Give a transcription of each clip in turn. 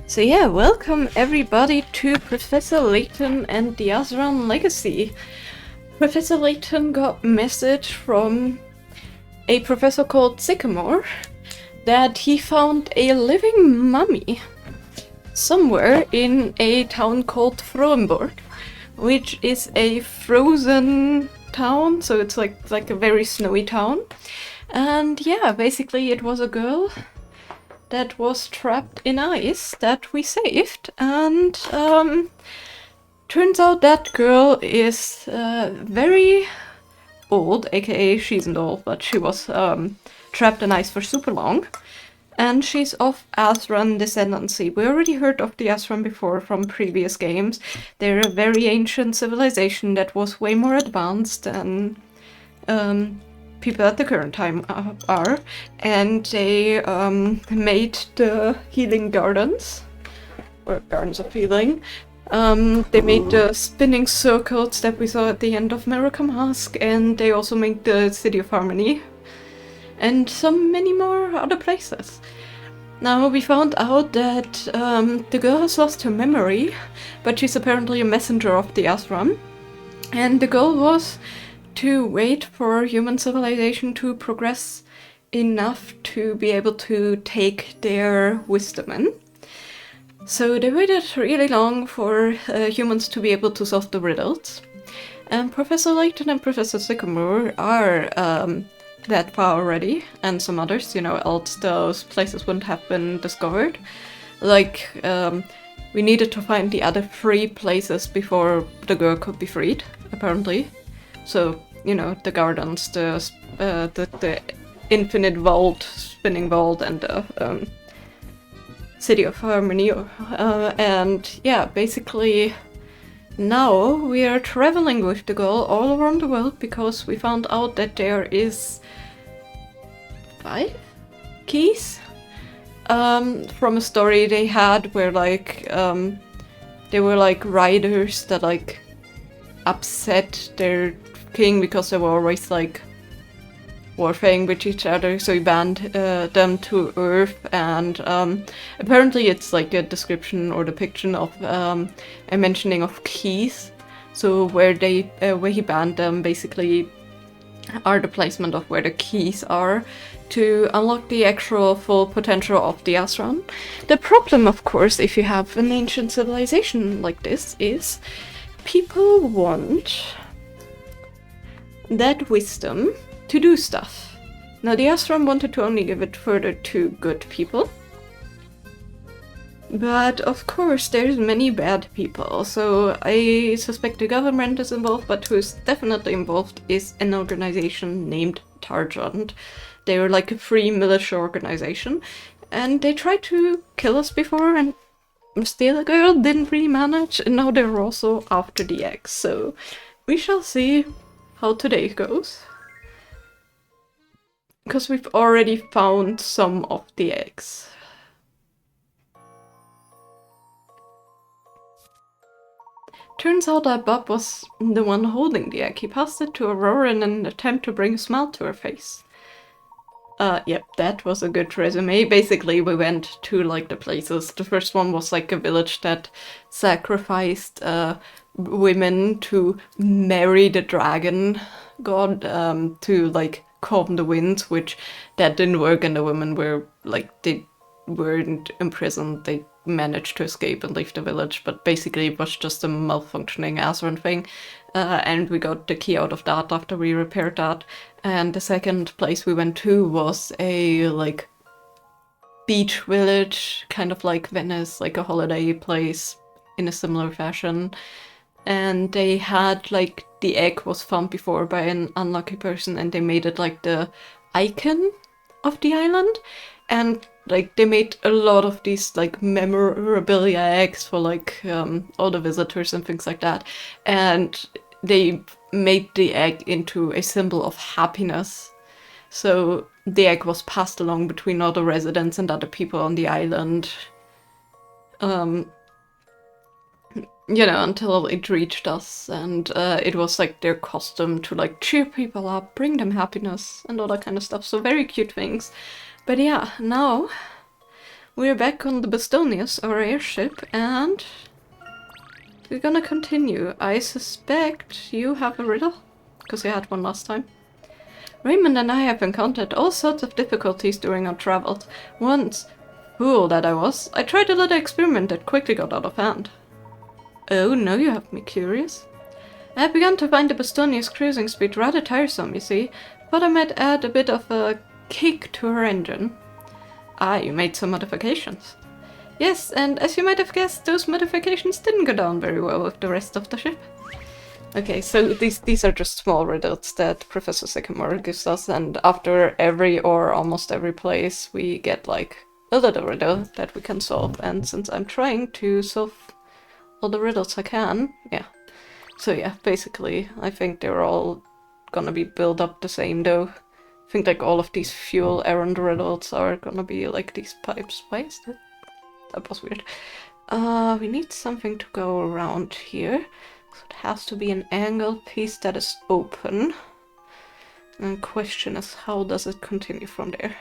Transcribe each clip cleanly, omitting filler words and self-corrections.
So yeah, welcome everybody to Professor Layton and the Azran Legacy. Professor Layton got a message from a professor called Sycamore that he found a living mummy somewhere in a town called Frohenburg, which is a frozen town, so it's like a very snowy town. And yeah, basically it was a girl that was trapped in ice that we saved, and turns out that girl is very old, aka she isn't old, but she was trapped in ice for super long, and she's of Azran descendancy. We already heard of the Azran before from previous games. They're a very ancient civilization that was way more advanced than people at the current time are, and they made the healing gardens, or gardens of healing. They made the spinning circles that we saw at the end of Miracle Mask, and they also made the City of Harmony, and many more other places. Now we found out that the girl has lost her memory, but she's apparently a messenger of the Azran, and the goal was to wait for human civilization to progress enough to be able to take their wisdom in. So they waited really long for humans to be able to solve the riddles. And Professor Layton and Professor Sycamore are that far already, and some others, else those places wouldn't have been discovered. Like, we needed to find the other 3 places before the girl could be freed, apparently. So, the gardens, the infinite vault, spinning vault, and the City of Harmony. And yeah, basically now we are traveling with the girl all around the world because we found out that there is 5 keys from a story they had where they were riders that upset their king because they were always warfaring with each other, so he banned them to Earth, and apparently it's a description or depiction of a mentioning of keys. So where he banned them basically are the placement of where the keys are to unlock the actual full potential of the Azran. The problem, of course, if you have an ancient civilization like this, is people want that wisdom to do stuff. Now the Azran wanted to only give it further to good people, but of course there's many bad people, so I suspect the government is involved, but who's definitely involved is an organization named Targent. They were like a free militia organization, and they tried to kill us before, and steal a girl, didn't really manage, and now they're also after the eggs, so we shall see how today goes. Because we've already found some of the eggs. Turns out that Bob was the one holding the egg. He passed it to Aurora in an attempt to bring a smile to her face. Yep, that was a good resume. Basically, we went to the places. The first one was a village that sacrificed women to marry the dragon god, to calm the winds, which that didn't work, and the women were they weren't imprisoned. They managed to escape and leave the village, but basically it was just a malfunctioning Azran thing, and we got the key out of that after we repaired that. And the second place we went to was a beach village, kind of like Venice, a holiday place in a similar fashion. And they had the egg was found before by an unlucky person, and they made it the icon of the island, and they made a lot of these memorabilia eggs for all the visitors and things like that, and they made the egg into a symbol of happiness. So the egg was passed along between all the residents and other people on the island, until it reached us, and it was their custom to cheer people up, bring them happiness, and all that kind of stuff. So very cute things. But yeah, now We're back on the Bostonius, our airship, and we're gonna continue. I suspect you have a riddle, because you had one last time. Raymond and I have encountered all sorts of difficulties during our travels. Once, fool that I was, I tried a little experiment that quickly got out of hand. Oh, now you have me curious. I have begun to find the Bostonia's cruising speed rather tiresome, you see. Thought I might add a bit of a kick to her engine. Ah, you made some modifications. Yes, and as you might have guessed, those modifications didn't go down very well with the rest of the ship. Okay, so these are just small riddles that Professor Sycamore gives us, and after every or almost every place we get like a little riddle that we can solve, and since I'm trying to solve all the riddles I can, yeah. So yeah, basically I think they're all gonna be built up the same though. I think like all of these fuel errand riddles are gonna be like these pipes. Why is that? That was weird. We need something to go around here. So it has to be an angled piece that is open. And the question is, how does it continue from there?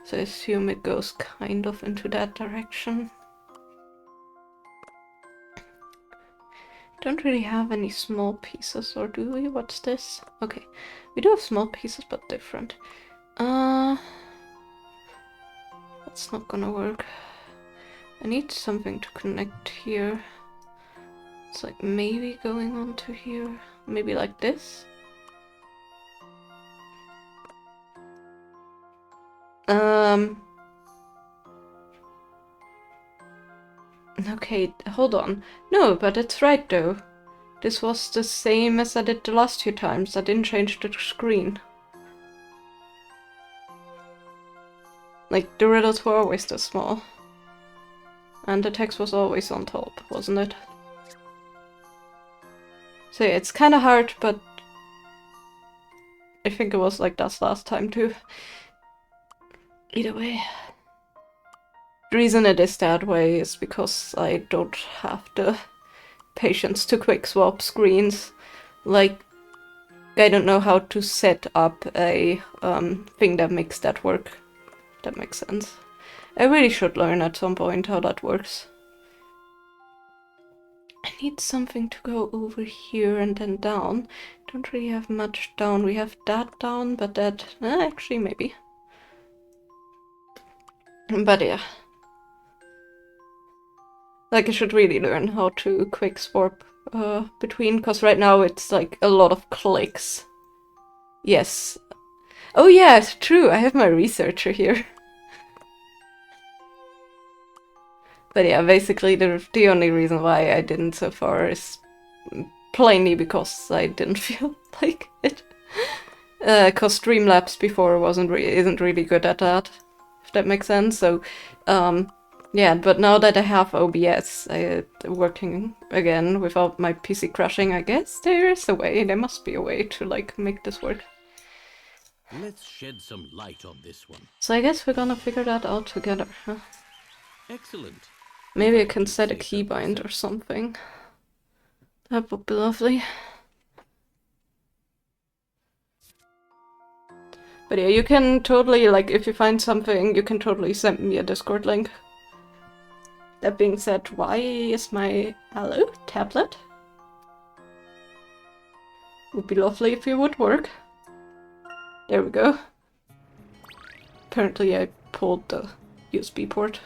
So I assume it goes kind of into that direction. Don't really have any small pieces, or do we? What's this? Okay, we do have small pieces, but different. That's not gonna work. I need something to connect here. It's like maybe going on to here. Maybe like this. Okay, hold on. No, but it's right though. This was the same as I did the last few times. I didn't change the screen. Like, the riddles were always this small. And the text was always on top, wasn't it? So yeah, it's kinda hard, but I think it was like that last time too. Either way. The reason it is that way is because I don't have the patience to quick swap screens. Like, I don't know how to set up a thing that makes that work. That makes sense. I really should learn at some point how that works. I need something to go over here and then down. Don't really have much down. We have that down, but that... actually, maybe. But yeah. Like, I should really learn how to quick swap between, because right now it's like a lot of clicks. Yes. Oh yeah, it's true, I have my researcher here. But yeah, basically the only reason why I didn't so far is plainly because I didn't feel like it. Because Streamlabs before isn't really good at that, if that makes sense. So, yeah, but now that I have OBS working again without my PC crashing, I guess there's a way. There must be a way to like make this work. Let's shed some light on this one. So I guess we're gonna figure that out together, huh? Excellent. Maybe I can set a keybind or something. That would be lovely. But yeah, you can totally, like, if you find something, you can totally send me a Discord link. That being said, why is my... Hello? Tablet? Would be lovely if it would work. There we go. Apparently I pulled the USB port.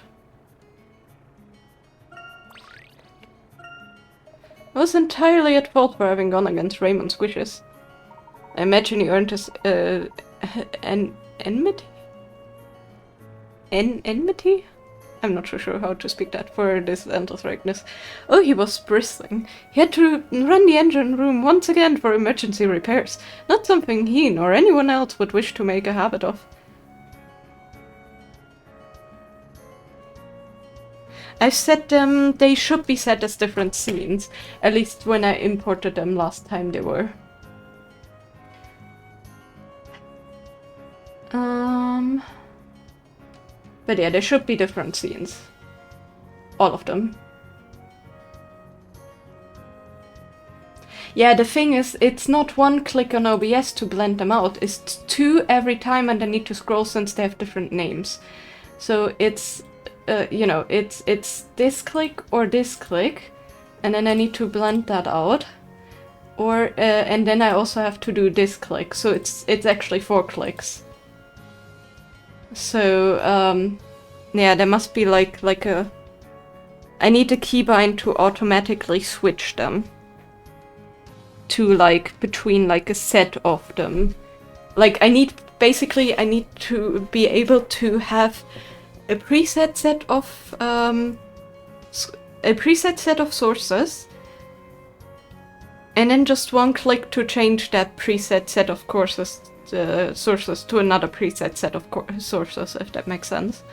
I was entirely at fault for having gone against Raymond's wishes. I imagine he earned his, enmity? Enmity? I'm not so sure how to speak that for this antithragness. Oh, he was bristling. He had to run the engine room once again for emergency repairs. Not something he nor anyone else would wish to make a habit of. I've set them, they should be set as different scenes. At least when I imported them last time they were. But yeah, there should be different scenes. All of them. Yeah, the thing is, it's not one click on OBS to blend them out, it's two every time and I need to scroll since they have different names. So it's you know, it's this click or this click, and then I need to blend that out. Or and then I also have to do this click, so it's actually 4 clicks. So yeah, there must be like a. I need a keybind to automatically switch them to like between like a set of them. Like I need to be able to have a preset set of sources, and then just one click to change that preset set of sources to another preset set of sources, if that makes sense.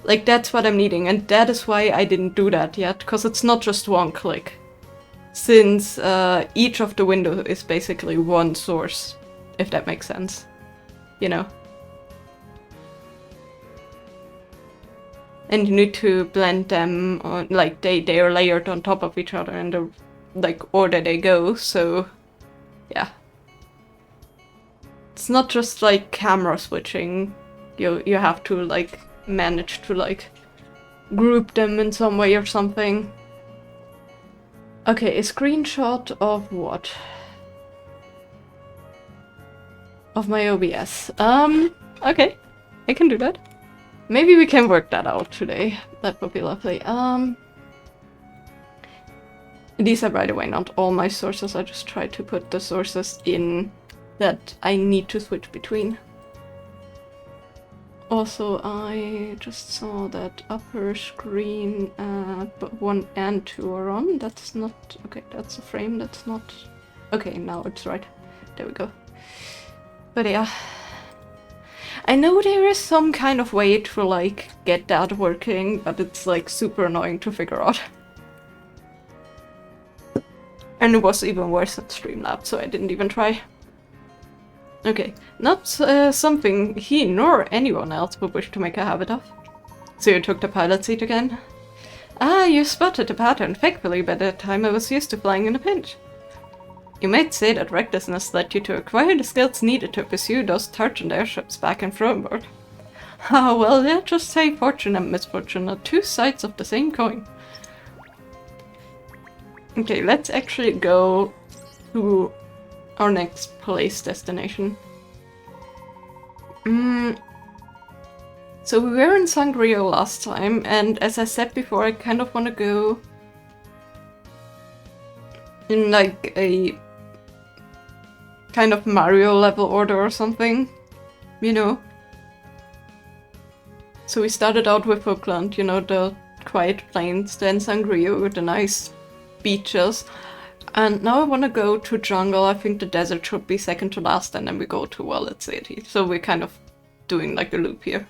Like that's what I'm needing, and that is why I didn't do that yet, because it's not just one click. Since each of the windows is basically one source, if that makes sense. You know? And you need to blend them on, like they are layered on top of each other in the like order they go, so yeah. It's not just like camera switching. You have to like manage to like group them in some way or something. Okay, a screenshot of what? Of my OBS. Okay. I can do that. Maybe we can work that out today. That would be lovely. These are, by the way, not all my sources. I just try to put the sources in that I need to switch between. Also, I just saw that upper screen, but 1 and 2 are on. That's not... Okay, that's a frame. That's not... Okay, now it's right. There we go. But yeah. I know there is some kind of way to, like, get that working, but it's, like, super annoying to figure out. And it was even worse at Streamlabs, so I didn't even try. Okay, not something he nor anyone else would wish to make a habit of. So you took the pilot seat again? Ah, you spotted the pattern faithfully by the time I was used to flying in a pinch. You might say that recklessness led you to acquire the skills needed to pursue those turgid airships back and forward. Ah, well, let's just say fortune and misfortune are 2 sides of the same coin. Okay, let's actually go to our next place destination. So we were in Sangrio last time, and as I said before, I kind of want to go in like a kind of Mario level order or something, you know? So we started out with Oakland, you know, the quiet plains, then Sangrio with the nice beaches. And now I want to go to jungle. I think the desert should be second to last, and then we go to Wallet City. So we're kind of doing like a loop here.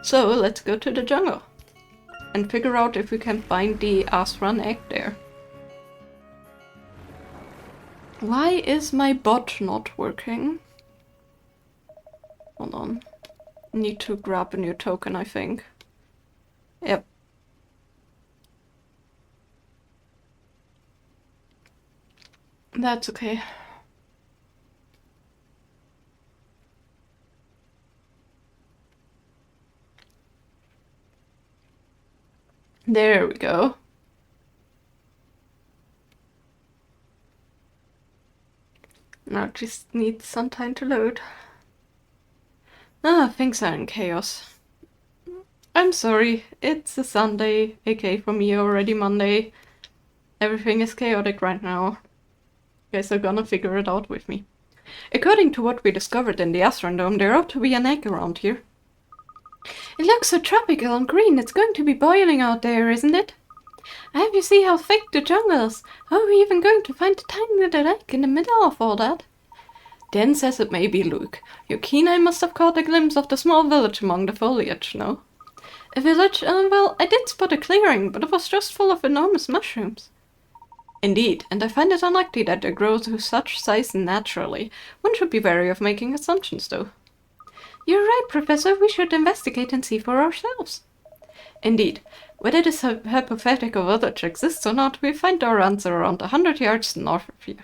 So let's go to the jungle and figure out if we can find the Azran egg there. Why is my bot not working? Hold on. Need to grab a new token, I think. Yep. That's okay. There we go. Now it just needs some time to load. Ah, things are in chaos. I'm sorry, it's a Sunday, aka for me already Monday. Everything is chaotic right now. You guys are gonna figure it out with me. According to what we discovered in the Azran Dome, there ought to be an egg around here. It looks so tropical and green, it's going to be boiling out there, isn't it? Have you seen how thick the jungle is? How are we even going to find a tiny little egg in the middle of all that? Dense as it may be, Luke, your keen eye must have caught a glimpse of the small village among the foliage, no? A village? Well, I did spot a clearing, but it was just full of enormous mushrooms. Indeed, and I find it unlikely that they grow to such size naturally. One should be wary of making assumptions, though. You're right, Professor. We should investigate and see for ourselves. Indeed. Whether this hypothetical village exists or not, we find our answer around 100 yards north of here.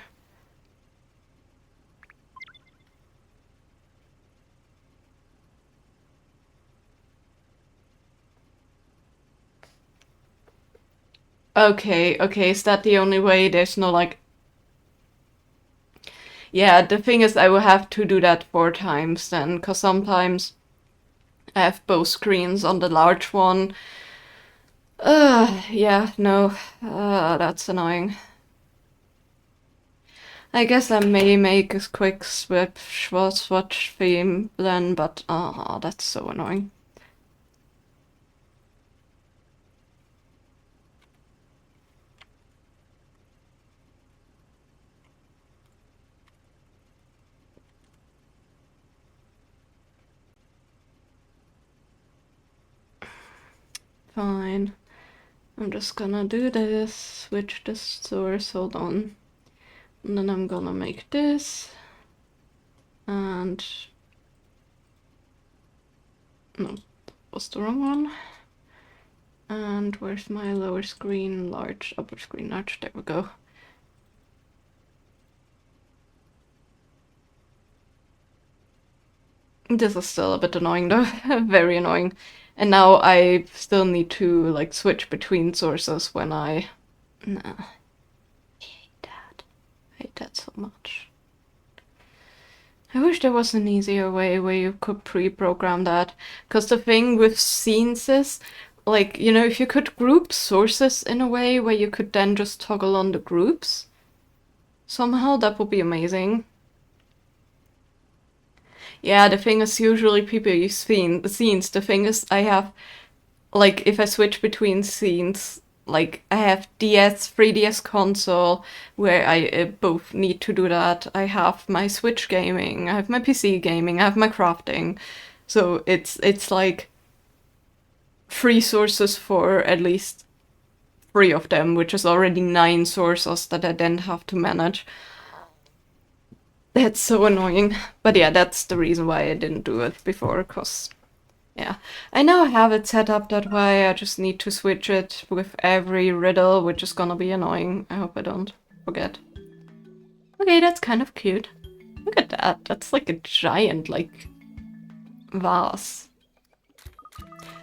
Okay, is that the only way? There's no like... Yeah, the thing is I will have to do that 4 times then, because sometimes I have both screens on the large one. Yeah, no, that's annoying. I guess I may make a quick swatch theme then, but that's so annoying. Fine. I'm just gonna do this, switch the source, hold on. And then I'm gonna make this. And... no, that was the wrong one. And where's my lower screen, large, upper screen, large? There we go. This is still a bit annoying though, very annoying. And now I still need to like switch between sources when I... Nah. I hate that. I hate that so much. I wish there was an easier way where you could pre-program that. Because the thing with scenes is, like, you know, if you could group sources in a way where you could then just toggle on the groups, somehow that would be amazing. Yeah, the thing is usually people use scenes. The thing is I have, like, if I switch between scenes, like, I have 3DS console, where I both need to do that. I have my Switch gaming, I have my PC gaming, I have my crafting. So it's like 3 sources for at least 3 of them, which is already 9 sources that I then have to manage. That's so annoying. But yeah, that's the reason why I didn't do it before, because... yeah, I now have it set up that way. I just need to switch it with every riddle, which is gonna be annoying. I hope I don't forget. Okay, that's kind of cute. Look at that. That's like a giant, like, vase.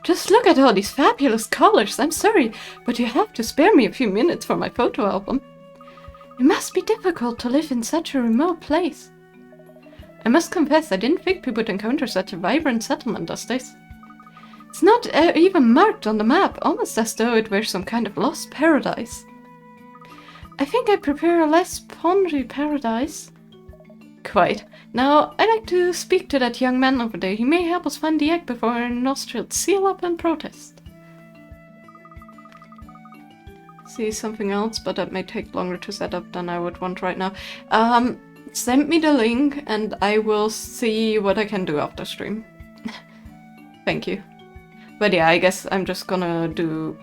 Just look at all these fabulous colors. I'm sorry, but you have to spare me a few minutes for my photo album. It must be difficult to live in such a remote place. I must confess, I didn't think people would encounter such a vibrant settlement as this. It's not even marked on the map, almost as though it were some kind of lost paradise. I think I prepare a less spongy paradise. Quite. Now, I'd like to speak to that young man over there. He may help us find the egg before our nostrils seal up and protest. See something else, but that may take longer to set up than I would want right now. Send me the link and I will see what I can do after stream. Thank you. But yeah, I guess I'm just gonna do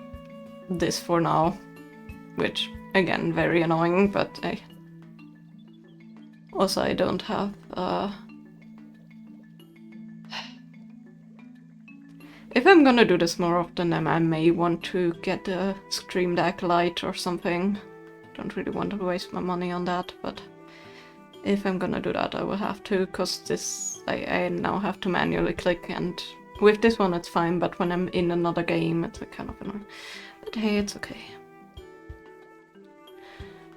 this for now. Which, again, very annoying, but also I don't have... If I'm gonna do this more often, then I may want to get a Stream Deck Lite or something. Don't really want to waste my money on that, but if I'm gonna do that, I will have to, because this I now have to manually click, and with this one it's fine, but when I'm in another game, it's kind of annoying. But hey, it's okay.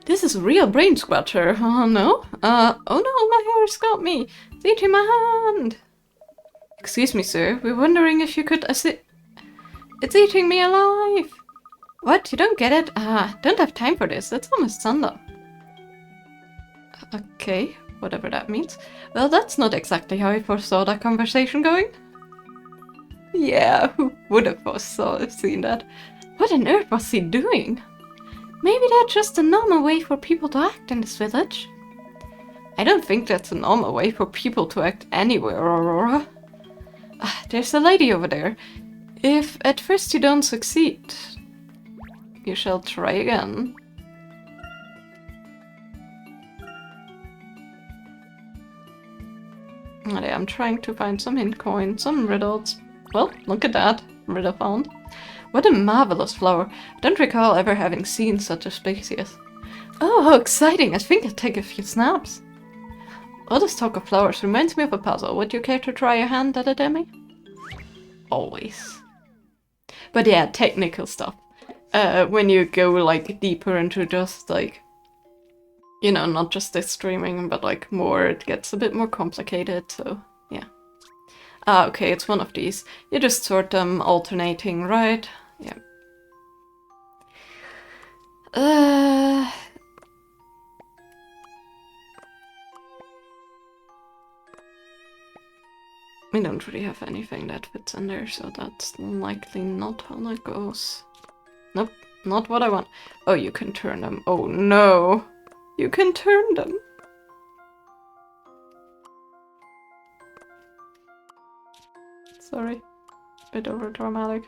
This is a real brain scratcher. Oh no? Oh no, my hair's got me! It's eating my hand! Excuse me, sir. We're wondering if you could assist. It's eating me alive! What? You don't get it? Don't have time for this. It's almost sundown. Okay, whatever that means. Well, that's not exactly how I foresaw that conversation going. Yeah, who would have seen that? What on earth was he doing? Maybe that's just a normal way for people to act in this village. I don't think that's a normal way for people to act anywhere, Aurora. There's a lady over there. If at first you don't succeed, you shall try again. Okay, I'm trying to find some hint coins, some riddles. Well, look at that. Riddle found. What a marvelous flower. I don't recall ever having seen such a species. Oh, how exciting. I think I'll take a few snaps. All this talk of flowers reminds me of a puzzle. Would you care to try your hand at it, Emmy? Always. But yeah, technical stuff. when you go like deeper into just like, you know, not just this streaming, but like more, it gets a bit more complicated, so yeah. Ah, okay, it's one of these. You just sort them alternating, right? Yeah. We don't really have anything that fits in there, so that's likely not how that goes. Nope, not what I want. Oh, you can turn them. Oh no! You can turn them! Sorry. Bit over dramatic.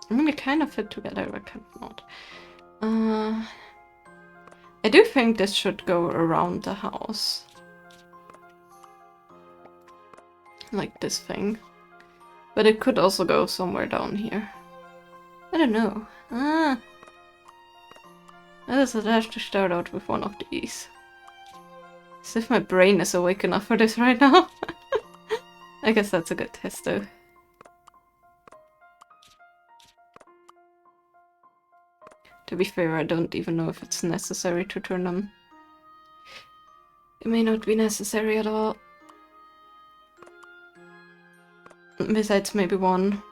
I mean, they kind of fit together, but kind of not. I do think this should go around the house. Like this thing. But it could also go somewhere down here. I don't know. I just have to start out with one of these. As if my brain is awake enough for this right now. I guess that's a good test though. To be fair, I don't even know if it's necessary to turn them. It may not be necessary at all. Besides maybe one.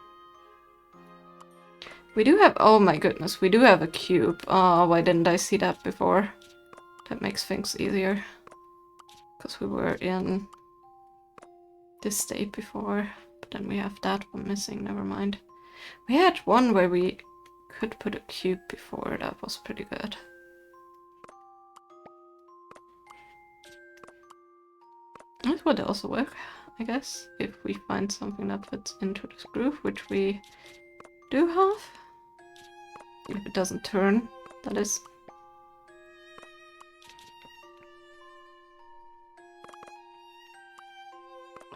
We do have- oh my goodness, we do have a cube. Oh, why didn't I see that before? That makes things easier. Because we were in this state before. But then we have that one missing, never mind. We had one where we could put a cube before, that was pretty good. This would also work, I guess, if we find something that fits into this groove, which we do have. If it doesn't turn, that is.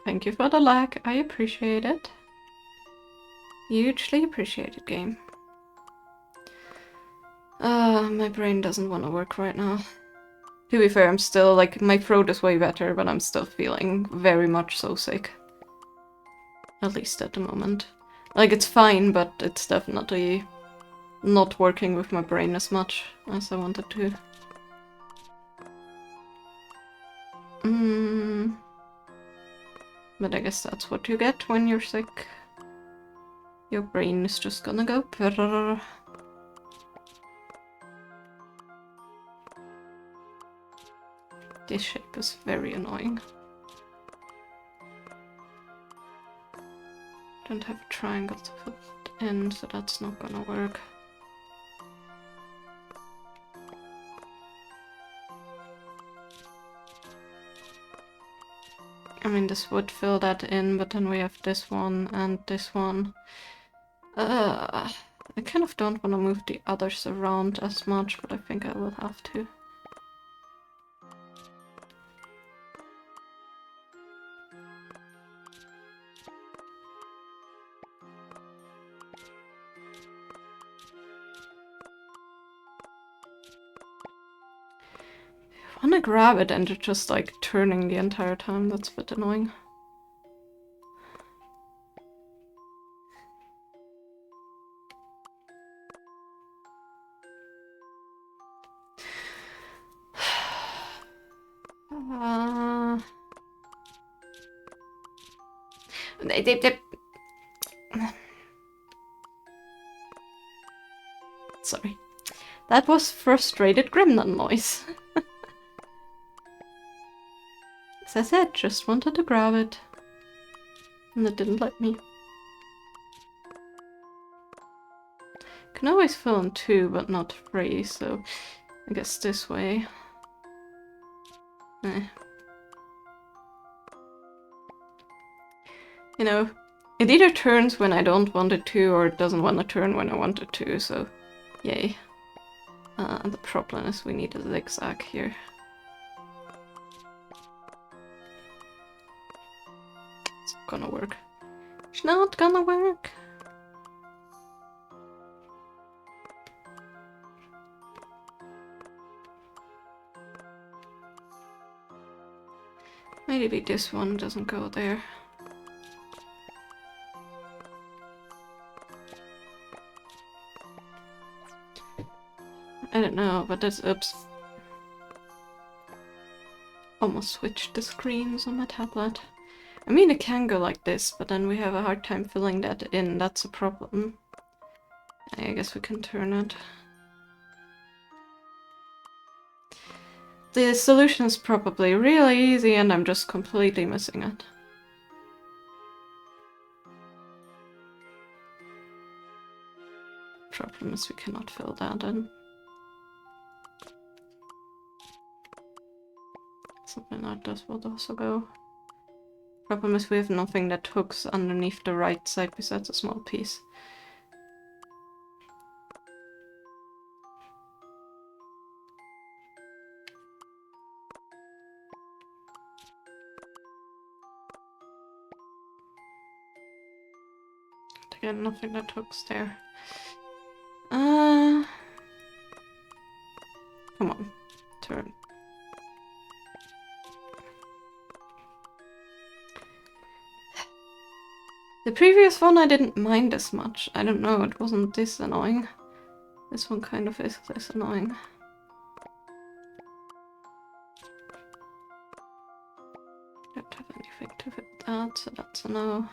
Thank you for the lag, I appreciate it. Hugely appreciated, game. My brain doesn't want to work right now. To be fair, I'm still, like, my throat is way better, but I'm still feeling very much so sick. At least at the moment. Like, it's fine, but it's definitely not working with my brain as much as I wanted to. But I guess that's what you get when you're sick. Your brain is just gonna go brrrr. This shape is very annoying. Don't have a triangle to put in, so that's not gonna work. I mean, this would fill that in, but then we have this one and this one. I kind of don't want to move the others around as much, but I think I will have to. I wanna grab it and it's just like turning the entire time, that's a bit annoying. Sorry. That was frustrated gremlin noise. As I said, just wanted to grab it. And it didn't let me. Can always fill in 2, but not 3, so I guess this way. You know, it either turns when I don't want it to, or it doesn't want to turn when I want it to, so yay. The problem is we need a zigzag here. It's gonna work. It's not gonna work. Maybe this one doesn't go there. I don't know, but that's oops. Almost switched the screens on my tablet. I mean, it can go like this, but then we have a hard time filling that in. That's a problem. I guess we can turn it. The solution is probably really easy and I'm just completely missing it. Problem is we cannot fill that in. Something like this will also go. Problem is we have nothing that hooks underneath the right side besides a small piece. Again, nothing that hooks there. Come on, turn. The previous one I didn't mind as much. I don't know, it wasn't this annoying. This one kind of is this annoying. Don't have anything to fit that, so that's a no.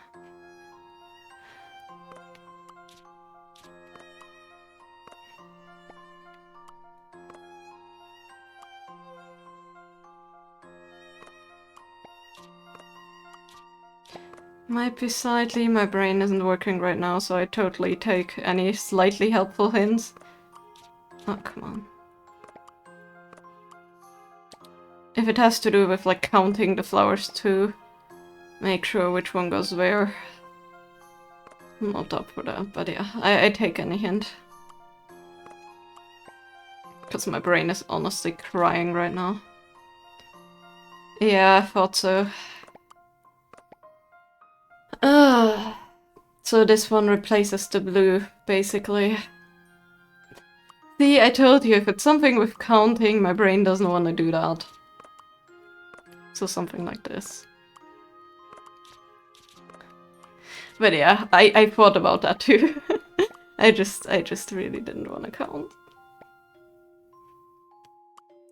Might be slightly, my brain isn't working right now, so I totally take any slightly helpful hints. Oh, come on. If it has to do with like counting the flowers to make sure which one goes where. I'm not up for that, but yeah, I take any hint. Because my brain is honestly crying right now. Yeah, I thought so. So this one replaces the blue, basically. See, I told you, if it's something with counting, my brain doesn't want to do that. So something like this. But yeah, I thought about that too. I just really didn't want to count.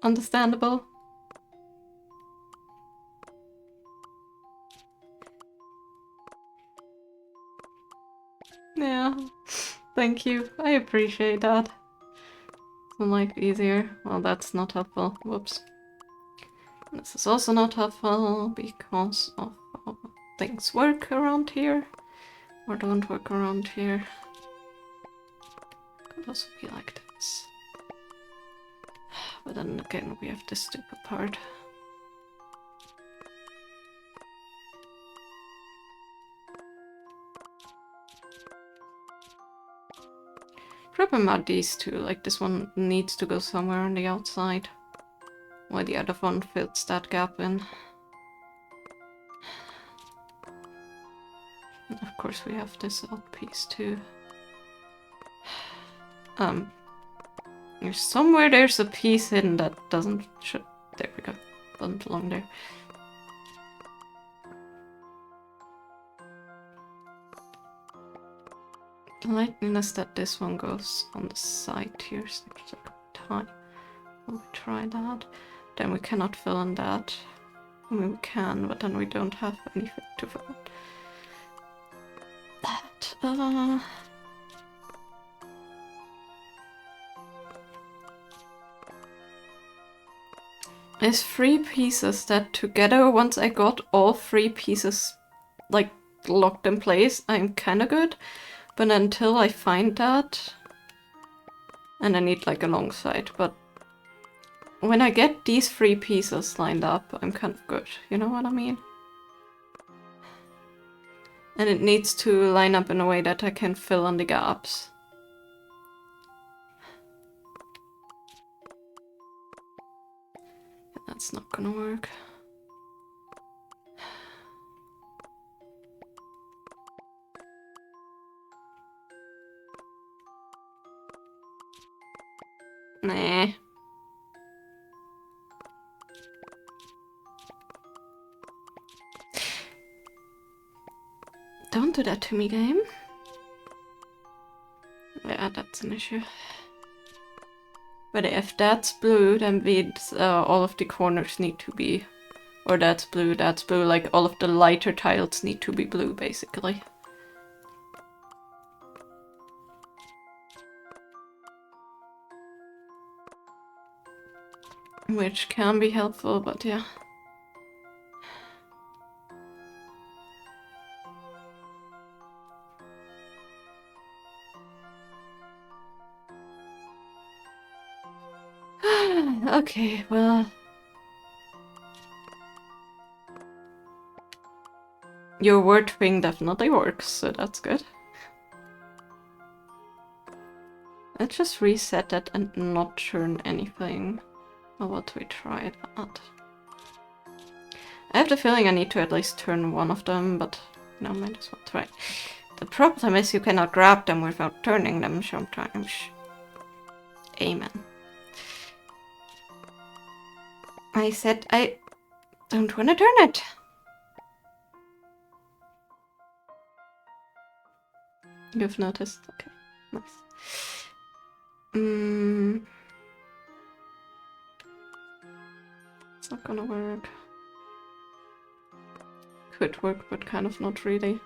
Understandable. Yeah, thank you. I appreciate that. Some life easier. Well, that's not helpful. Whoops. This is also not helpful because of how things work around here. Or don't work around here. Could also be like this. But then again, we have this stupid part. Problem are these two, like this one needs to go somewhere on the outside. While the other one fills that gap in. And of course we have this odd piece too. There's a piece hidden that doesn't there we go. Doesn't belong there. The lightning is that this one goes on the side here, so it's like time. We'll try that. Then we cannot fill in that. I mean we can, but then we don't have anything to fill in. That, There's 3 pieces that together, once I got all 3 pieces like locked in place, I'm kinda good. But until I find that, and I need like a long side, but when I get these 3 pieces lined up, I'm kind of good, you know what I mean? And it needs to line up in a way that I can fill in the gaps. That's not gonna work. Nah. Don't do that to me, game. Yeah, that's an issue. But if that's blue, then means all of the corners need to be... Or that's blue, like all of the lighter tiles need to be blue, basically. Which can be helpful, but yeah. Okay, well... Your word thing definitely works, so that's good. Let's just reset that and not turn anything. Or what we tried that. I have the feeling I need to at least turn one of them, but no, might as well try. The problem is you cannot grab them without turning them sometimes. Amen. I said I don't want to turn it. You've noticed? Okay, nice. It's not gonna work. Could work, but kind of not really.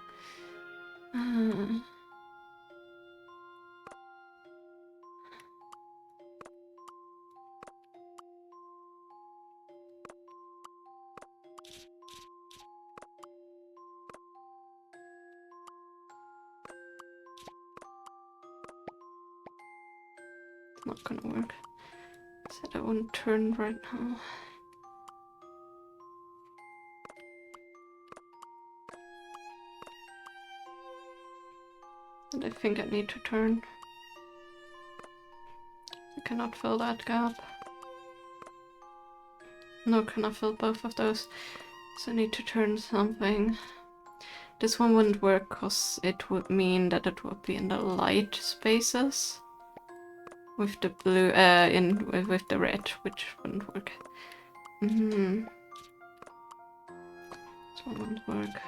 It's not gonna work. I said I wouldn't turn right now. And I think I need to turn. I cannot fill that gap. No, cannot fill both of those. So I need to turn something. This one wouldn't work because it would mean that it would be in the light spaces. With the blue, with the red, which wouldn't work. This one wouldn't work.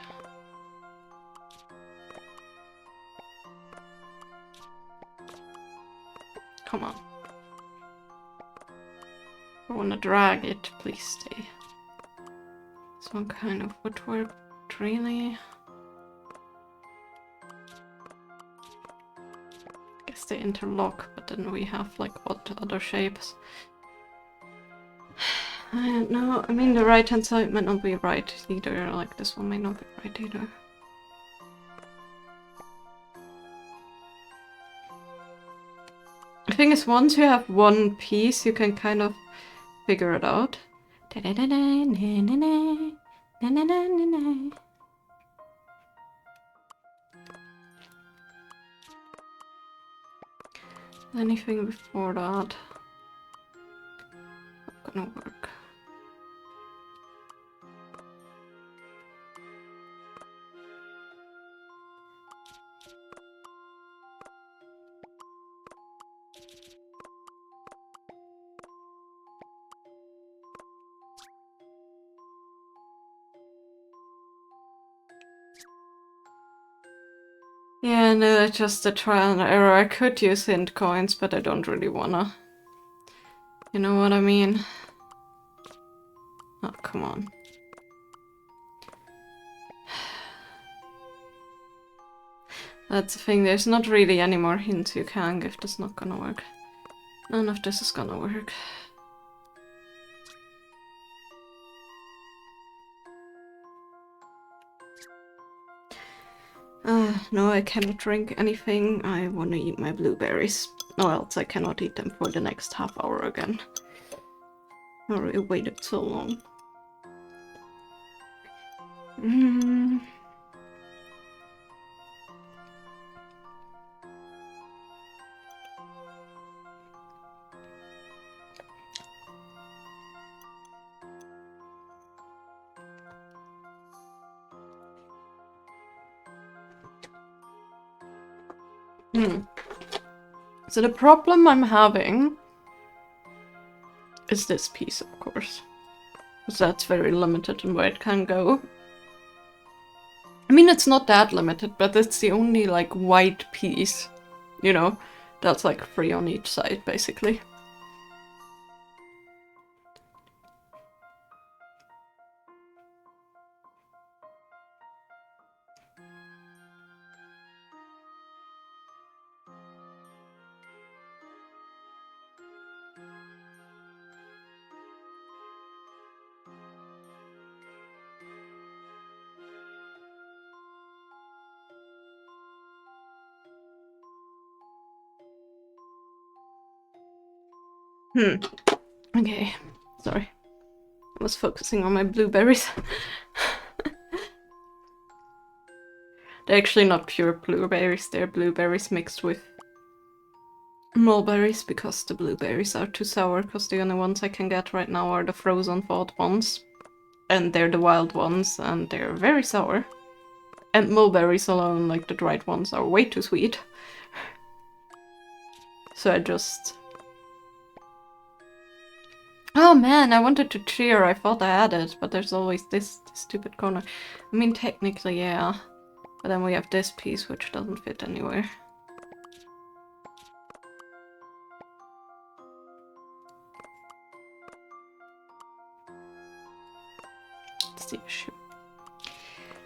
Come on. I wanna drag it, please stay. This one kind of would work, really. Guess they interlock, but then we have like what other shapes? I don't know. I mean, the right hand side might not be right either. Like this one might not be right either. The thing is, once you have one piece, you can kind of figure it out. Anything before that, not gonna work. Yeah, no, it's just a trial and error. I could use hint coins, but I don't really wanna. You know what I mean? Oh, come on. That's the thing, there's not really any more hints you can give. That's not gonna work. None of this is gonna work. No, I cannot drink anything. I want to eat my blueberries. Or else I cannot eat them for the next half hour again. I already waited so long. So the problem I'm having is this piece, of course. Because that's very limited in where it can go. I mean, it's not that limited, but it's the only, like, white piece, you know, that's, like, free on each side, basically. Okay, sorry. I was focusing on my blueberries. They're actually not pure blueberries, they're blueberries mixed with mulberries because the blueberries are too sour, because the only ones I can get right now are the frozen thawed ones. And they're the wild ones, and they're very sour. And mulberries alone, like the dried ones, are way too sweet. So I just... Oh man, I wanted to cheer, I thought I had it, but there's always this stupid corner. I mean, technically, yeah. But then we have this piece, which doesn't fit anywhere. It's the issue.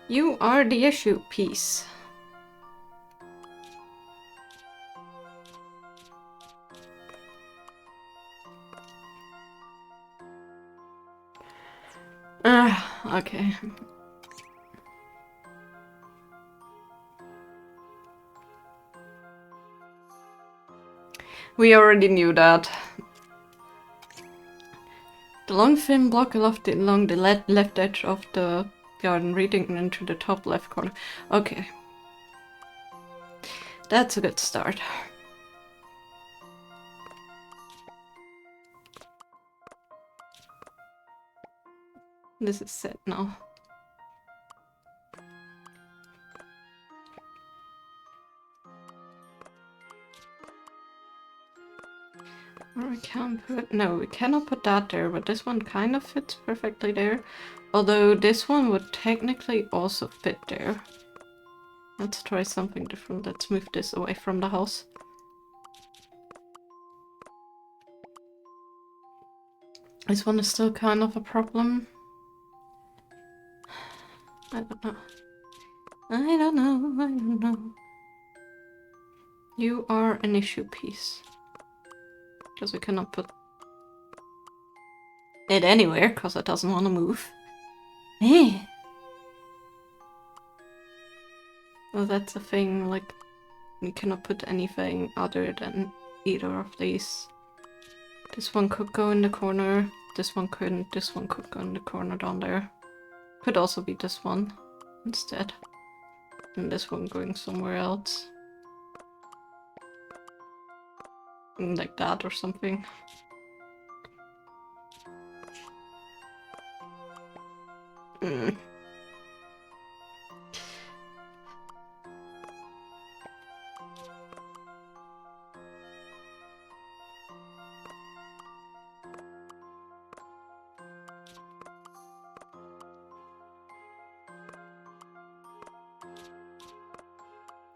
You are the issue piece. Okay. We already knew that. The long thin block along the left edge of the garden, reading into the top left corner. Okay. That's a good start. This is set now. Or we can put... No, we cannot put that there, but this one kind of fits perfectly there. Although this one would technically also fit there. Let's try something different. Let's move this away from the house. This one is still kind of a problem. I don't know. I don't know. I don't know. You are an issue piece. Because we cannot put it anywhere, because it doesn't want to move. Eh. Well, that's a thing, like, you cannot put anything other than either of these. This one could go in the corner, this one couldn't, this one could go in the corner down there. Could also be this one instead. And this one going somewhere else. Like that or something.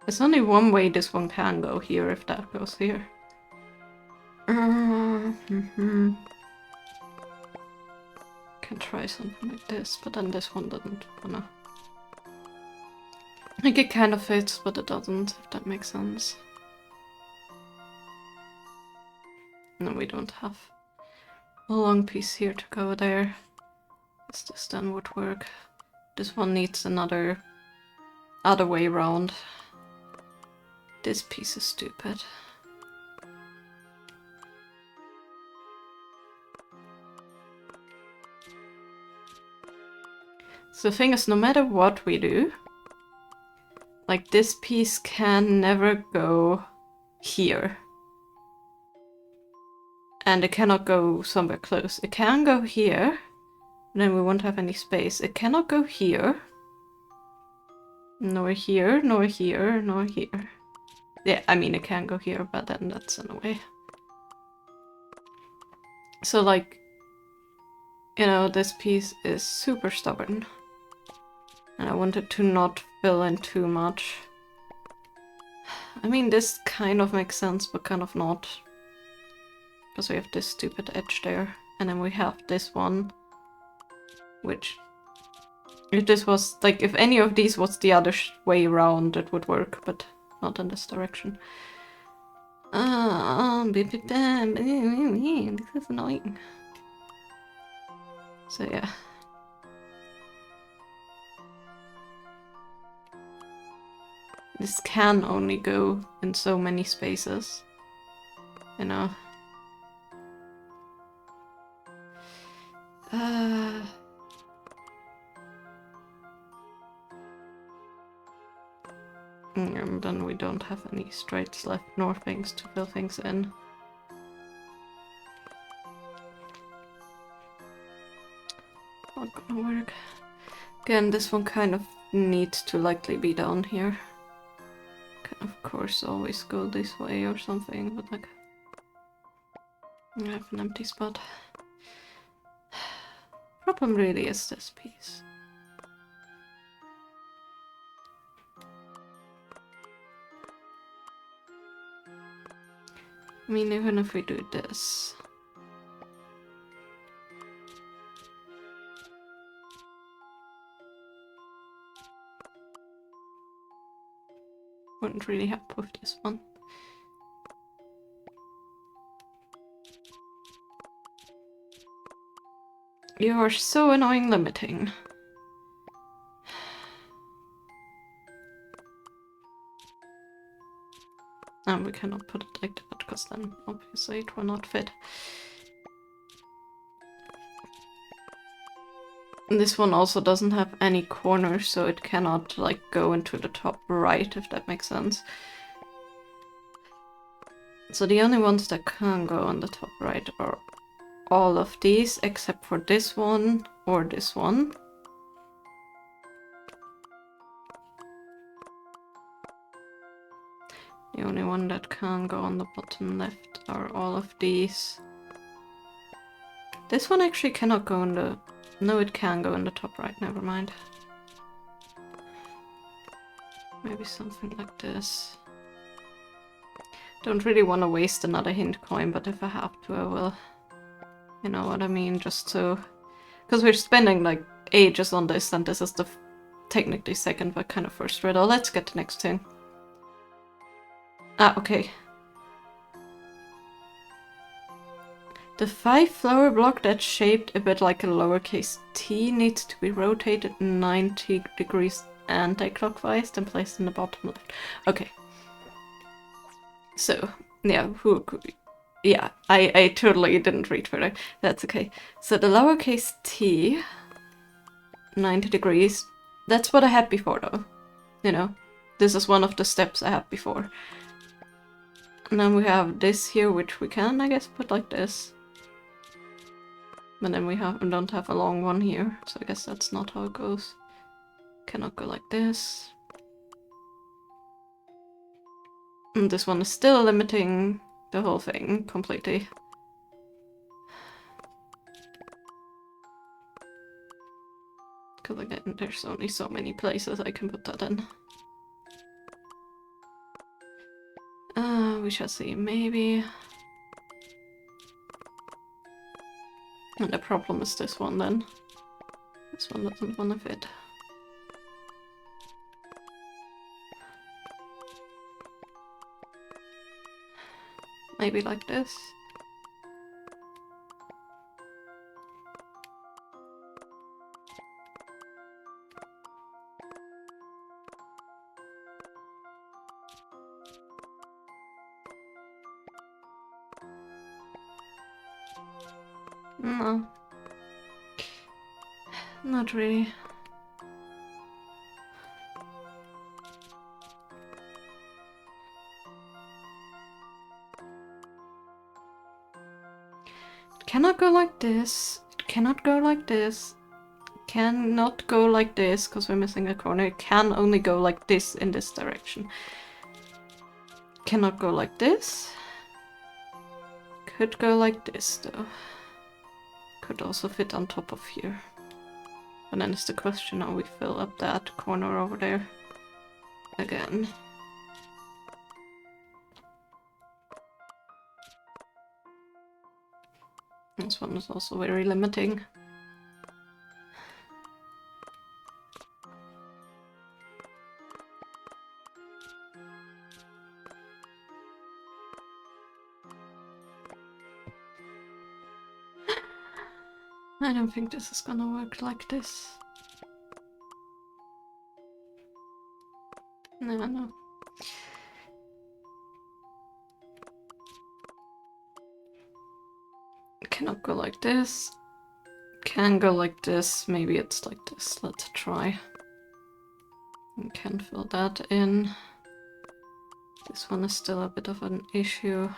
There's only one way this one can go here if that goes here. Can try something like this, but then this one doesn't wanna. Like it kind of fits, but it doesn't, if that makes sense. No, we don't have a long piece here to go there. This then would work. This one needs another other way around. This piece is stupid. So the thing is, no matter what we do, like this piece can never go here. And it cannot go somewhere close. It can go here, then we won't have any space. It cannot go here. Nor here, nor here, nor here. Yeah, I mean it can go here, but then that's in a way. So like, you know, this piece is super stubborn. And I wanted to not fill in too much. I mean, this kind of makes sense, but kind of not. Because we have this stupid edge there. And then we have this one. Which... if this was... like, if any of these was the other way around, it would work. But not in this direction. This is annoying. So yeah. This can only go in so many spaces, you know. And then we don't have any straights left nor things to fill things in. Not gonna work. Again, this one kind of needs to likely be down here. Can of course always go this way or something, but like... I have an empty spot. Problem really is this piece. I mean, even if we do this... wouldn't really help with this one. You are so annoying limiting. And we cannot put it like that, because then obviously it will not fit. And this one also doesn't have any corners, so it cannot like go into the top right, if that makes sense. So the only ones that can go on the top right are all of these, except for this one or this one. The only one that can go on the bottom left are all of these. This one actually cannot go in the... no, it can go in the top right, never mind. Maybe something like this. Don't really want to waste another hint coin, but if I have to, I will. You know what I mean, just so... because we're spending like ages on this, and this is the technically second, but kind of first riddle. Let's get the next thing. Ah, okay. The 5-flower block that's shaped a bit like a lowercase t needs to be rotated 90 degrees anti-clockwise, then placed in the bottom left. Okay. So, yeah, yeah, I totally didn't read further. That's okay. So the lowercase t, 90 degrees, that's what I had before though. You know, this is one of the steps I had before. And then we have this here, which we can, I guess, put like this. But then we don't have a long one here, so I guess that's not how it goes. Cannot go like this. And this one is still limiting the whole thing completely. Because again, there's only so many places I can put that in. We shall see, maybe. And the problem is this one then. This one doesn't want to fit. Maybe like this. No. Not really. It cannot go like this. It cannot go like this. It cannot go like this, because we're missing a corner. It can only go like this in this direction. It cannot go like this. Could go like this, though. Could also fit on top of here. And then it's the question how we fill up that corner over there again. This one is also very limiting. I don't think this is gonna work like this. No. Cannot go like this. Can go like this. Maybe it's like this. Let's try. We can fill that in. This one is still a bit of an issue.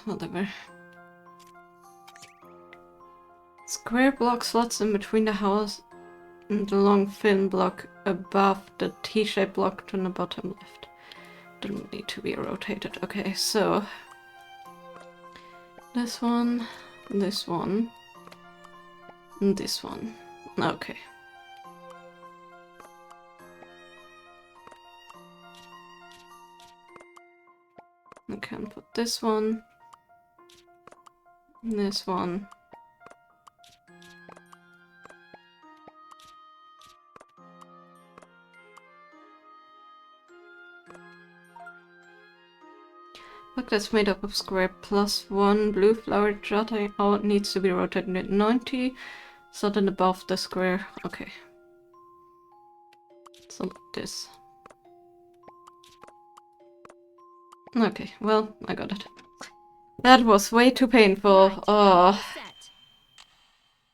Whatever. Square block slots in between the house and the long thin block above the T-shaped block to the bottom left. Don't need to be rotated. Okay, so this one, and this one. Okay. I can put this one, and this one. Look, that's made up of square plus one blue flower jutting out needs to be rotated at 90, so then above the square. Okay. So like this. Okay, well, I got it. That was way too painful. Oh.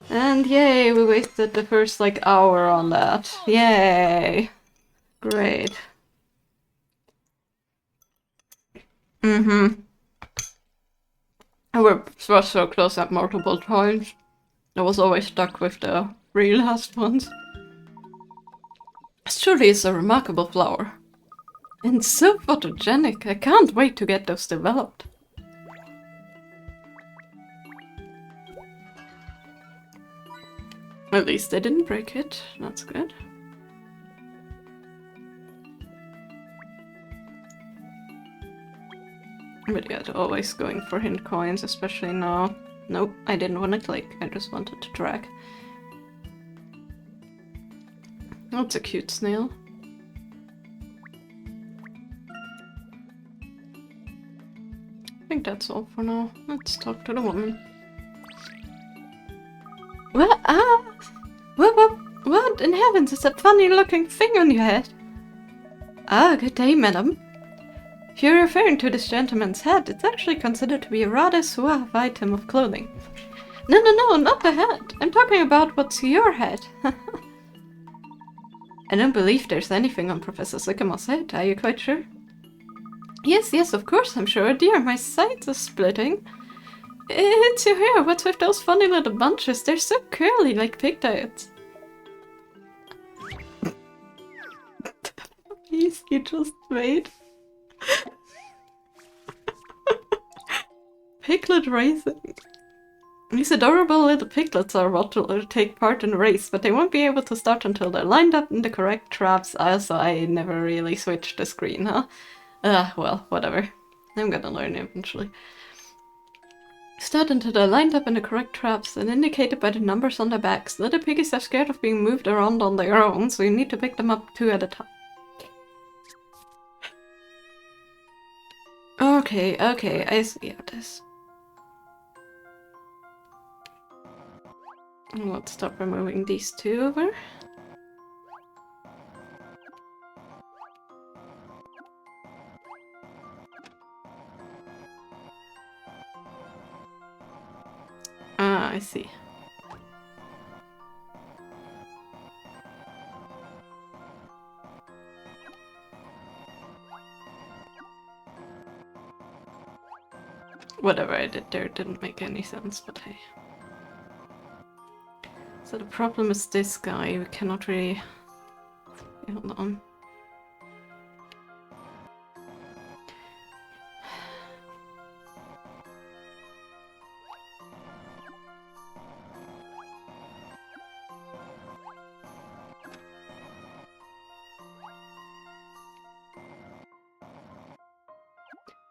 And yay, we wasted the first like hour on that. Yay. Great. I was so close at multiple times. I was always stuck with the three last ones. This truly is a remarkable flower. And so photogenic. I can't wait to get those developed. At least they didn't break it. That's good. But yeah, always going for hint coins, especially now. Nope, I didn't want to click. I just wanted to drag. That's a cute snail. I think that's all for now. Let's talk to the woman. What? What in heavens is that funny looking thing on your head? Ah, good day, madam. If you're referring to this gentleman's hat, it's actually considered to be a rather suave item of clothing. No, not the hat. I'm talking about what's your head. I don't believe there's anything on Professor Sycamore's head. Are you quite sure? Yes, of course I'm sure. Dear, my sides are splitting. It's your hair. What's with those funny little bunches? They're so curly, like pigtails. Please, you just wait. Piglet racing. These adorable little piglets are about to take part in the race, but they won't be able to start until they're lined up in the correct traps. Also, I never really switched the screen, huh? Well, whatever. I'm gonna learn eventually. Start until they're lined up in the correct traps and indicated by the numbers on their backs. Little piggies are scared of being moved around on their own, so you need to pick them up 2 at a time. Okay, I see how it is. Let's stop removing these two over. Ah, I see. Whatever I did there didn't make any sense, but hey. So the problem is this guy, we cannot really... Hold on.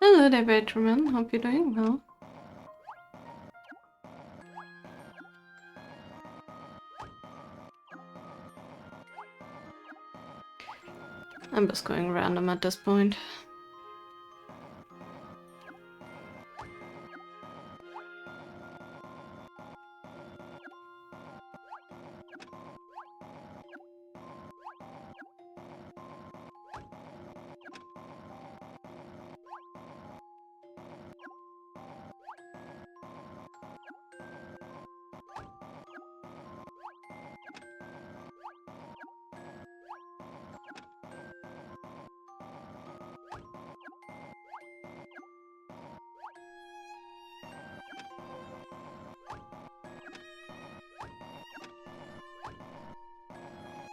Hello there, Veteran. Hope you're doing well. I'm just going random at this point.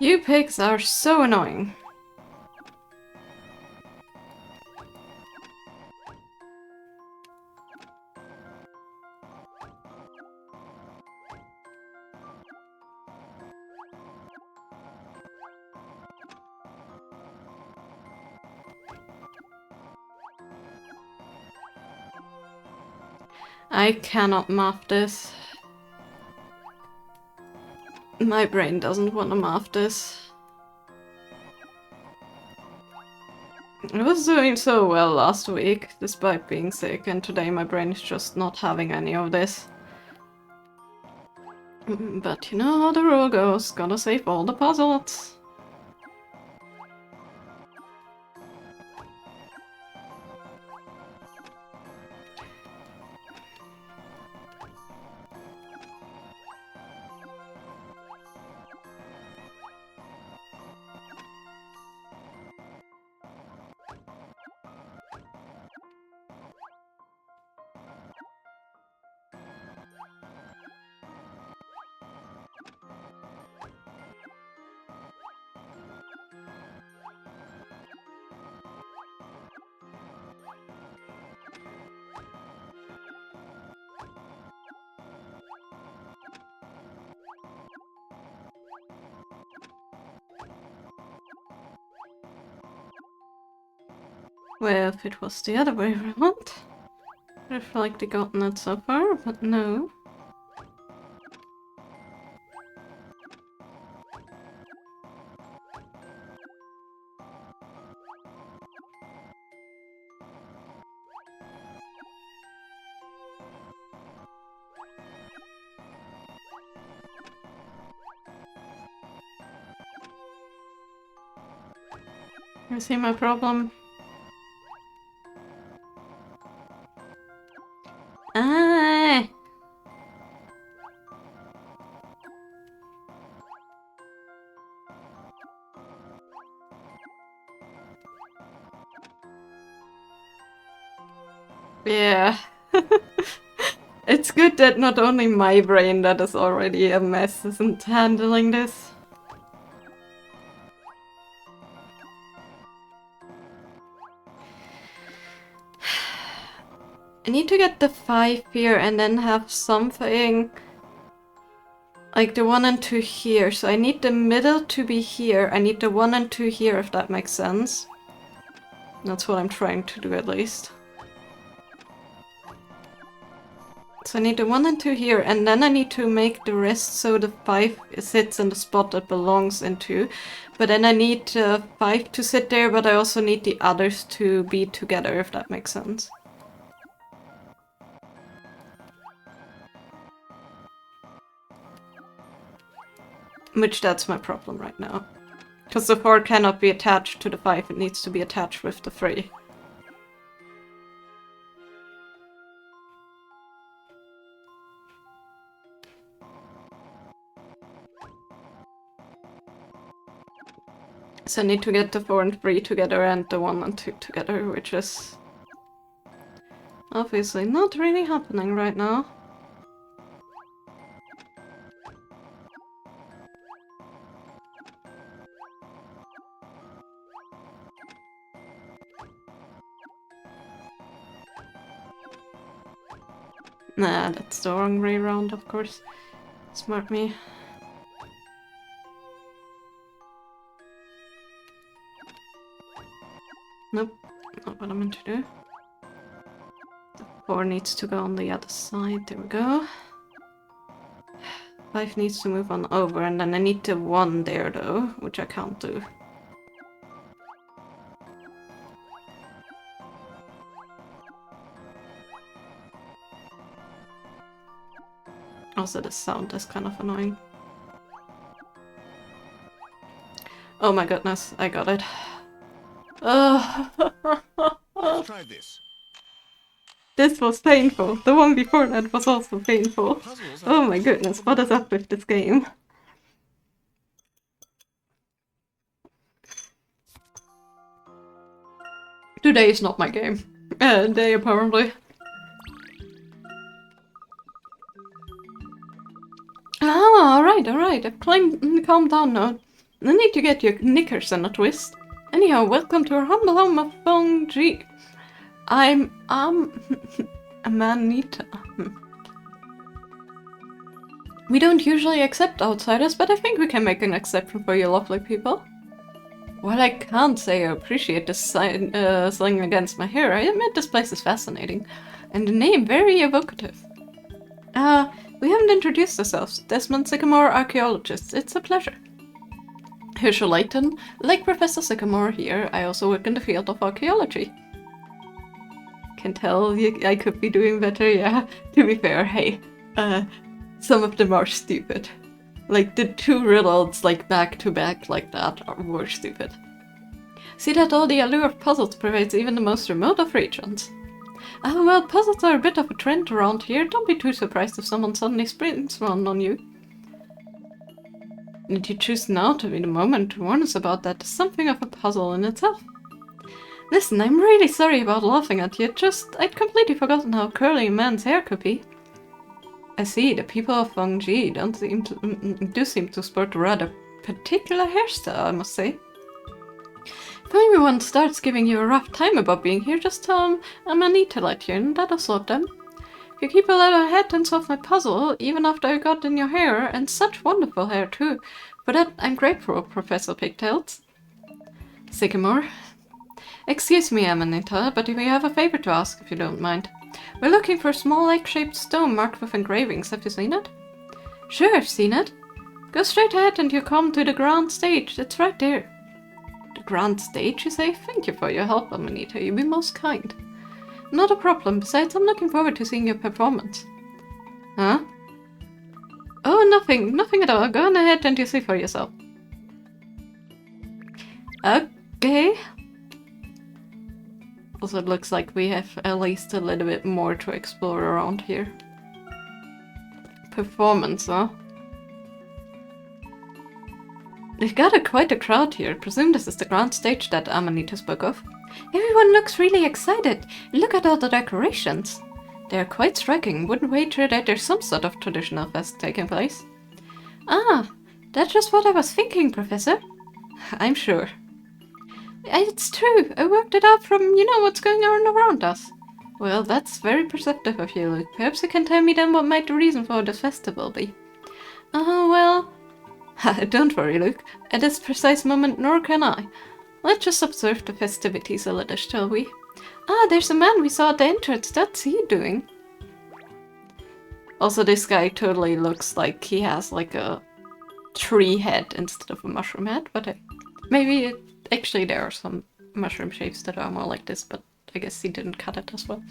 You pigs are so annoying. I cannot math this. My brain doesn't want to math this. I was doing so well last week, despite being sick, and today my brain is just not having any of this. But you know how the rule goes, gotta save all the puzzles. Well, if it was the other way around, I'd have liked to gotten it so far, but no. You see my problem? Ah! Yeah. It's good that not only my brain that is already a mess isn't handling this. I need to get the 5 here and then have something like the 1 and 2 here. So I need the middle to be here. I need the 1 and 2 here, if that makes sense. That's what I'm trying to do at least. So I need the 1 and 2 here, and then I need to make the rest so the 5 sits in the spot that belongs into. But then I need 5 to sit there, but I also need the others to be together, if that makes sense. Which that's my problem right now. Because the 4 cannot be attached to the 5, it needs to be attached with the 3. So I need to get the 4 and 3 together and the 1 and 2 together, which is obviously not really happening right now. Nah, that's the wrong way around, of course. Smart me. Nope, not what I meant to do. The 4 needs to go on the other side, there we go. 5 needs to move on over, and then I need the 1 there though, which I can't do. Also, the sound is kind of annoying. Oh my goodness, I got it. Let's try this. This was painful. The one before that was also painful. Oh my goodness, what is up with this game? Today is not my game. Day apparently. Ah, alright. I've calmed down now. I need to get your knickers in a twist. Anyhow, welcome to our humble home of Feng Ji. I'm Amanita. We don't usually accept outsiders, but I think we can make an exception for you lovely people. While I can't say I appreciate this slang against my hair, I admit this place is fascinating, and the name very evocative. We haven't introduced ourselves. Desmond Sycamore, archaeologists. It's a pleasure. Herschel Layton. Like Professor Sycamore here, I also work in the field of archaeology. Can tell I could be doing better, yeah. To be fair, hey, some of them are stupid. Like, the 2 riddles, like, back to back like that were stupid. See that all the allure of puzzles pervades even the most remote of regions. Well, puzzles are a bit of a trend around here. Don't be too surprised if someone suddenly springs one on you. And you choose now to be the moment to warn us about that is something of a puzzle in itself. Listen, I'm really sorry about laughing at you, I'd completely forgotten how curly a man's hair could be. I see, the people of Feng Ji do seem to sport a rather particular hairstyle, I must say. If anyone starts giving you a rough time about being here, just tell them I'm Anita Light here, and that'll sort them. If you keep a level head and solve my puzzle, even after I got in your hair, and such wonderful hair too. For that, I'm grateful, Professor Pigtails. Sycamore. Excuse me, Amanita, but we have a favor to ask, if you don't mind. We're looking for a small egg-shaped stone marked with engravings. Have you seen it? Sure, I've seen it. Go straight ahead and you come to the grand stage. It's right there. The grand stage, you say? Thank you for your help, Amanita. You've been most kind. Not a problem. Besides, I'm looking forward to seeing your performance. Huh? Oh, nothing. Nothing at all. Go on ahead and you see for yourself. Okay. Also, it looks like we have at least a little bit more to explore around here. Performance, huh? We've got quite a crowd here. Presume this is the grand stage that Amanita spoke of. Everyone looks really excited. Look at all the decorations. They are quite striking. Wouldn't wager that there's some sort of traditional fest taking place. Ah, that's just what I was thinking, Professor. I'm sure. It's true. I worked it out from, what's going on around us. Well, that's very perceptive of you, Luke. Perhaps you can tell me then what might the reason for this festival be. Well... Don't worry, Luke. At this precise moment, nor can I. Let's just observe the festivities a little, shall we? Ah, there's a man we saw at the entrance. That's he doing. Also, this guy totally looks like he has like a tree head instead of a mushroom head, but maybe actually there are some mushroom shapes that are more like this, but I guess he didn't cut it as well.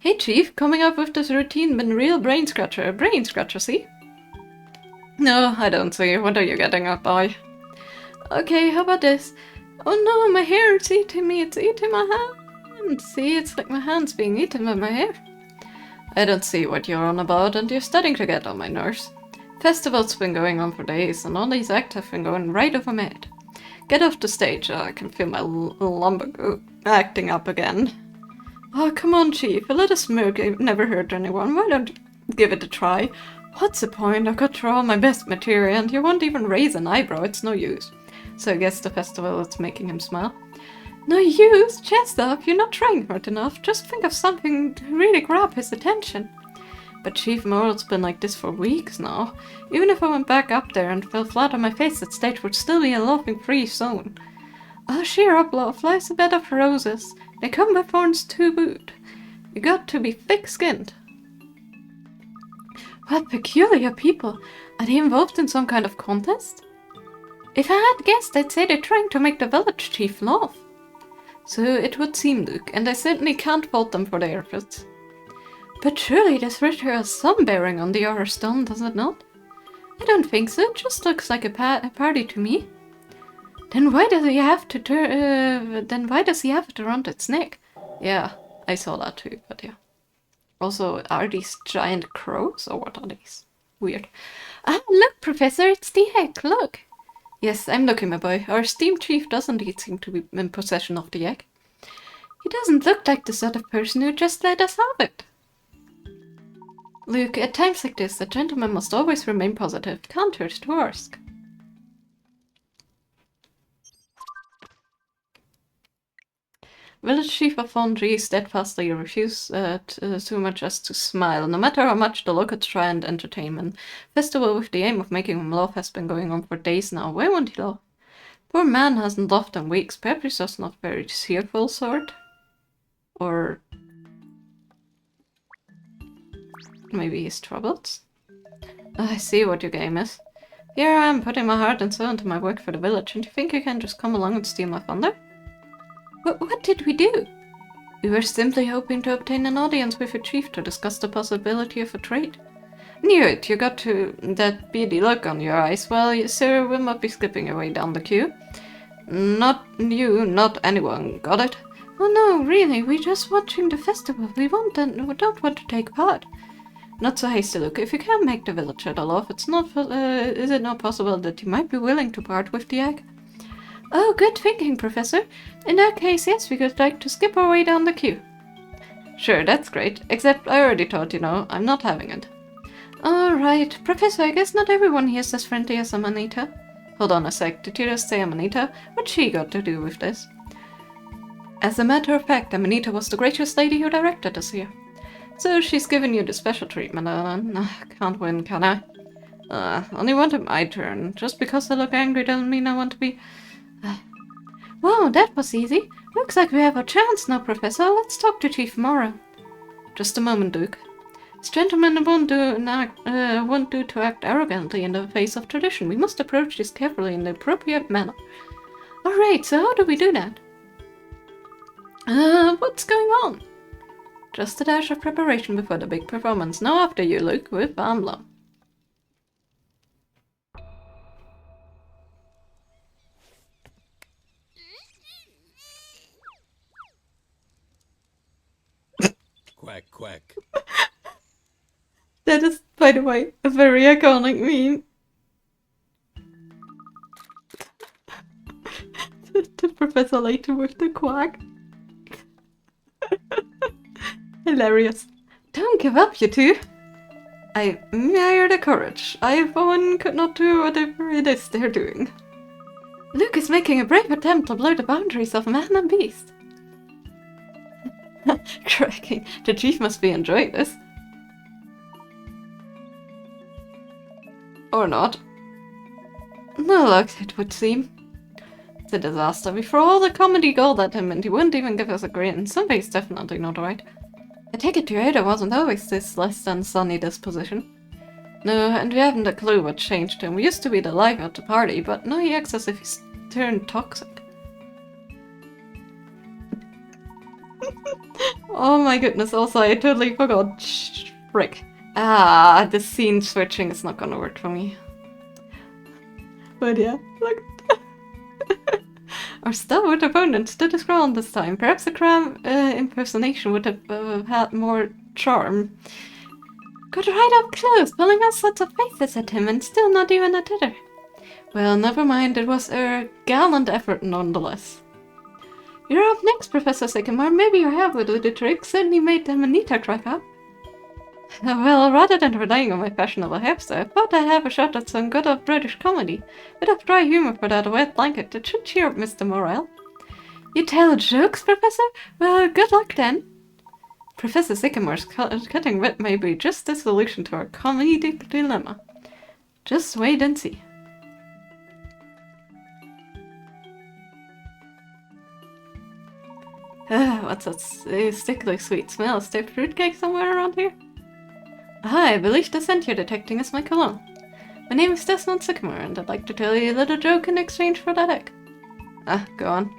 Hey Chief, coming up with this routine been a real brain scratcher. A brain scratcher, see? No, I don't see. What are you getting at, boy? Okay, how about this? Oh no, my hair is eating me. It's eating my hand. See, it's like my hand's being eaten by my hair. I don't see what you're on about, and you're starting to get on my nerves. Festival's been going on for days, and all these acts have been going right over my head. Get off the stage, I can feel my lumbago acting up again. Oh, come on, Chief, a little smirk never hurt anyone. Why don't you give it a try? What's the point? I've got through all my best material, and you won't even raise an eyebrow. It's no use. So I guess the festival is making him smile. No use? Chest up, you're not trying hard enough. Just think of something to really grab his attention. But Chief Moral's been like this for weeks now. Even if I went back up there and fell flat on my face, that stage would still be a laughing-free zone. Oh, cheer up, love. Life's a bed of roses. They come by thorns to boot. You got to be thick-skinned. What peculiar people. Are they involved in some kind of contest? If I had guessed, I'd say they're trying to make the village chief laugh. So it would seem, Luke, and I certainly can't fault them for their efforts. But surely this ritual has some bearing on the Aura Stone, does it not? I don't think so. It just looks like a party to me. Then why does he have to have it around its neck? Yeah, I saw that too, but yeah. Also, are these giant crows, or what are these? Weird. Ah, look, Professor, it's the egg, look! Yes, I'm looking, my boy. Our esteemed chief does indeed seem to be in possession of the egg. He doesn't look like the sort of person who just let us have it. Luke, at times like this, a gentleman must always remain positive. Can't hurt to ask. Village Chief of Foundry steadfastly refused so much as to smile, no matter how much the locals try and entertain him. Festival with the aim of making him laugh has been going on for days now. Why won't he laugh? Poor man hasn't laughed in weeks. Perhaps he's just not very cheerful sort. Or maybe he's troubled. I see what your game is. Here I am putting my heart and soul into my work for the village, and you think you can just come along and steal my thunder? What did we do? We were simply hoping to obtain an audience with a chief to discuss the possibility of a trade. Knew it, you got to that beady look on your eyes. Well, sir, we might be skipping your way down the queue. Not you, not anyone, got it? Oh no, really, we're just watching the festival. We don't want to take part. Not so hasty, Luke. If you can't make the villager laugh, is it not possible that you might be willing to part with the egg? Oh, good thinking, Professor. In that case, yes, we could like to skip our way down the queue. Sure, that's great. Except I already told you, I'm not having it. Alright, Professor, I guess not everyone here is as friendly as Amanita. Hold on a sec, did you just say Amanita? What's she got to do with this? As a matter of fact, Amanita was the gracious lady who directed us here. So she's given you the special treatment, can't win, can I? Only wanted my turn. Just because I look angry doesn't mean I want to be... Wow, that was easy. Looks like we have a chance now, Professor. Let's talk to Chief Mora. Just a moment, Duke. This gentleman won't do to act arrogantly in the face of tradition. We must approach this carefully in the appropriate manner. Alright, so how do we do that? What's going on? Just a dash of preparation before the big performance. Now after you, Luke, with Amla. Quack, quack. That is, by the way, a very iconic meme. To Professor Layton with the quack. Hilarious. Don't give up, you two. I admire the courage. I, for one, could not do whatever it is they're doing. Luke is making a brave attempt to blur the boundaries of man and beast. Cracking. The chief must be enjoying this. Or not. No luck, it would seem. It's a disaster. We throw all the comedy gold at him and he wouldn't even give us a grin. Something's definitely not right. I take it Toyota wasn't always this less than sunny disposition. No, and we haven't a clue what changed him. We used to be the life of the party, but now he acts as if he's turned toxic. Oh my goodness, also I totally forgot. Frick. The scene switching is not gonna work for me. But yeah, look. Our stalwart opponent stood his ground this time. Perhaps the cram impersonation would have had more charm. Got right up close, pulling all sorts of faces at him, and still not even a titter. Well, never mind, it was a gallant effort nonetheless. You're up next, Professor Sycamore. Maybe your hair will do the trick. Certainly made them Anita crack up. Well, rather than relying on my fashionable hairstyle, I thought I'd have a shot at some good old British comedy. Bit of dry humor for that wet blanket. It should cheer up Mr. Morrell. You tell jokes, Professor? Well, good luck then. Professor Sycamore's cutting wit may be just the solution to our comedic dilemma. Just wait and see. What's that stickily sweet smell? Stale fruitcake somewhere around here? I believe the scent you're detecting is my cologne. My name is Desmond Sycamore, and I'd like to tell you a little joke in exchange for that egg. Go on.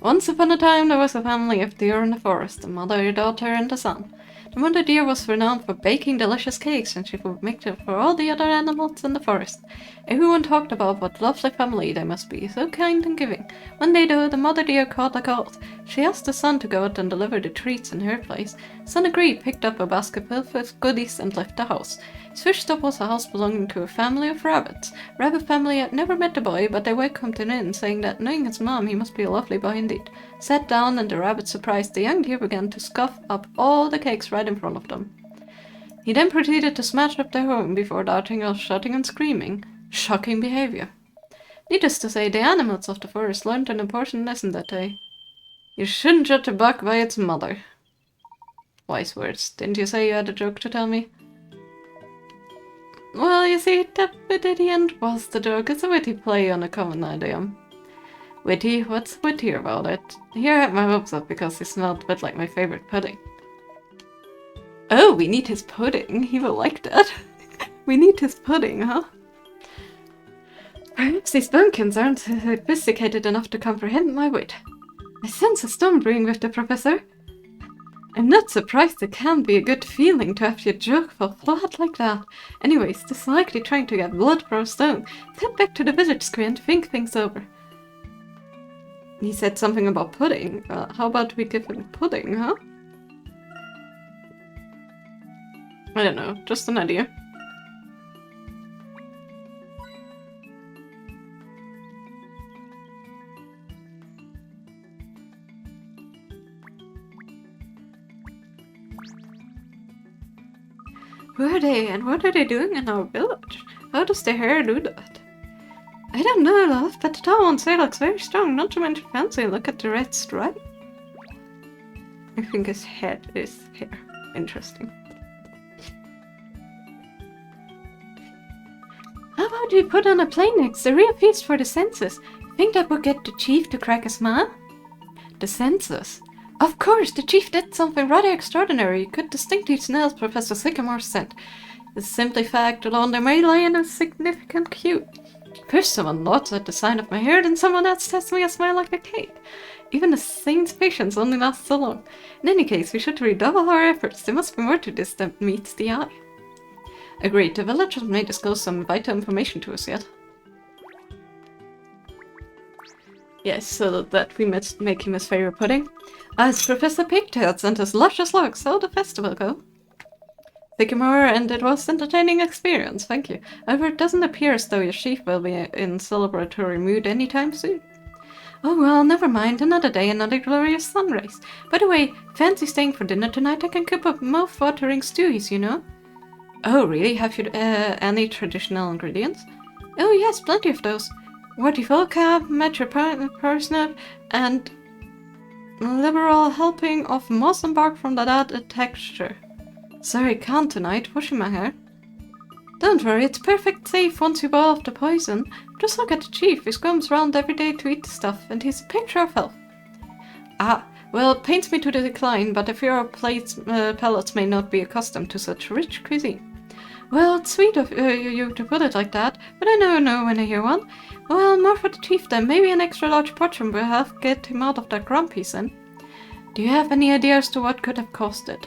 Once upon a time there was a family of deer in the forest, a mother, a daughter, and a son. The mother deer was renowned for baking delicious cakes, and she would make them for all the other animals in the forest. Everyone talked about what lovely family they must be, so kind and giving. One day though, the mother deer caught a cold. She asked the son to go out and deliver the treats in her place. The son agreed, picked up a basket filled with goodies, and left the house. His first stop was a house belonging to a family of rabbits. The rabbit family had never met the boy, but they welcomed him in, saying that knowing his mom, he must be a lovely boy indeed. Sat down, and the rabbit, surprised, the young deer began to scoff up all the cakes right in front of them. He then proceeded to smash up their home before darting off, shouting and screaming. Shocking behavior. Needless to say, the animals of the forest learned an important lesson that day. You shouldn't judge a buck by its mother. Wise words. Didn't you say you had a joke to tell me? Well, you see, that bit at the end was the joke. It's a witty play on a common idiom. Witty? What's witty about it? Here I had my hopes up because he smelled a bit like my favorite pudding. Oh, we need his pudding. He will like that. We need his pudding, huh? Perhaps these bumpkins aren't sophisticated enough to comprehend my wit. I sense a storm brewing with the professor. I'm not surprised. It can be a good feeling to have your joke fall flat like that. Anyways, this is likely trying to get blood for a stone. Head back to the village square and think things over. He said something about pudding. How about we give him pudding, huh? I don't know, just an idea. Who are they, and what are they doing in our village? How does their hair do that? I don't know, love, but the towel on sale looks very strong, not to mention fancy. Look at the red stripe. I think his head is hair. Interesting. How about we put on a play next? A real feast for the senses. Think that would get the chief to crack a smile? The senses? Of course, the chief did something rather extraordinary. You could distinctly smell Professor Sycamore's scent. The simply fact alone there may lie in a significant cue. First someone laughs at the sign of my hair, then someone else tests me a smile like a cake. Even a saint's patience only lasts so long. In any case, we should redouble our efforts. There must be more to this than meets the eye. Agreed, the villagers may disclose some vital information to us yet. Yes, so that we must make him his favorite pudding. As Professor Pigtails and his luscious looks, so the festival go. Sycamore, and it was an entertaining experience, thank you. However, it doesn't appear as though your chief will be in celebratory mood anytime soon. Oh well, never mind, another day, another glorious sunrise. By the way, fancy staying for dinner tonight? I can cook up mouth-watering stews, you know. Oh really? Have you any traditional ingredients? Oh yes, plenty of those. Warty Volcab, Metro parsnip, and liberal helping of moss and bark from that added texture. Sorry, can't tonight, washing my hair. Don't worry, it's perfect safe once you boil off the poison. Just look at the chief, he comes round every day to eat the stuff, and he's a picture of health. Ah, well, it pains me to decline, but if your palates may not be accustomed to such rich cuisine. Well, it's sweet of you to put it like that, but I never know when I hear one. Well, more for the chief then. Maybe an extra large portion will help get him out of that grump he's in. Do you have any idea as to what could have caused it?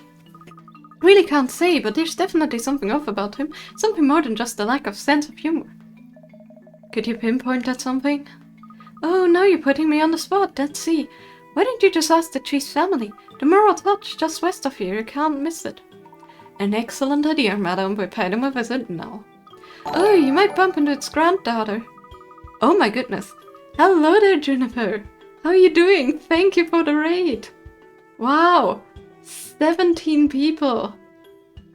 Really can't say, but there's definitely something off about him. Something more than just a lack of sense of humor. Could you pinpoint at something? Oh, now you're putting me on the spot. Let's see. Why don't you just ask the chief's family? The Merle's Lodge, just west of here. You can't miss it. An excellent idea, madam. We paid him a visit now. Oh, you might bump into its granddaughter. Oh my goodness. Hello there, Juniper. How are you doing? Thank you for the raid. Wow. 17 people.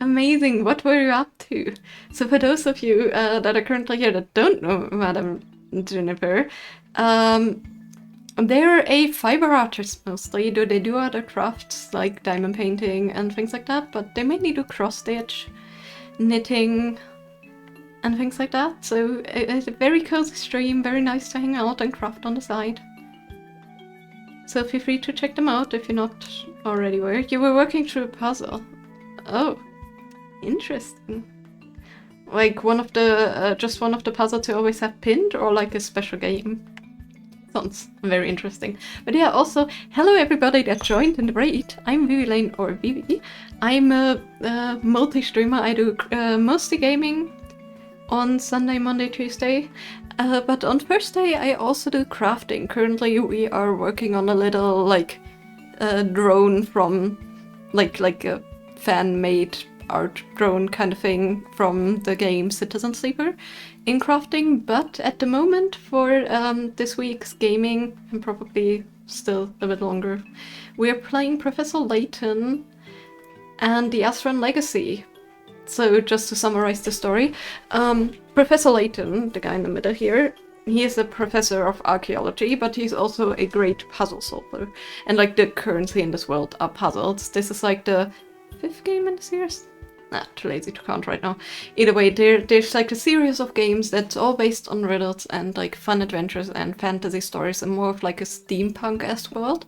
Amazing. What were you up to? So for those of you that are currently here that don't know Madam Juniper, they're a fiber artist mostly. They do other crafts like diamond painting and things like that, but they mainly do cross stitch, knitting, and things like that. So it's a very cozy stream, very nice to hang out and craft on the side. So feel free to check them out if you're not already aware. You were working through a puzzle. Oh, interesting. Like one of the, just one of the puzzles you always have pinned, or like a special game? Sounds very interesting. But yeah, also, hello everybody that joined in the raid. I'm Vivi or Vivi. I'm a multi-streamer. I do mostly gaming on Sunday, Monday, Tuesday. But on Thursday I also do crafting. Currently we are working on a little like drone from like a fan-made art drone kind of thing from the game Citizen Sleeper in crafting, but at the moment for this week's gaming, and probably still a bit longer, we're playing Professor Layton and the Azran Legacy. So just to summarize the story, Professor Layton, the guy in the middle here, he is a professor of archaeology, but he's also a great puzzle solver. And like the currency in this world are puzzles. This is like the 5th game in the series? Too lazy to count right now. Either way, there's like a series of games that's all based on riddles and like fun adventures and fantasy stories and more of like a steampunk-esque world.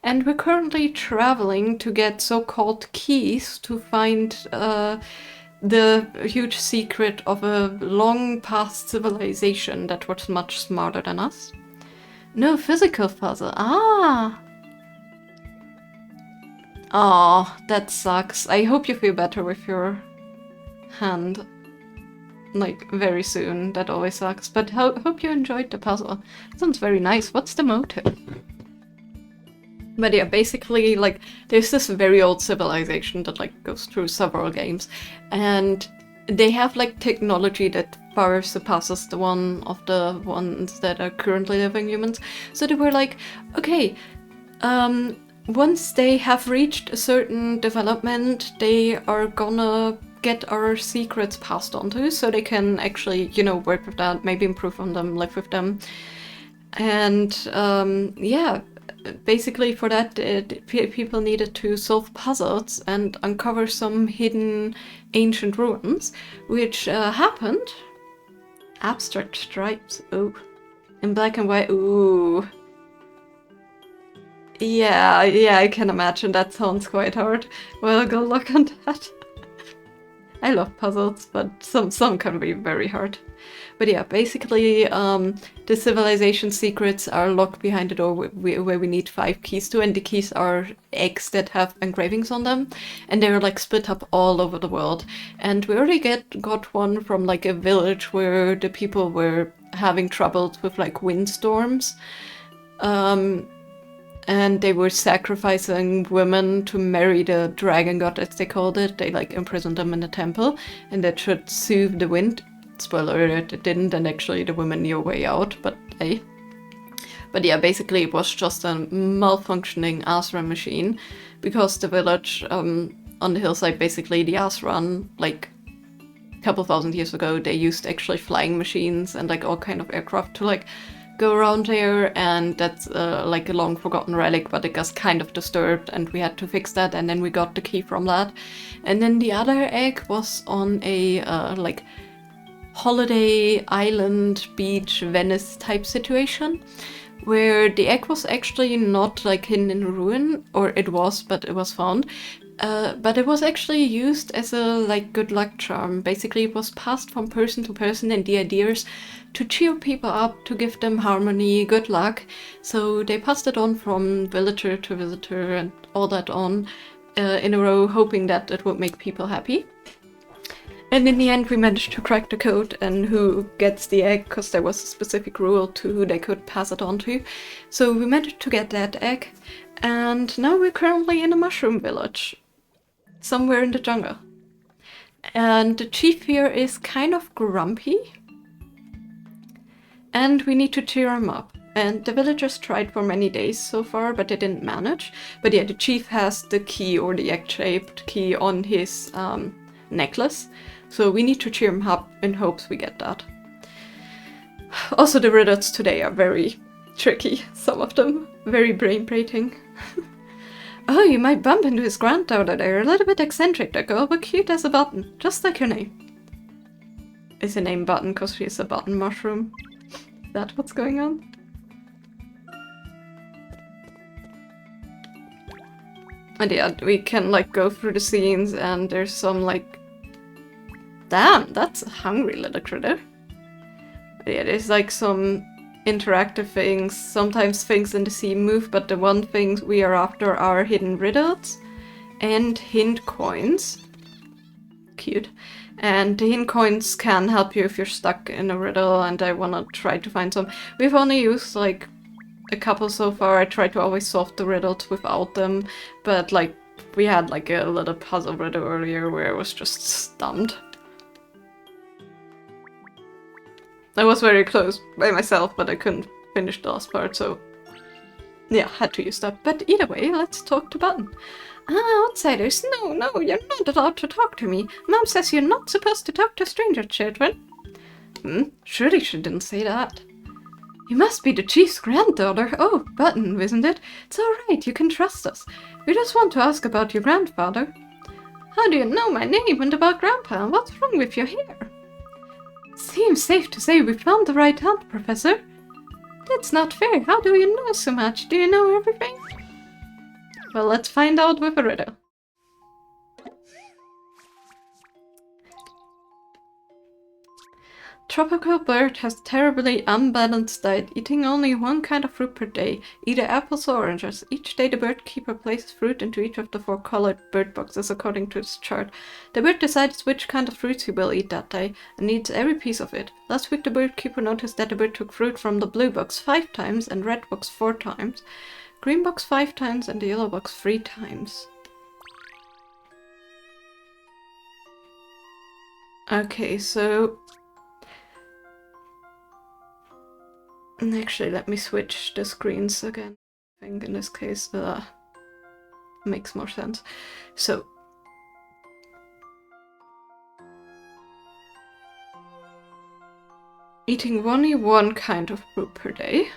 And we're currently traveling to get so-called keys to find the huge secret of a long past civilization that was much smarter than us. No physical puzzle. Ah! Oh, that sucks. I hope you feel better with your hand. Like, very soon. That always sucks. But hope you enjoyed the puzzle. Sounds very nice. What's the motive? But yeah, basically, like, there's this very old civilization that, like, goes through several games. And they have, like, technology that far surpasses the one of the ones that are currently living humans. So they were like, okay, once they have reached a certain development, they are gonna get our secrets passed on to, so they can actually, you know, work with that, maybe improve on them, live with them. And yeah, basically for that, people needed to solve puzzles and uncover some hidden ancient ruins, which happened. Abstract stripes, oh. In black and white, ooh. Yeah, I can imagine that sounds quite hard. Well, good luck on that. I love puzzles, but some can be very hard. But yeah, basically, the civilization secrets are locked behind the door where we need 5 keys to, and the keys are eggs that have engravings on them, and they're like split up all over the world. And we already got one from like a village where the people were having troubles with like windstorms. And they were sacrificing women to marry the dragon god, as they called it. They like imprisoned them in a temple, and that should soothe the wind. Spoiler alert, it didn't, and actually the women knew a way out, but hey. But yeah, basically it was just a malfunctioning Azran machine, because the village on the hillside, basically the Azran, like a couple thousand years ago, they used actually flying machines and like all kind of aircraft to like go around here, and that's like a long forgotten relic, but it got kind of disturbed and we had to fix that, and then we got the key from that. And then the other egg was on a like holiday island beach Venice type situation, where the egg was actually not like hidden in a ruin, or it was, but it was found. But it was actually used as a like good luck charm. Basically it was passed from person to person, and the idea is to cheer people up, to give them harmony, good luck. So they passed it on from villager to visitor and all that on in a row, hoping that it would make people happy. And in the end we managed to crack the code and who gets the egg, because there was a specific rule to who they could pass it on to. So we managed to get that egg, and now we're currently in a mushroom village. Somewhere in the jungle. And the chief here is kind of grumpy. And we need to cheer him up. And the villagers tried for many days so far, but they didn't manage. But yeah, the chief has the key, or the egg-shaped key, on his necklace. So we need to cheer him up in hopes we get that. Also, the riddles today are very tricky, some of them. Very brain-breaking. Oh, you might bump into his granddaughter there. A little bit eccentric, that girl, but cute as a button. Just like her name. Is her name Button because she's a button mushroom? Is that what's going on? And yeah, we can like go through the scenes and there's some like... Damn, that's a hungry little critter. But yeah, there's like some interactive things. Sometimes things in the scene move, but the one thing we are after are hidden riddles and hint coins. Cute. And the hint coins can help you if you're stuck in a riddle, and I wanna try to find some. We've only used like a couple so far. I try to always solve the riddles without them, but like we had like a little puzzle riddle earlier where I was just stumped. I was very close by myself, but I couldn't finish the last part, so yeah, had to use that. But either way, let's talk to Button. Ah, outsiders, no, you're not allowed to talk to me. Mom says you're not supposed to talk to stranger children. Surely she didn't say that. You must be the chief's granddaughter. Oh, Button, isn't it? It's alright, you can trust us. We just want to ask about your grandfather. How do you know my name and about Grandpa? What's wrong with your hair? Seems safe to say we found the right hand, Professor. That's not fair. How do you know so much? Do you know everything? Well, let's find out with a riddle. Tropical bird has terribly unbalanced diet, eating only one kind of fruit per day, either apples or oranges. Each day the bird keeper places fruit into each of the 4 colored bird boxes according to its chart. The bird decides which kind of fruits he will eat that day, and eats every piece of it. Last week the bird keeper noticed that the bird took fruit from the blue box 5 times and red box 4 times, green box 5 times and the yellow box 3 times. Okay, so... Actually, let me switch the screens again. I think in this case, makes more sense. So, eating only one kind of fruit per day.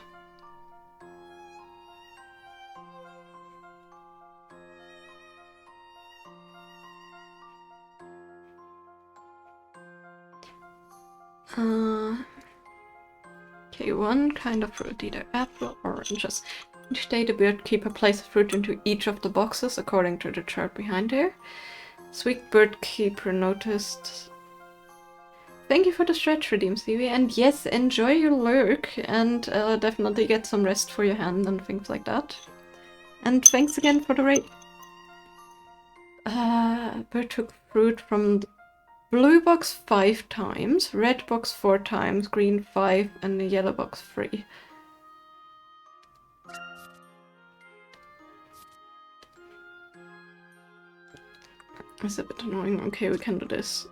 Okay, one kind of fruit, either apple or oranges. Each day the bird keeper places fruit into each of the boxes according to the chart behind there. This week bird keeper noticed... Thank you for the stretch redeem, Stevie, and yes, enjoy your lurk, and definitely get some rest for your hand and things like that. And thanks again for the raid. Bird took fruit from the blue box 5 times, red box 4 times, green 5, and the yellow box 3. It's a bit annoying. Okay, we can do this.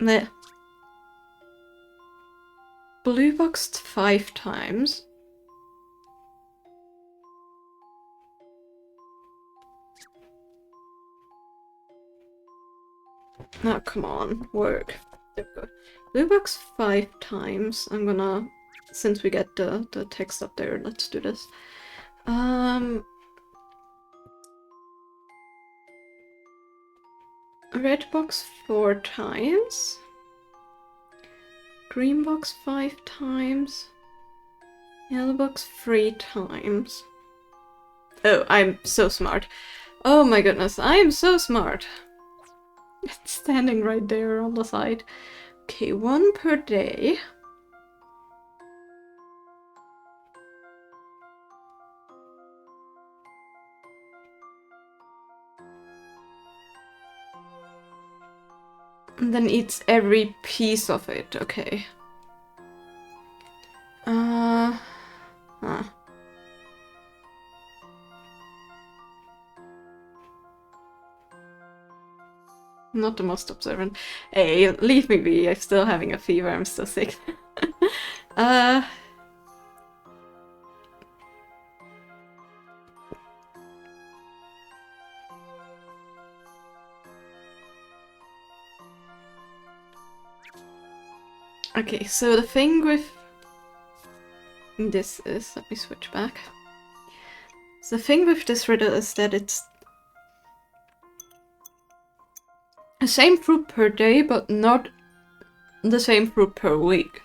The blue boxed 5 times. Oh, come on, work. There we go. Blue box 5 times. I'm gonna, since we get the text up there, let's do this. Red box 4 times. Green box 5 times. Yellow box 3 times. Oh, I'm so smart. Oh my goodness, I am so smart. It's standing right there on the side. Okay, 1 per day. And then eats every piece of it, okay. Huh. Not the most observant. Hey, leave me be, I'm still having a fever, I'm still sick. Okay, so the thing with this is, let me switch back. So the thing with this riddle is that it's the same fruit per day, but not the same fruit per week.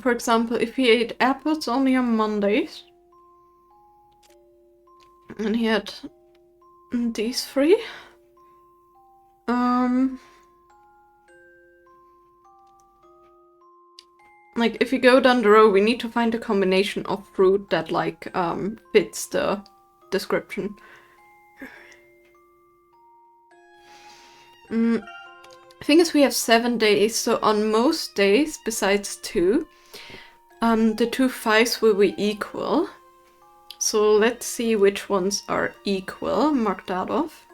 For example, if he ate apples only on Mondays, and he had these three, like if you go down the road, we need to find a combination of fruit that like fits the description. The thing is, we have 7 days, so on most days, besides 2, the 2 5s will be equal. So let's see which ones are equal. Mark that off.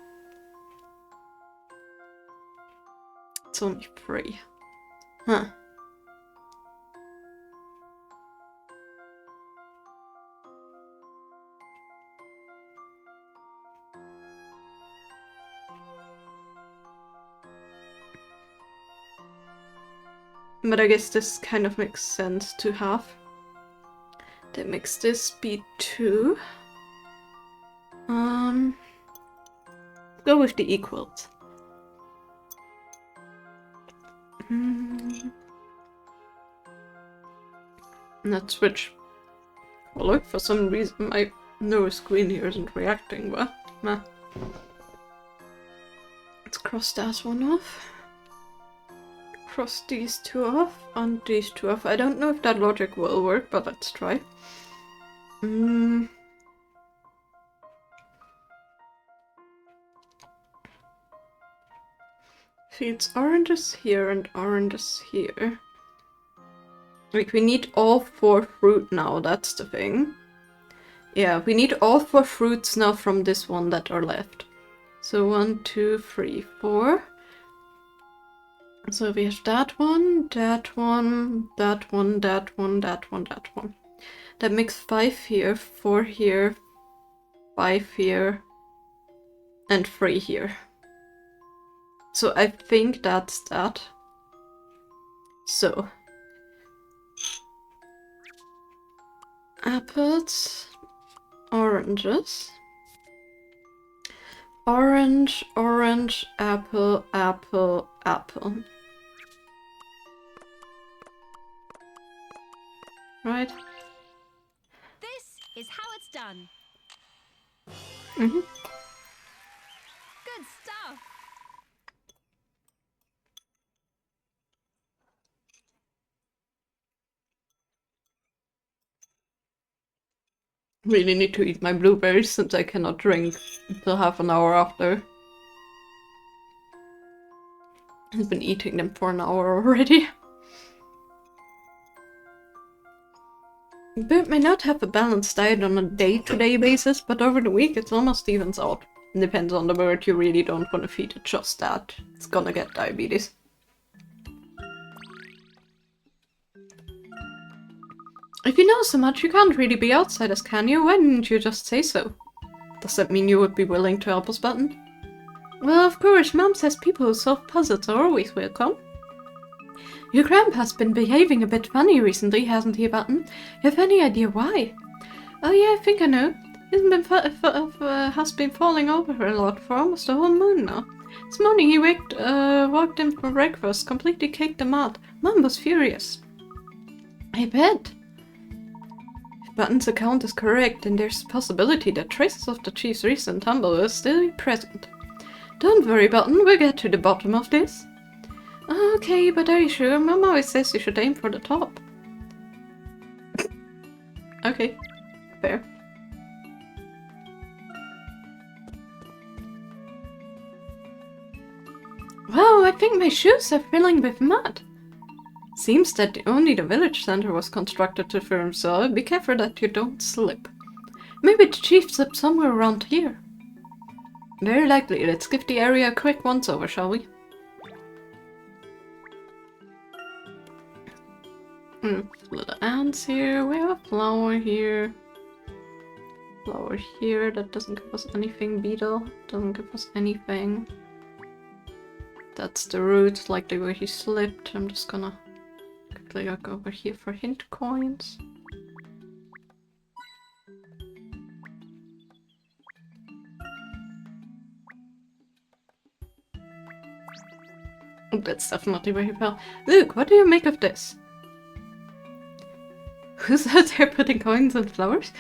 It's only 3. Huh. But I guess this kind of makes sense to have. That makes this be 2. Go with the equals. Let's switch color. For some reason my no screen here isn't reacting well. Nah. Let's cross that one off. Cross these 2 off and these 2 off. I don't know if that logic will work, but let's try. See, it's oranges here and oranges here. Like, we need all 4 fruit now, that's the thing. Yeah, we need all 4 fruits now from this one that are left. So 1, 2, 3, 4. So we have that one, that one, that one, that one, that one, that one. That makes 5 here, 4 here, 5 here, and 3 here. So I think that's that. So. Apples, oranges. Orange, orange, apple, apple, apple. Right? This is how it's done. Mm-hmm. Good stuff. Really need to eat my blueberries since I cannot drink until half an hour after. I've been eating them for an hour already. Bird may not have a balanced diet on a day-to-day basis, but over the week it almost evens out. It depends on the bird, you really don't want to feed it just that. It's gonna get diabetes. If you know so much, you can't really be outsiders, can you? Why didn't you just say so? Does that mean you would be willing to help us, Button? Well, of course, Mom says people who solve puzzles are always welcome. Your grandpa's been behaving a bit funny recently, hasn't he, Button? You have any idea why? Oh yeah, I think I know. He's been has been falling over a lot for almost a whole moon now. This morning he walked in for breakfast, completely kicked the mat. Mom was furious. I bet. If Button's account is correct, then there's a possibility that traces of the chief's recent tumble will still be present. Don't worry, Button, we'll get to the bottom of this. Okay, but are you sure? Mom always says you should aim for the top. Okay, fair. Wow, I think my shoes are filling with mud. Seems that only the village center was constructed to firm, so be careful that you don't slip. Maybe the chief slipped somewhere around here. Very likely. Let's give the area a quick once-over, shall we? Little ants here. We have a flower here. Flower here. That doesn't give us anything. Beetle doesn't give us anything. That's the root, likely where he slipped. I'm just gonna quickly look over here for hint coins. Oh, that's definitely where he fell. Luke, what do you make of this? Who's out there putting coins and flowers?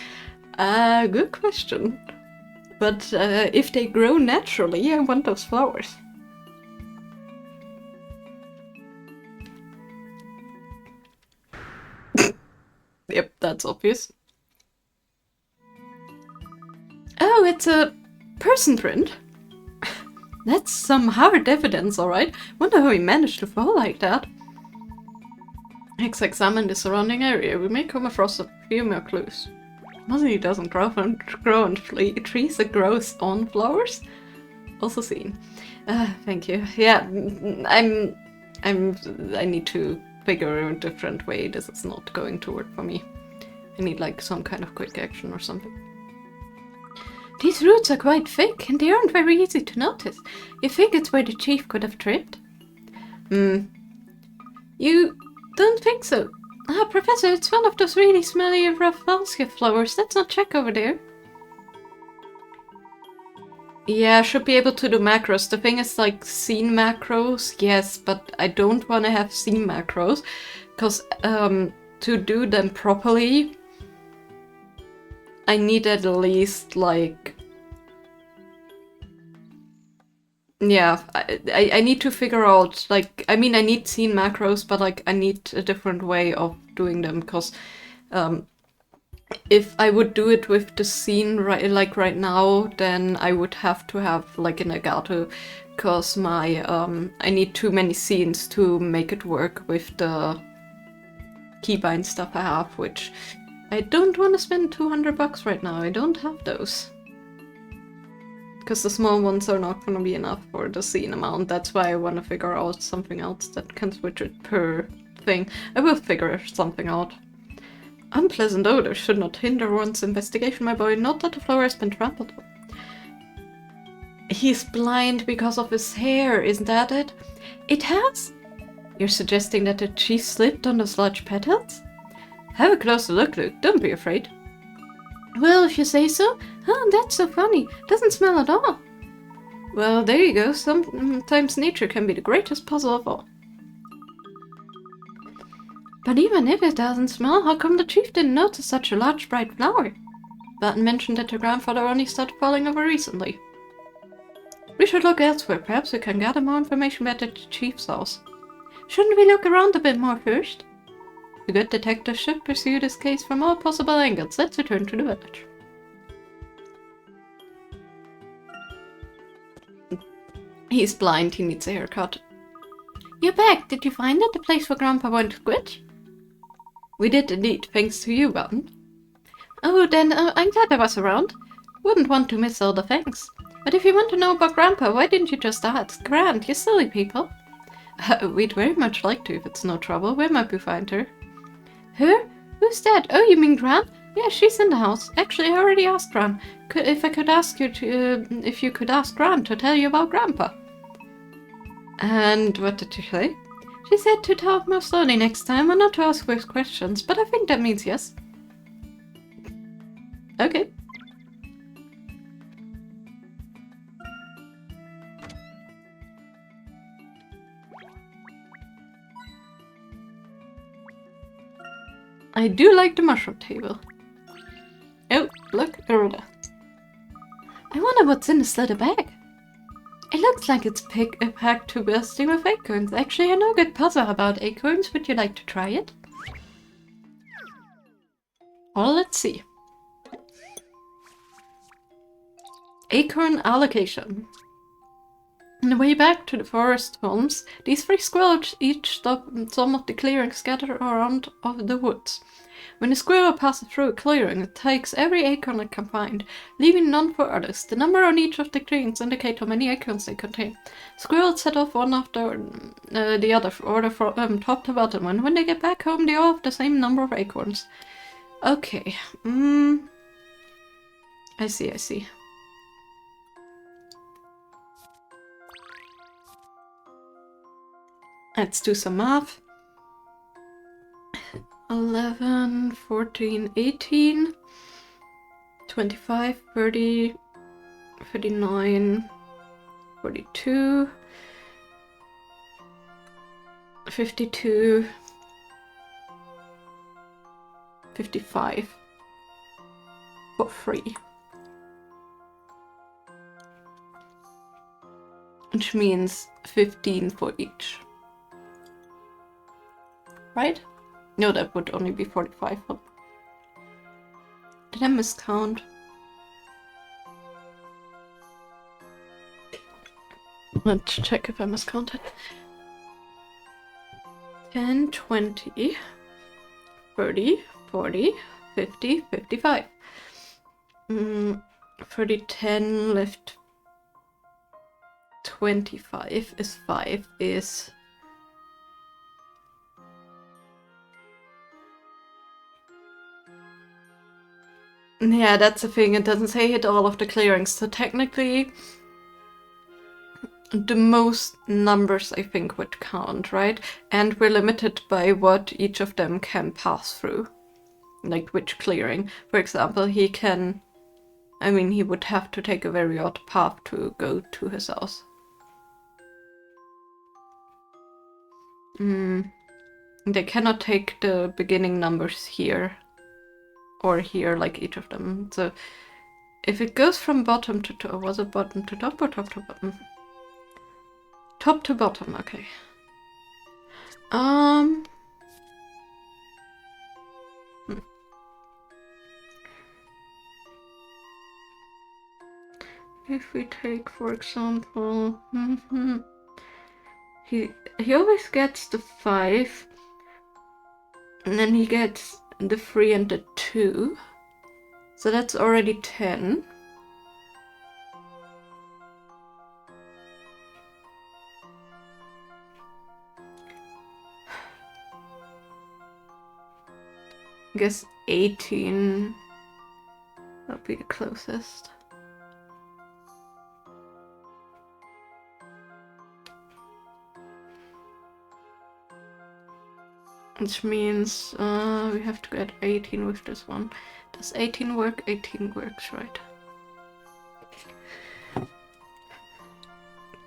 Good question. But if they grow naturally, I want those flowers. Yep, that's obvious. Oh, it's a person print. That's some hard evidence, alright. Wonder how he managed to fall like that. Let's examine the surrounding area. We may come across a few more clues. Mostly doesn't grow on trees, it grows on flowers. Also seen. Thank you. Yeah, I need to figure a different way. This is not going to work for me. I need like some kind of quick action or something. These roots are quite thick and they aren't very easy to notice. You think it's where the chief could have tripped? You don't think so? Professor, it's one of those really smelly rafflesia flowers. Let's not check over there. Yeah, I should be able to do macros. The thing is, like, scene macros, yes, but I don't want to have scene macros, because to do them properly, I need at least, like... Yeah, I need to figure out, like, I mean, I need scene macros, but, like, I need a different way of doing them, because if I would do it with the scene right now, then I would have to have, like, an Elgato, because my, I need too many scenes to make it work with the keybind stuff I have, which I don't want to spend 200 bucks right now, I don't have those. Because the small ones are not going to be enough for the scene amount. That's why I want to figure out something else that can switch it per thing. I will figure something out. Unpleasant odor should not hinder one's investigation, my boy. Not that the flower has been trampled on. He's blind because of his hair, isn't that it? It has? You're suggesting that the chief slipped on those large petals? Have a closer look, Luke. Don't be afraid. Well, if you say so. Oh, that's so funny. Doesn't smell at all. Well, there you go. Sometimes nature can be the greatest puzzle of all. But even if it doesn't smell, how come the chief didn't notice such a large bright flower? Barton mentioned that her grandfather only started falling over recently. We should look elsewhere. Perhaps we can gather more information about the chief's house. Shouldn't we look around a bit more first? The good detective should pursue this case from all possible angles. Let's return to the village. He's blind, he needs a haircut. You're back. Did you find it? The place where Grandpa went to quit? We did indeed, thanks to you, Barton. Oh, then I'm glad I was around. Wouldn't want to miss all the thanks. But if you want to know about Grandpa, why didn't you just ask? Grant, you silly people. We'd very much like to if it's no trouble. Where might we find her? Her? Who's that? Oh, you mean Gran? Yeah, she's in the house. Actually, I already asked Gran. If you could ask Gran to tell you about Grandpa. And what did she say? She said to talk more slowly next time and not to ask worse questions, but I think that means yes. Okay. I do like the mushroom table. Oh, look, Aruda. I wonder what's in this little bag. It looks like it's packed to bursting with acorns. Actually, I know a good puzzle about acorns. Would you like to try it? Well, let's see. Acorn allocation. On the way back to the forest homes, these 3 squirrels each stop in some of the clearings scattered around of the woods. When a squirrel passes through a clearing, it takes every acorn it can find, leaving none for others. The number on each of the greens indicate how many acorns they contain. Squirrels set off one after the other, order from top to bottom, and when they get back home, they all have the same number of acorns. Okay. I see. Let's do some math. 11, 14, 18, 25, 30, 39, 42, 52, 55 for free. Which means 15 for each. Right? No, that would only be 45. Did I miscount? Let's check if I miscounted. 10, 20, 30, 40, 50, 55. 30, 10 left 25 is 5 is... Yeah, that's the thing, it doesn't say hit all of the clearings, so technically the most numbers I think would count, right? And we're limited by what each of them can pass through. Like which clearing. For example, he can... I mean, he would have to take a very odd path to go to his house. They cannot take the beginning numbers here. Or here, like each of them. So if it goes from bottom to top, was it bottom to top or top to bottom? Top to bottom, okay. If we take, for example, he always gets the 5, and then he gets the 3 and the 2, so that's already 10. I guess 18 will be the closest. Which means we have to get 18 with this one. Does 18 work? 18 works, right?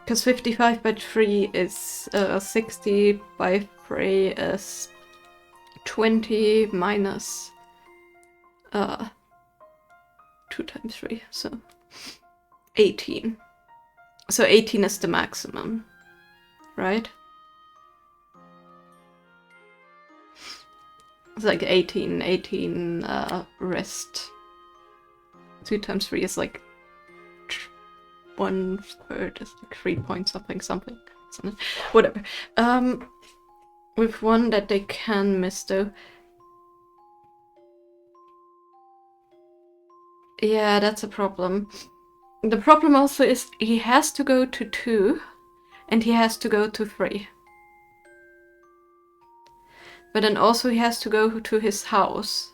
Because 55 by 3 is 60 by 3 is 20 minus 2 times 3, so 18. So 18 is the maximum, right? It's like 18 rest. 2 times 3 is like 1/3 is like 3 point something. Whatever. With one that they can miss though. Yeah, that's a problem. The problem also is he has to go to 2 and he has to go to 3. But then also he has to go to his house.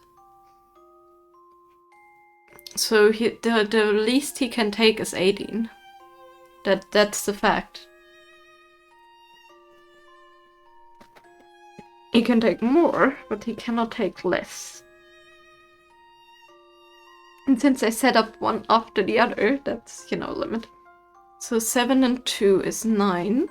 So the least he can take is 18. That's the fact. He can take more, but he cannot take less. And since I set up one after the other, that's, you know, limit. So 7 and 2 is 9.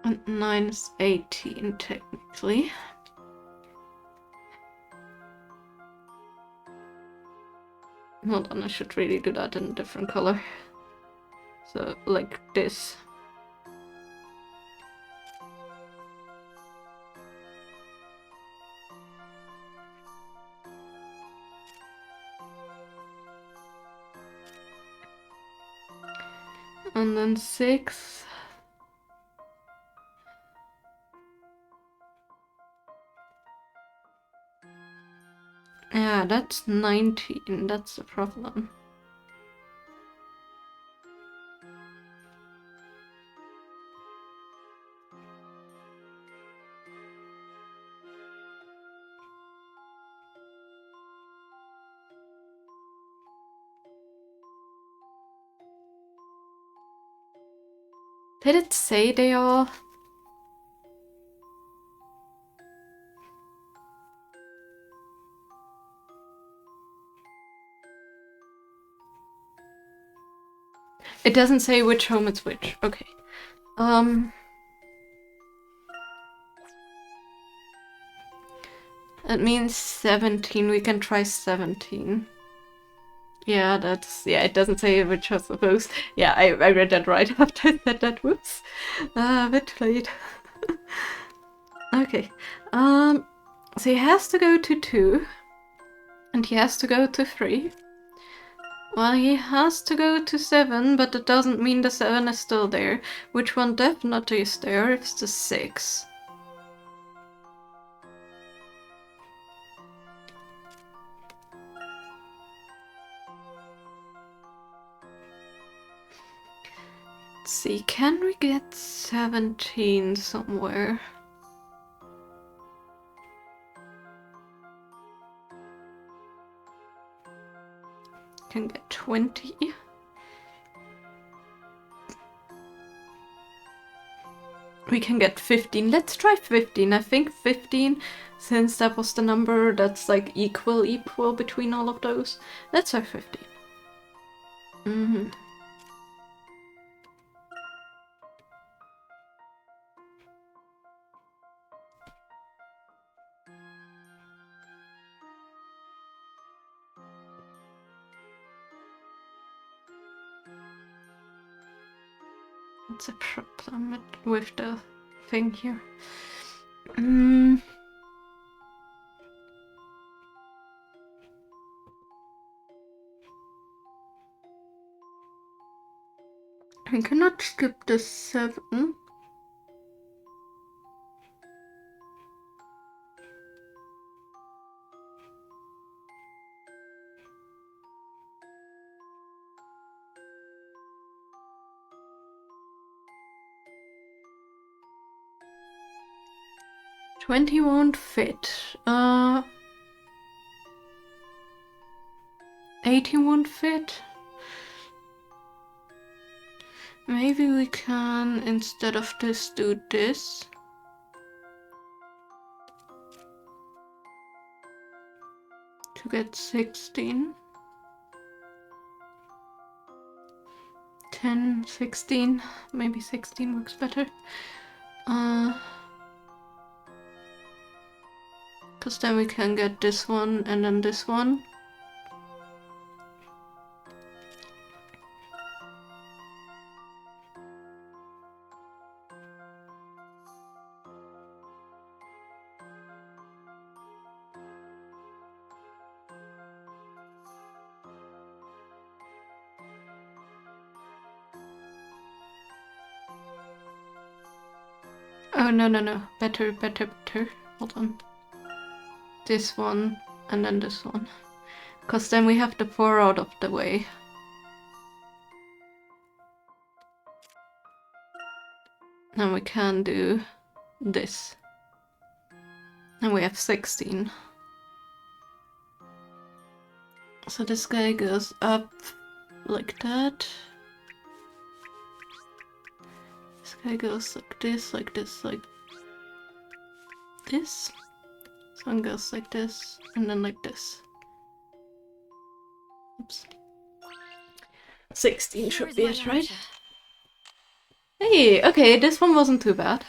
And 9 is 18, technically. Hold on, I should really do that in a different color. So, like this. And then 6. Yeah, that's 19, that's the problem. Did it say they are? It doesn't say which home it's which. Okay. That means 17. We can try 17. Yeah, that's... Yeah, it doesn't say which I suppose. Yeah, I read that right after I said that. Whoops. A bit late. Okay. So he has to go to 2. And he has to go to 3. Well, he has to go to 7, but that doesn't mean the 7 is still there. Which one definitely is there? It's the 6. Let's see, can we get 17 somewhere? Can get 20. We can get 15. Let's try 15. I think 15, since that was the number that's like equal between all of those. Let's try 15. What's a problem with the thing here? I cannot skip the 7. $20 won't fit. 18 won't fit. Maybe we can, instead of this, do this. To get 16. 10, 16. Maybe 16 works better. Because then we can get this one and then this one. Oh, no. Better. Hold on. This one and then this one. Because then we have the 4 out of the way. Then we can do this. And we have 16. So this guy goes up like that. This guy goes like this, like this, like this. one goes like this, and then like this. Oops. 16 should be it, right? Hey, okay, this one wasn't too bad.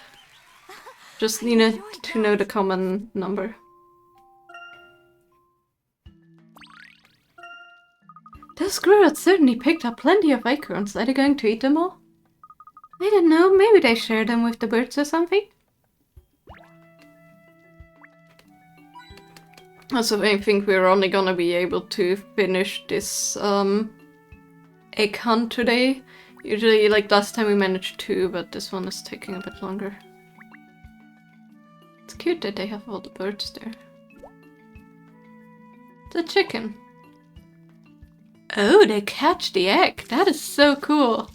Just needed to know the common number. Those squirrels certainly picked up plenty of acorns. Are they going to eat them all? I don't know, maybe they share them with the birds or something? Also, I think we're only gonna be able to finish this egg hunt today. Usually, like last time we managed 2, but this one is taking a bit longer. It's cute that they have all the birds there. The chicken. Oh, they catch the egg. That is so cool.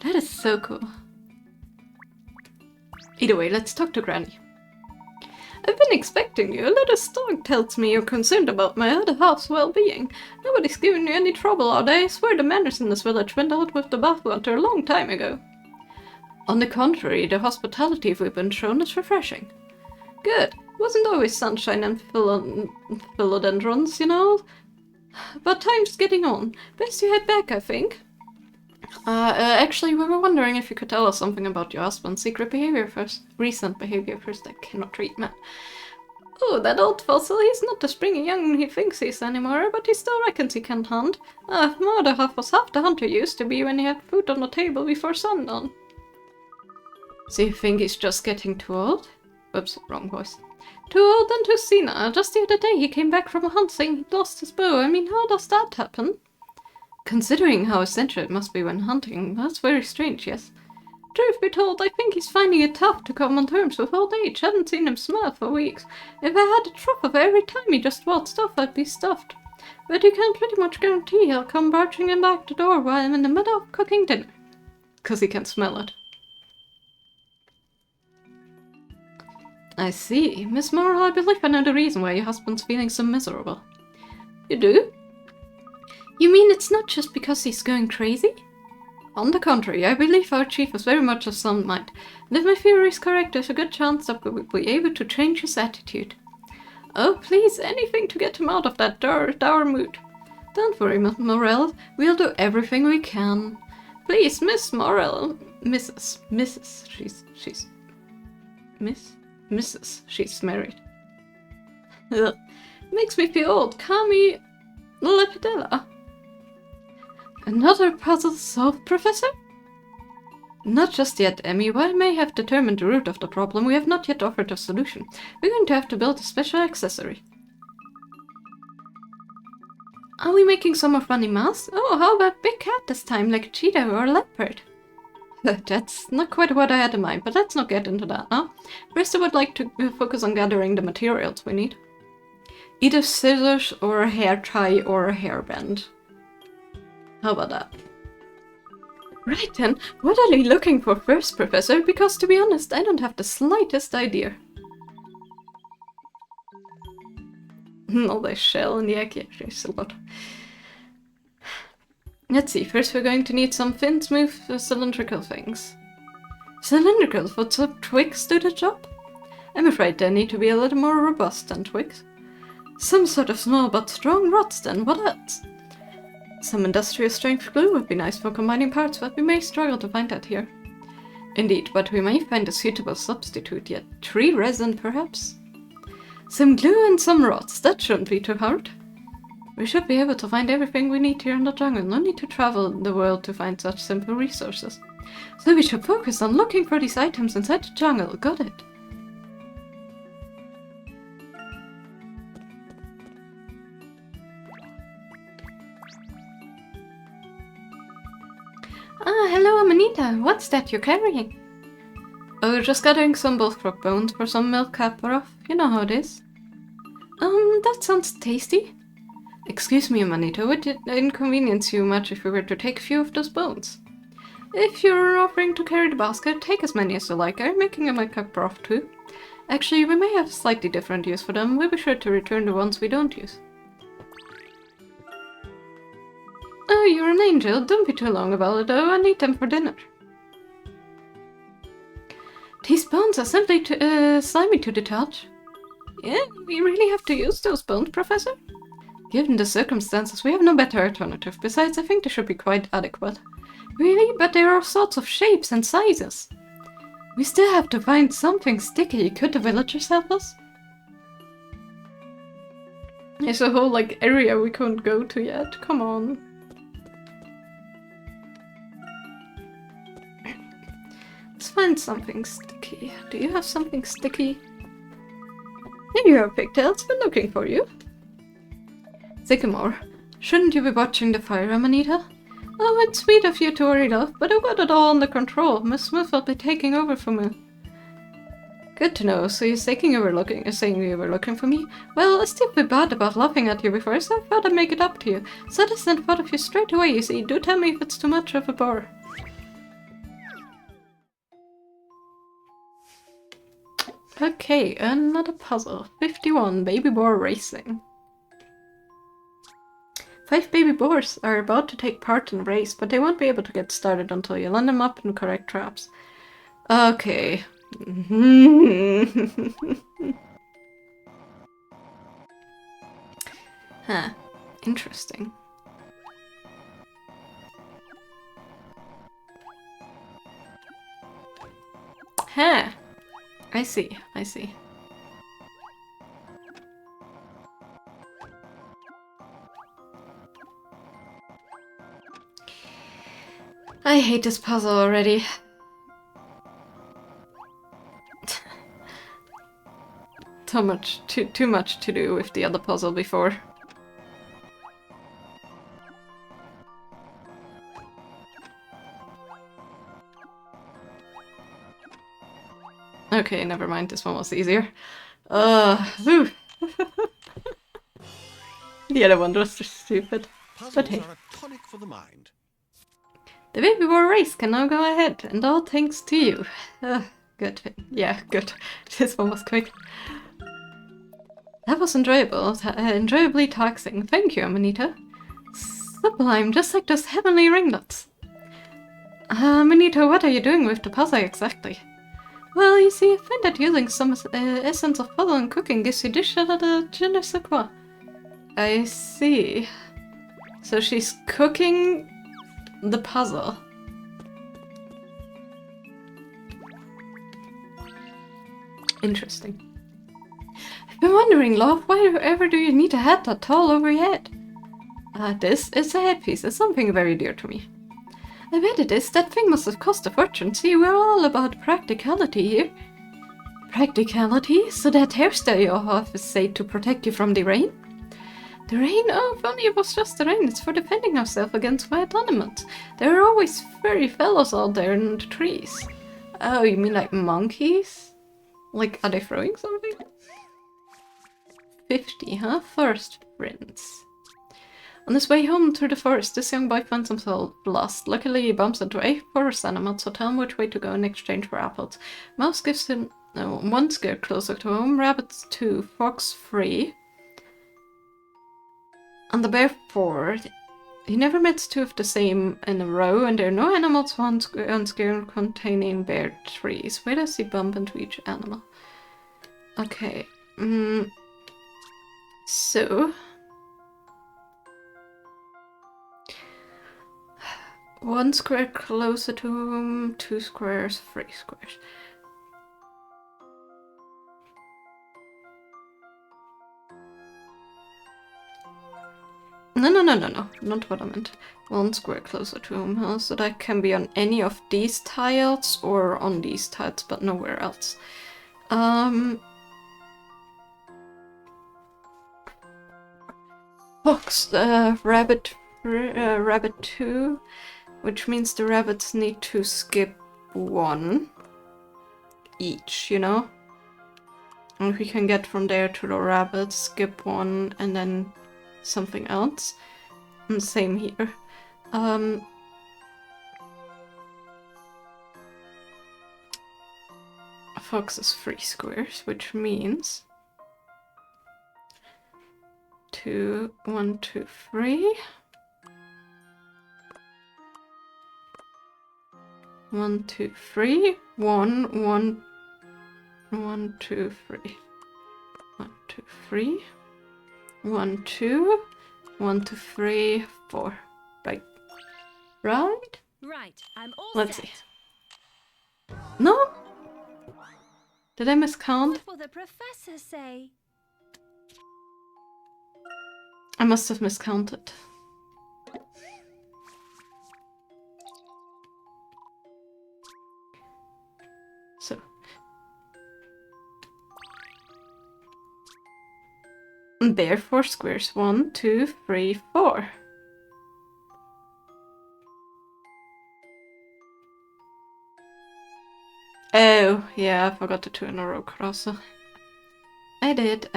That is so cool. Either way, let's talk to Granny. I've been expecting you. A little dog tells me you're concerned about my other half's well-being. Nobody's giving you any trouble, are they? I swear the manners in this village went out with the bathwater a long time ago. On the contrary, the hospitality we've been shown is refreshing. Good. Wasn't always sunshine and philodendrons, you know? But time's getting on. Best you head back, I think. Actually, we were wondering if you could tell us something about your husband's secret behavior first. Recent behavior first. I cannot read, man. Oh, that old fossil. He's not the springy young he thinks he is anymore, but he still reckons he can hunt. My other half was half the hunter used to be when he had food on the table before sundown. So you think he's just getting too old? Oops, wrong voice. Too old and too senile. Just the other day he came back from a hunt saying he'd lost his bow. I mean, how does that happen? Considering how essential it must be when hunting, that's very strange, yes. Truth be told, I think he's finding it tough to come on terms with old age. Haven't seen him smile for weeks. If I had a trough of every time he just waltzed off, I'd be stuffed. But you can pretty much guarantee he'll come barging in back the door while I'm in the middle of cooking dinner. 'Cause he can smell it. I see. Miss Morrill, I believe I know the reason why your husband's feeling so miserable. You do? You mean it's not just because he's going crazy? On the contrary, I believe our chief is very much of sound mind, and if my theory is correct, there's a good chance that we'll be able to change his attitude. Oh, please, anything to get him out of that dour mood. Don't worry, Miss Morrill, we'll do everything we can. Please, Miss Morrill, Mrs. She's married. Ugh. Makes me feel old. Call me Lepidella. Another puzzle solved, Professor? Not just yet, Emmy. While I may have determined the root of the problem, we have not yet offered a solution. We're going to have to build a special accessory. Are we making some more funny masks? Oh, how about big cat this time, like a cheetah or a leopard? That's not quite what I had in mind, but let's not get into that now. First, I would like to focus on gathering the materials we need. Either scissors or a hair tie or a hairband. How about that? Right then, what are we looking for first, Professor? Because to be honest, I don't have the slightest idea. All the shell and the egg, yeah, there's a lot. Let's see, first we're going to need some thin, smooth, cylindrical things. Cylindrical? Would some twigs do the job? I'm afraid they need to be a little more robust than twigs. Some sort of small but strong rods then, what else? Some industrial strength glue would be nice for combining parts, but we may struggle to find that here. Indeed, but we may find a suitable substitute yet. Tree resin, perhaps? Some glue and some rods, that shouldn't be too hard. We should be able to find everything we need here in the jungle. No need to travel the world to find such simple resources. So we should focus on looking for these items inside the jungle. Got it? Ah, hello Amanita. What's that you're carrying? Oh, just gathering some bullfrog bones for some milk capra. You know how it is. That sounds tasty. Excuse me, Amanita, would it inconvenience you much if we were to take a few of those bones? If you're offering to carry the basket, take as many as you like. I'm making a milk broth too. Actually, we may have a slightly different use for them. We'll be sure to return the ones we don't use. Oh, you're an angel. Don't be too long about it, though. I need them for dinner. These bones are simply slimy to the touch. Yeah, we really have to use those bones, Professor? Given the circumstances, we have no better alternative. Besides, I think they should be quite adequate. Really? But there are all sorts of shapes and sizes. We still have to find something sticky. Could the villagers help us? There's a whole, like, area we couldn't go to yet. Come on. Let's find something sticky. Do you have something sticky? Here you are, Pigtails. Been looking for you. Sycamore, shouldn't you be watching the fire, Amanita? Oh, it's sweet of you to worry, love, but I've got it all under control. Miss Smith will be taking over for me. Good to know. So you're saying you were looking for me? Well, I still feel bad about laughing at you before, so I thought I'd make it up to you. So I just thought of you straight away, you see. Do tell me if it's too much of a bore. Okay, another puzzle. 51, Baby Boar Racing. 5 baby boars are about to take part in the race, but they won't be able to get started until you line them up in correct traps. Okay. Huh. Interesting. Huh. I see, I see. I hate this puzzle already. Too much to do with the other puzzle before. Okay, never mind, this one was easier. Whew. The other one was just stupid. But hey. Puzzles are a tonic for the mind. The baby boar race can now go ahead, and all thanks to you. Good. Yeah, good. This one was quick. That was enjoyable. Enjoyably taxing. Thank you, Amanita. Sublime, just like those heavenly ringlets. Amanita, what are you doing with the puzzle exactly? Well, you see, I find that using some essence of puzzle and cooking gives you dish de je ne sais quoi. I see. So she's cooking the puzzle. Interesting. I've been wondering, love, why ever do you need a hat that tall over your head? This is a headpiece. It's something very dear to me. I bet it is. That thing must have cost a fortune. See, we're all about practicality here. Practicality? So that hairstyle you have is said to protect you from the rain? The rain? Oh, if only it was just the rain. It's for defending ourselves against wild animals. There are always furry fellows out there in the trees. Oh, you mean like monkeys? Like, are they throwing something? 50, huh? Forest friends. On his way home through the forest, this young boy finds himself lost. Luckily, he bumps into a forest animal, so tell him which way to go in exchange for apples. Mouse gives him 1 square closer to home, rabbits 2, fox 3, and the bear 4. He never meets 2 of the same in a row, and there are no animals on square containing bear trees. Where does he bump into each animal? Okay. So... 1 square closer to home, 2 squares, 3 squares. No, not what I meant. 1 square closer to home, huh? So that can be on any of these tiles or on these tiles, but nowhere else. Fox, rabbit 2. Which means the rabbits need to skip 1 each, you know? And if we can get from there to the rabbits, skip 1 and then something else. And same here. Fox is 3 squares, which means 2, 1, 2, 3. 1, 2, 3. 1, 1, 1, 2, 3. 1, 2, 3. 1, 2. 1, 2, 3, 4. Right. Right? Right, I'm all Let's set. see. No? Did I miscount? What will the professor say? I must have miscounted. So. There 4 squares. 1, 2, 3, 4. Oh, yeah, I forgot the 2 in a row crosser. I did.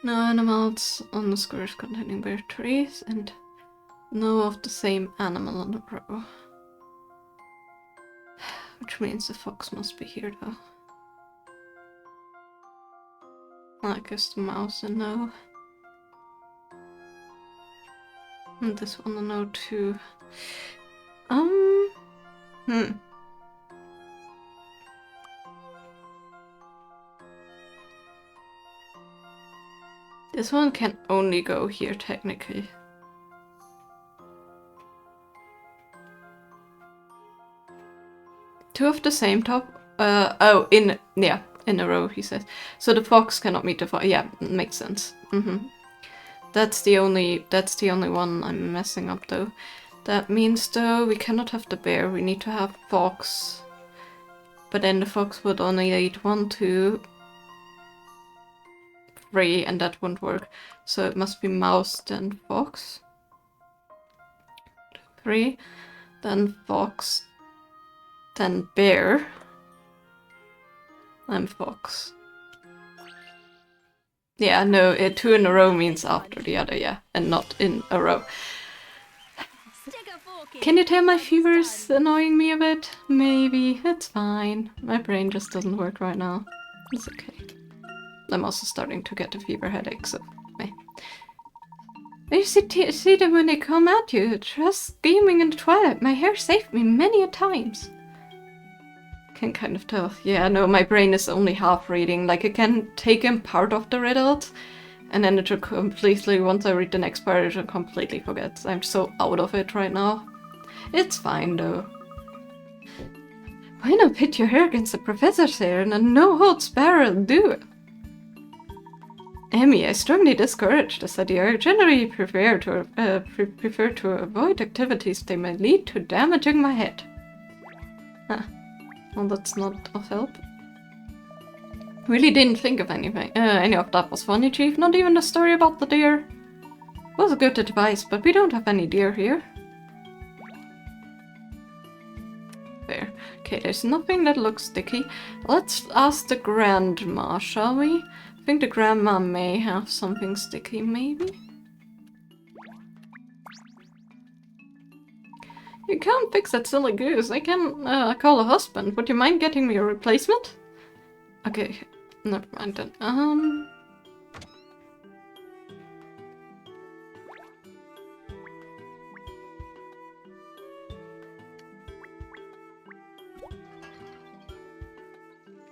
No animals on the squares containing bare trees, and no of the same animal on the row. Which means the fox must be here, though. I guess the mouse a no. And this one a no too. This one can only go here, technically. Two of the same top. In a row, he says. So the fox cannot meet the fox. Yeah, makes sense. That's the only one I'm messing up, though. That means, though, we cannot have the bear. We need to have fox. But then the fox would only eat 1, 2, 3, and that won't work. So it must be mouse, then fox. 3, then fox, then bear, then fox. Yeah, no, 2 in a row means after the other, yeah, and not in a row. Stick a fork in. Can you tell my fever's annoying me a bit? Maybe. It's fine. My brain just doesn't work right now. It's okay. I'm also starting to get a fever headache, so... You see them when they come at you, just gleaming in the twilight. My hair saved me many a times. Can kind of tell. Yeah, no, my brain is only half reading. Like, I can take in part of the riddles, and then it will completely, once I read the next part, it will completely forget. I'm so out of it right now. It's fine, though. Why not pit your hair against the professor's hair and a no-holds-barred do it? Emmy, I strongly discourage this idea. I generally prefer to avoid activities that may lead to damaging my head. Well, that's not of help. Really didn't think of anything. Any of that was funny, Chief. Not even the story about the deer. Was a good advice, but we don't have any deer here. There. Okay, there's nothing that looks sticky. Let's ask the grandma, shall we? I think the grandma may have something sticky, maybe? You can't fix that silly goose. I can call a husband. Would you mind getting me a replacement? Okay, never mind then.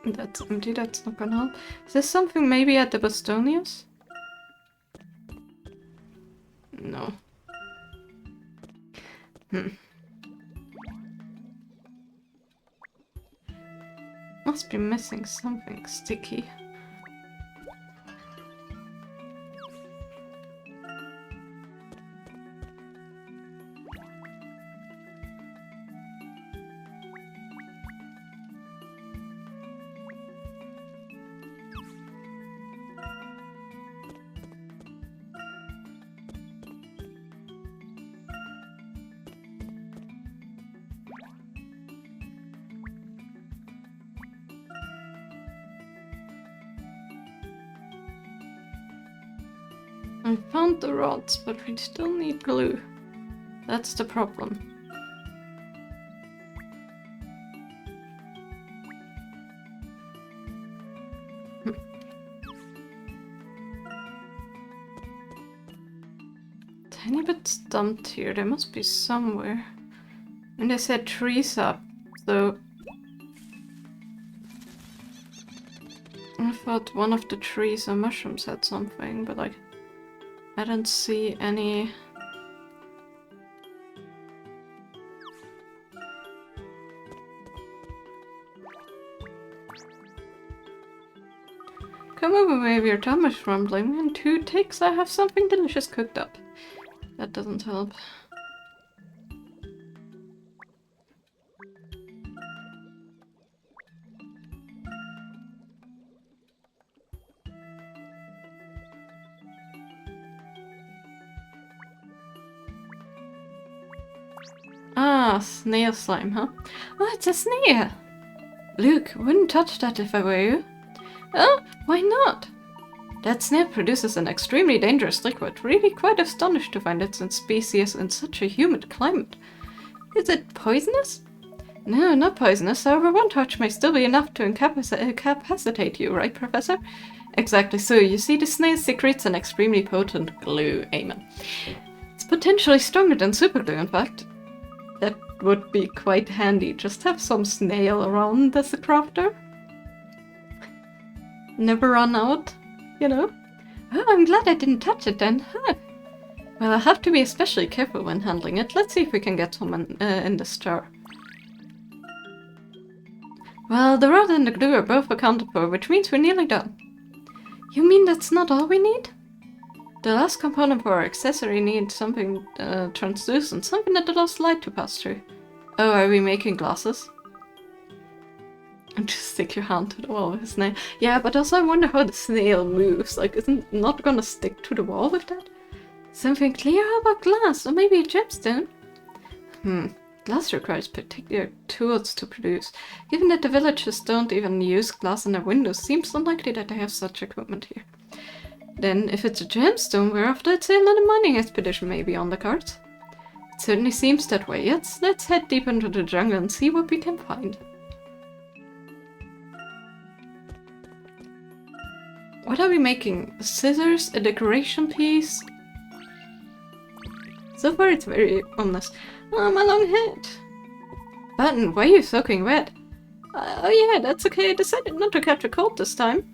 That's empty, that's not gonna help. Is this something maybe at the Bostonius? No. Must be missing something sticky. I found the rods, but we still need glue. That's the problem. Tiny bit stumped here. There must be somewhere. And they said trees up, so... I thought one of the trees or mushrooms had something, but like... I don't see any... Come over, maybe your tongue is rumbling. In 2 ticks I have something delicious cooked up. That doesn't help. Ah, snail slime, huh? Oh, it's a snail! Luke, wouldn't touch that if I were you. Oh, why not? That snail produces an extremely dangerous liquid. Really quite astonished to find its species in such a humid climate. Is it poisonous? No, not poisonous. However, one touch may still be enough to incapacitate you, right, Professor? Exactly so. You see, the snail secretes an extremely potent glue, Amen. It's potentially stronger than superglue, in fact. That would be quite handy. Just have some snail around as a crafter. Never run out, you know? Oh, I'm glad I didn't touch it then. Huh. Well, I have to be especially careful when handling it. Let's see if we can get some in this jar. Well, the rod and the glue are both accounted for, which means we're nearly done. You mean that's not all we need? The last component for our accessory needs something translucent, something that allows light to pass through. Oh, are we making glasses? And just stick your hand to the wall with a snail. Yeah, but also I wonder how the snail moves. Like, isn't it not gonna stick to the wall with that? Something clear? How about glass? Or maybe a gemstone? Glass requires particular tools to produce. Given that the villagers don't even use glass in their windows, seems unlikely that they have such equipment here. Then, if it's a gemstone, we're off, let's say another mining expedition may be on the cards. It certainly seems that way. Let's head deep into the jungle and see what we can find. What are we making? Scissors? A decoration piece? So far it's very honest. Oh, my long head! Button, why are you soaking wet? Oh yeah, that's okay. I decided not to catch a cold this time.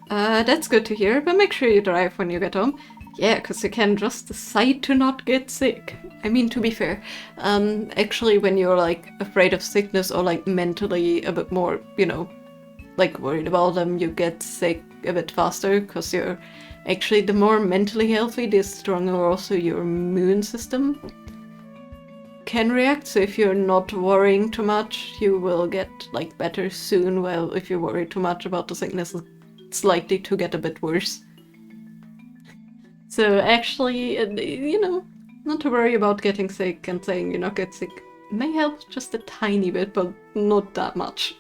That's good to hear, but make sure you drive when you get home. Yeah, because you can just decide to not get sick. I mean, to be fair, actually when you're like afraid of sickness or like mentally a bit more, you know, like worried about them, you get sick a bit faster because you're actually, the more mentally healthy, the stronger also your immune system can react. So if you're not worrying too much, you will get like better soon. Well, if you worry too much about the sickness, it's likely to get a bit worse. So actually, you know, not to worry about getting sick and saying you not get sick may help just a tiny bit, but not that much.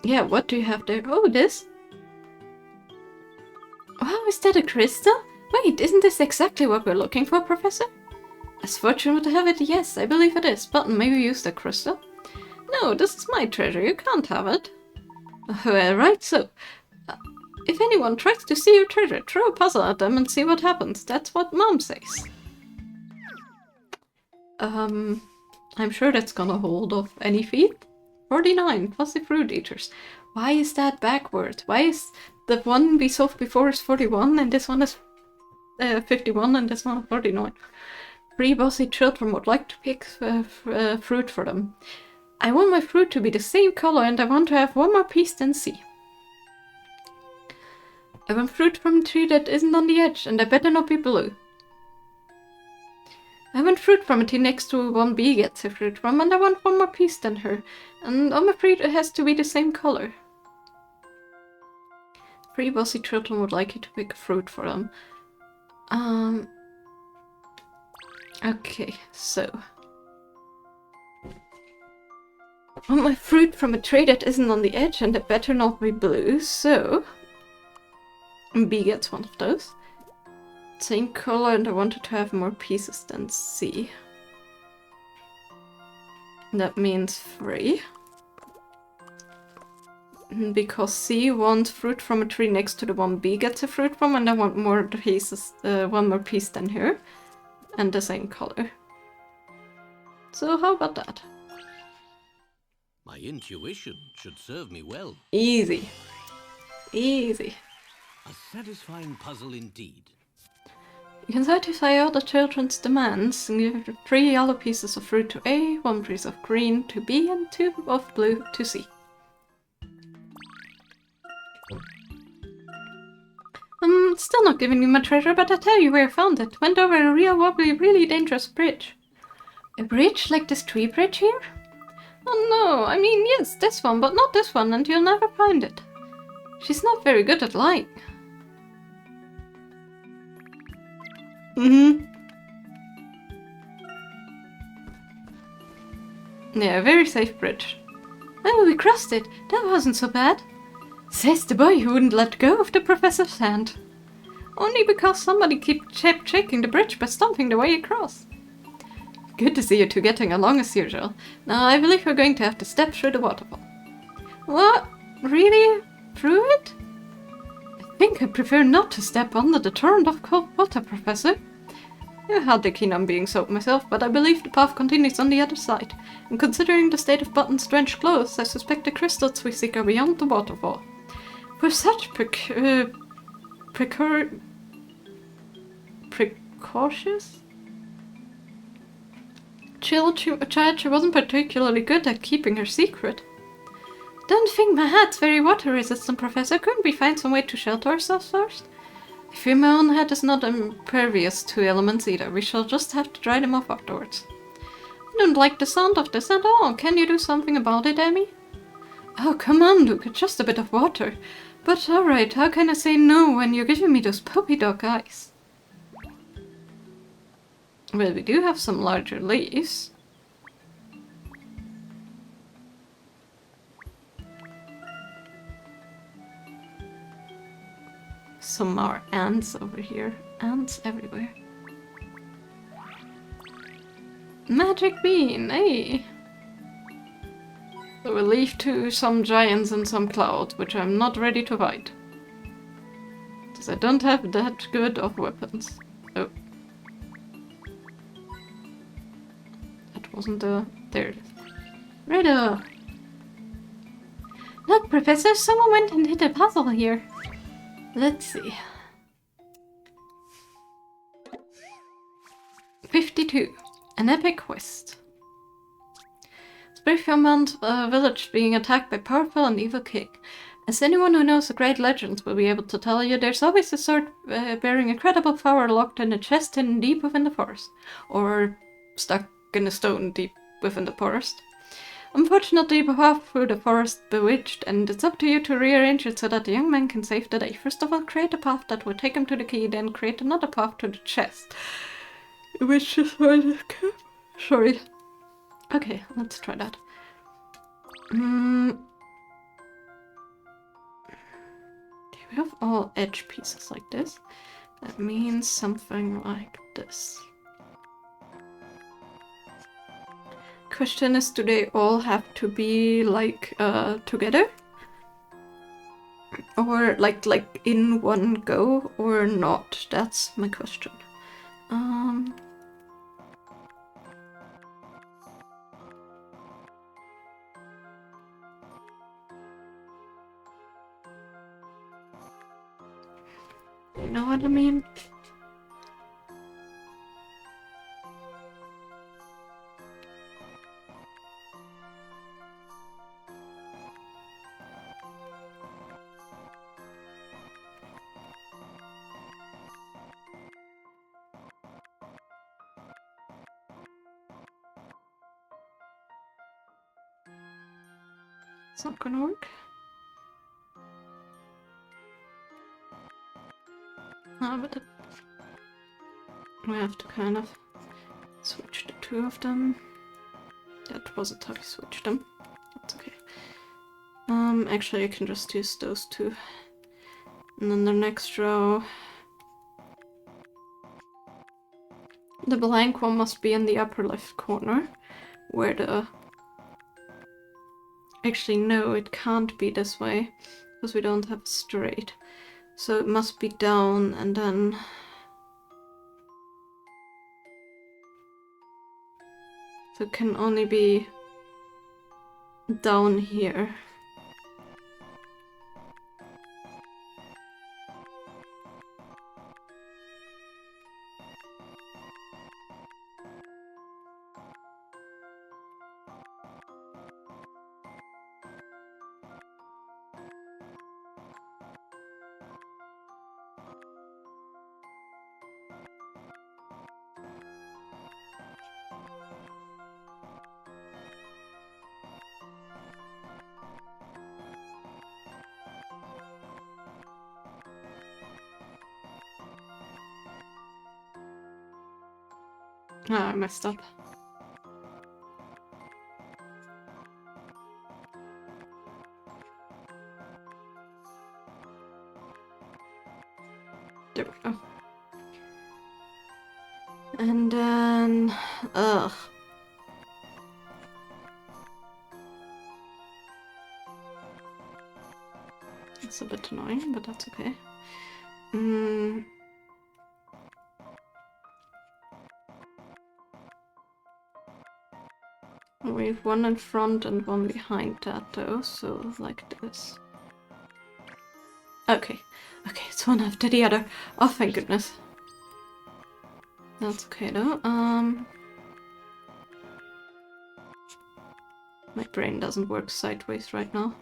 Yeah, what do you have there? Oh, this? Wow, is that a crystal? Wait, isn't this exactly what we're looking for, Professor? As fortunate to have it, yes, I believe it is. Button, maybe use the crystal? No, this is my treasure, you can't have it. Well, right, so... if anyone tries to see your treasure, throw a puzzle at them and see what happens. That's what Mom says. I'm sure that's gonna hold off any feat. 49, plus the fruit eaters. Why is that backward? Why is the one we solved before is 41 and this one is 51 and this one is 49? 3 bossy children would like to pick fruit for them. I want my fruit to be the same color and I want to have one more piece than C. I want fruit from a tree that isn't on the edge and I better not be blue. I want fruit from a tree next to one bee gets a fruit from and I want one more piece than her. And I'm afraid it has to be the same color. 3 bossy children would like you to pick a fruit for them. Okay, so... I want my fruit from a tree that isn't on the edge and it better not be blue, so... B gets one of those. Same color and I wanted to have more pieces than C. That means 3. Because C wants fruit from a tree next to the one B gets a fruit from, and I want more pieces, one more piece than her. And the same color. So how about that? My intuition should serve me well. Easy. Easy. A satisfying puzzle indeed. You can satisfy all the children's demands and give 3 yellow pieces of fruit to A, 1 piece of green to B, and 2 of blue to C. I'm still not giving you my treasure, but I'll tell you where I found it. Went over a real wobbly, really dangerous bridge. A bridge like this tree bridge here? Oh no, I mean, yes, this one, but not this one, and you'll never find it. She's not very good at lying. Yeah, very safe bridge. Oh, we crossed it. That wasn't so bad. Says the boy who wouldn't let go of the professor's hand. Only because somebody kept checking the bridge by stomping the way across. Good to see you two getting along as usual. Now I believe we're going to have to step through the waterfall. What? Really? Through it? I think I prefer not to step under the torrent of cold water, Professor. I'm hardly keen on being soaked myself, but I believe the path continues on the other side. And considering the state of Button's drenched clothes, I suspect the crystals we seek are beyond the waterfall. For such precautious? Child, she wasn't particularly good at keeping her secret. Don't think my hat's very water resistant, Professor. Couldn't we find some way to shelter ourselves first? I fear my own hat is not impervious to elements either. We shall just have to dry them off afterwards. I don't like the sound of this at all. Can you do something about it, Emmy? Oh, come on, Luke. It's just a bit of water. But alright, how can I say no when you're giving me those puppy dog eyes? Well, we do have some larger leaves. Some more ants over here. Ants everywhere. Magic bean, hey! So we'll leave to some giants and some clouds, which I'm not ready to fight. Because I don't have that good of weapons. Oh. That wasn't the... There it is. Riddle! Look, Professor, someone went and hit a puzzle here. Let's see. 52. An epic quest. Springfield village being attacked by powerful and evil king. As anyone who knows the great legends will be able to tell you, there's always a sword bearing incredible power locked in a chest hidden deep within the forest. Or stuck in a stone deep within the forest. Unfortunately, the path through the forest bewitched, and it's up to you to rearrange it so that the young man can save the day. First of all, create a path that will take him to the key, then create another path to the chest. Which is sorry. Okay, let's try that. Do we have all edge pieces like this? That means something like this. Question is, do they all have to be like together? Or like in one go or not? That's my question. You know what I mean? It's not gonna work. No, but we have to kind of switch the two of them. That wasn't how we switched them. That's okay. Actually I can just use those two. And then the next row. The blank one must be in the upper left corner. Where the... Actually no, it can't be this way. Because we don't have straight. So it must be down and then... So it can only be down here. Ah, I messed up. There we go. And then... ugh. It's a bit annoying, but that's okay. We have one in front and one behind that though, so like this. Okay, okay, it's one after the other. Oh, thank goodness. That's okay though. My brain doesn't work sideways right now.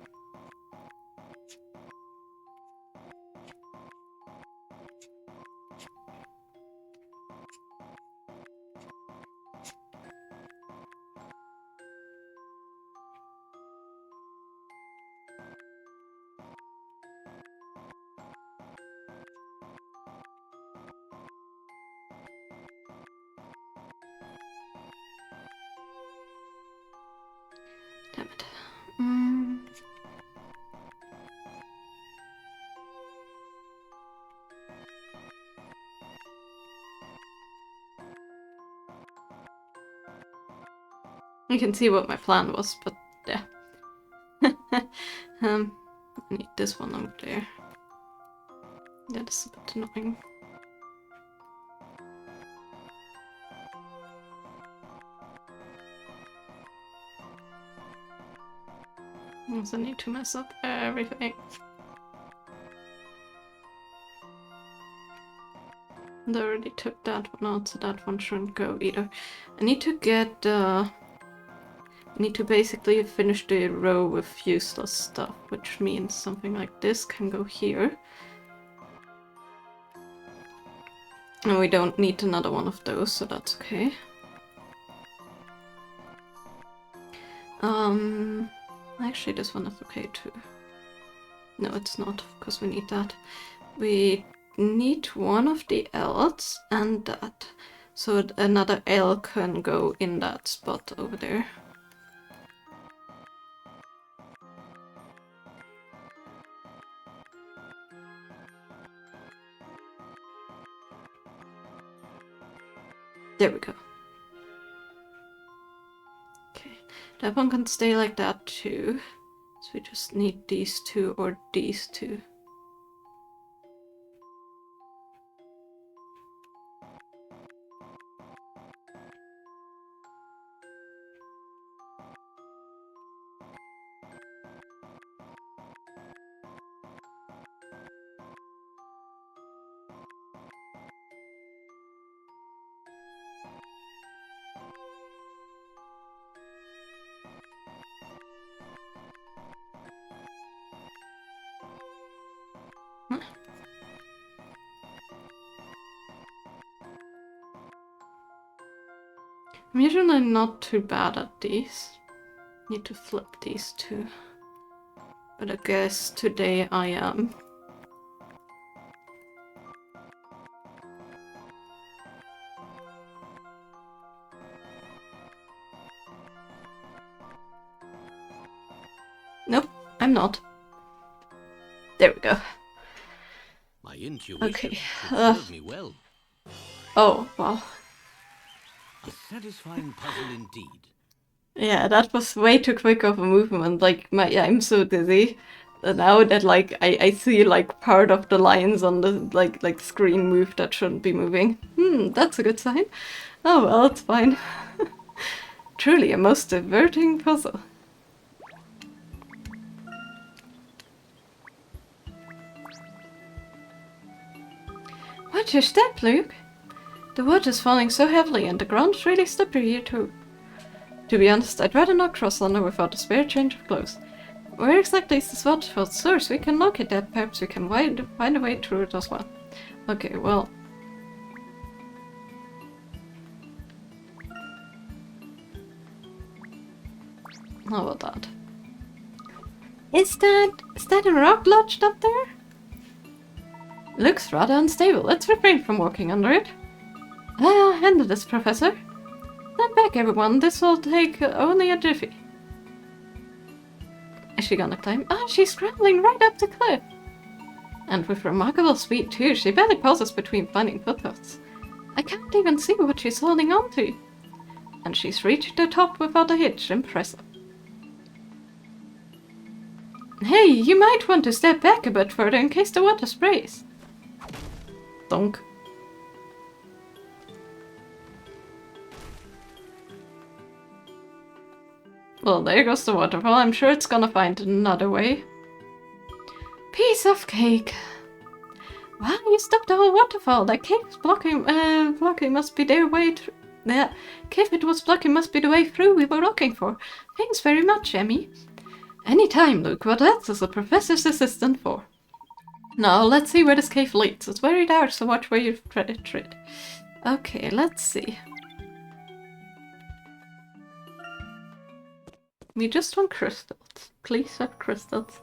Damn it. You can see what my plan was, but yeah. I need this one out there. That is a bit annoying. I also need to mess up everything. And I already took that one out, so that one shouldn't go either. I need to get I need to basically finish the row with useless stuff, which means something like this can go here. And we don't need another one of those, so that's okay. Actually this one is okay too. No, it's not, because we need that. We need one of the L's and that. So another L can go in that spot over there. There we go. Okay, that one can stay like that too. So we just need these two or these two. I'm usually not too bad at these. Need to flip these two. But I guess today I am. Nope, I'm not. There we go. My intuition Okay. should serve me well. Oh, wow. A satisfying puzzle indeed. Yeah, that was way too quick of a movement. Like, I'm so dizzy. Now that, like, I see, like, part of the lines on the, like screen move that shouldn't be moving. That's a good sign. Oh, well, it's fine. Truly a most diverting puzzle. Watch your step, Luke. The water's falling so heavily and the ground's really slippery here too. To be honest, I'd rather not cross under without a spare change of clothes. Where exactly is this waterfall's source? We can locate that. Perhaps we can find a way through it as well. Okay, well. How about that? Is that a rock lodged up there? Looks rather unstable. Let's refrain from walking under it. I'll handle this, Professor. Stand back, everyone. This will take only a jiffy. Is she gonna climb? Ah, she's scrambling right up the cliff. And with remarkable speed, too. She barely pauses between finding footholds. I can't even see what she's holding on to. And she's reached the top without a hitch. Impressive. Hey, you might want to step back a bit further in case the water sprays. Donk. Well, there goes the waterfall. I'm sure it's gonna find another way. Piece of cake. Wow, you stopped the whole waterfall. That cave was blocking must be their way through. The cave it was blocking must be the way through we were looking for. Thanks very much, Emmy. Anytime, Luke. What else is a professor's assistant for? Now, let's see where this cave leads. It's very dark, so watch where you tread. Okay, let's see. We just want crystals. Please have crystals.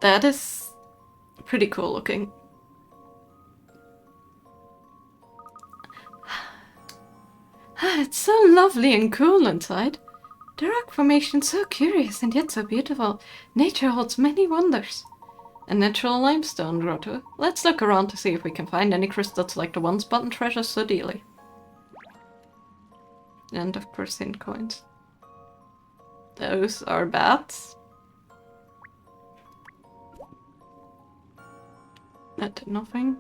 That is pretty cool looking. It's so lovely and cool inside. The rock formation so curious and yet so beautiful. Nature holds many wonders. A natural limestone grotto. Let's look around to see if we can find any crystals like the ones Button treasures so dearly. And of course hint coins. Those are bats. That did nothing.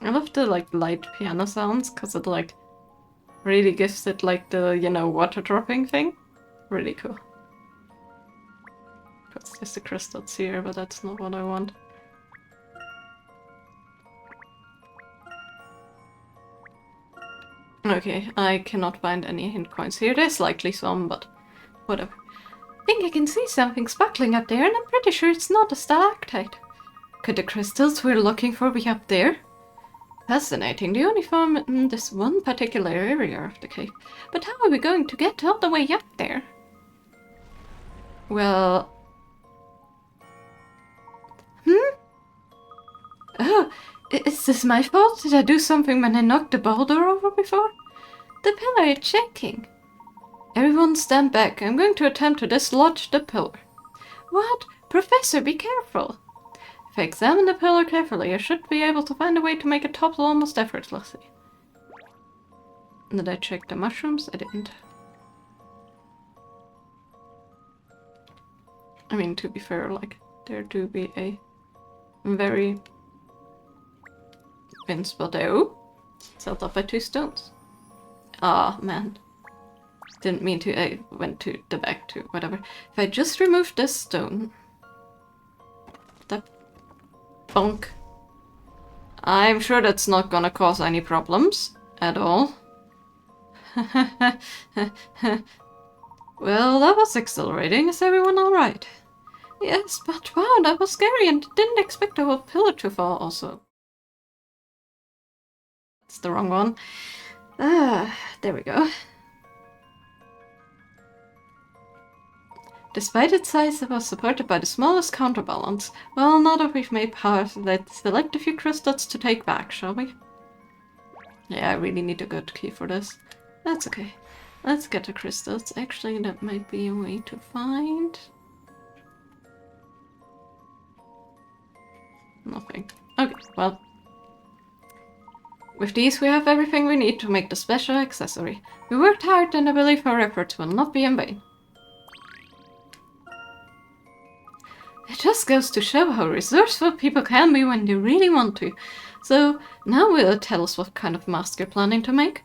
I love the light piano sounds because it really gives it the water dropping thing. Really cool. Because there's the crystals here, but that's not what I want. Okay, I cannot find any hint coins here. There's likely some, but whatever. I think I can see something sparkling up there, and I'm pretty sure it's not a stalactite. Could the crystals we're looking for be up there? Fascinating. They only form in this one particular area of the cave. But how are we going to get all the way up there? Well... Oh, is this my fault? Did I do something when I knocked the boulder over before? The pillar is shaking. Everyone stand back. I'm going to attempt to dislodge the pillar. What? Professor, be careful. If I examine the pillar carefully, I should be able to find a way to make it topple almost effortlessly. Did I check the mushrooms? I didn't. I mean, to be fair, there do be a very invincible there. Ooh! Set off by 2 stones. Ah, man. Didn't mean to. I went to the back to whatever. If I just removed this stone. That bonk. I'm sure that's not gonna cause any problems at all. Well, that was exhilarating. Is everyone alright? Yes, but wow, that was scary and didn't expect the whole pillar to fall also. It's the wrong one. Ah, there we go. Despite its size, it was supported by the smallest counterbalance. Well, now that we've made power, let's select a few crystals to take back, shall we? Yeah, I really need a good key for this. That's okay. Let's get the crystals. Actually, that might be a way to find... Nothing. Okay, well. With these, we have everything we need to make the special accessory. We worked hard and I believe our efforts will not be in vain. It just goes to show how resourceful people can be when they really want to. So, now will you tell us what kind of mask you're planning to make?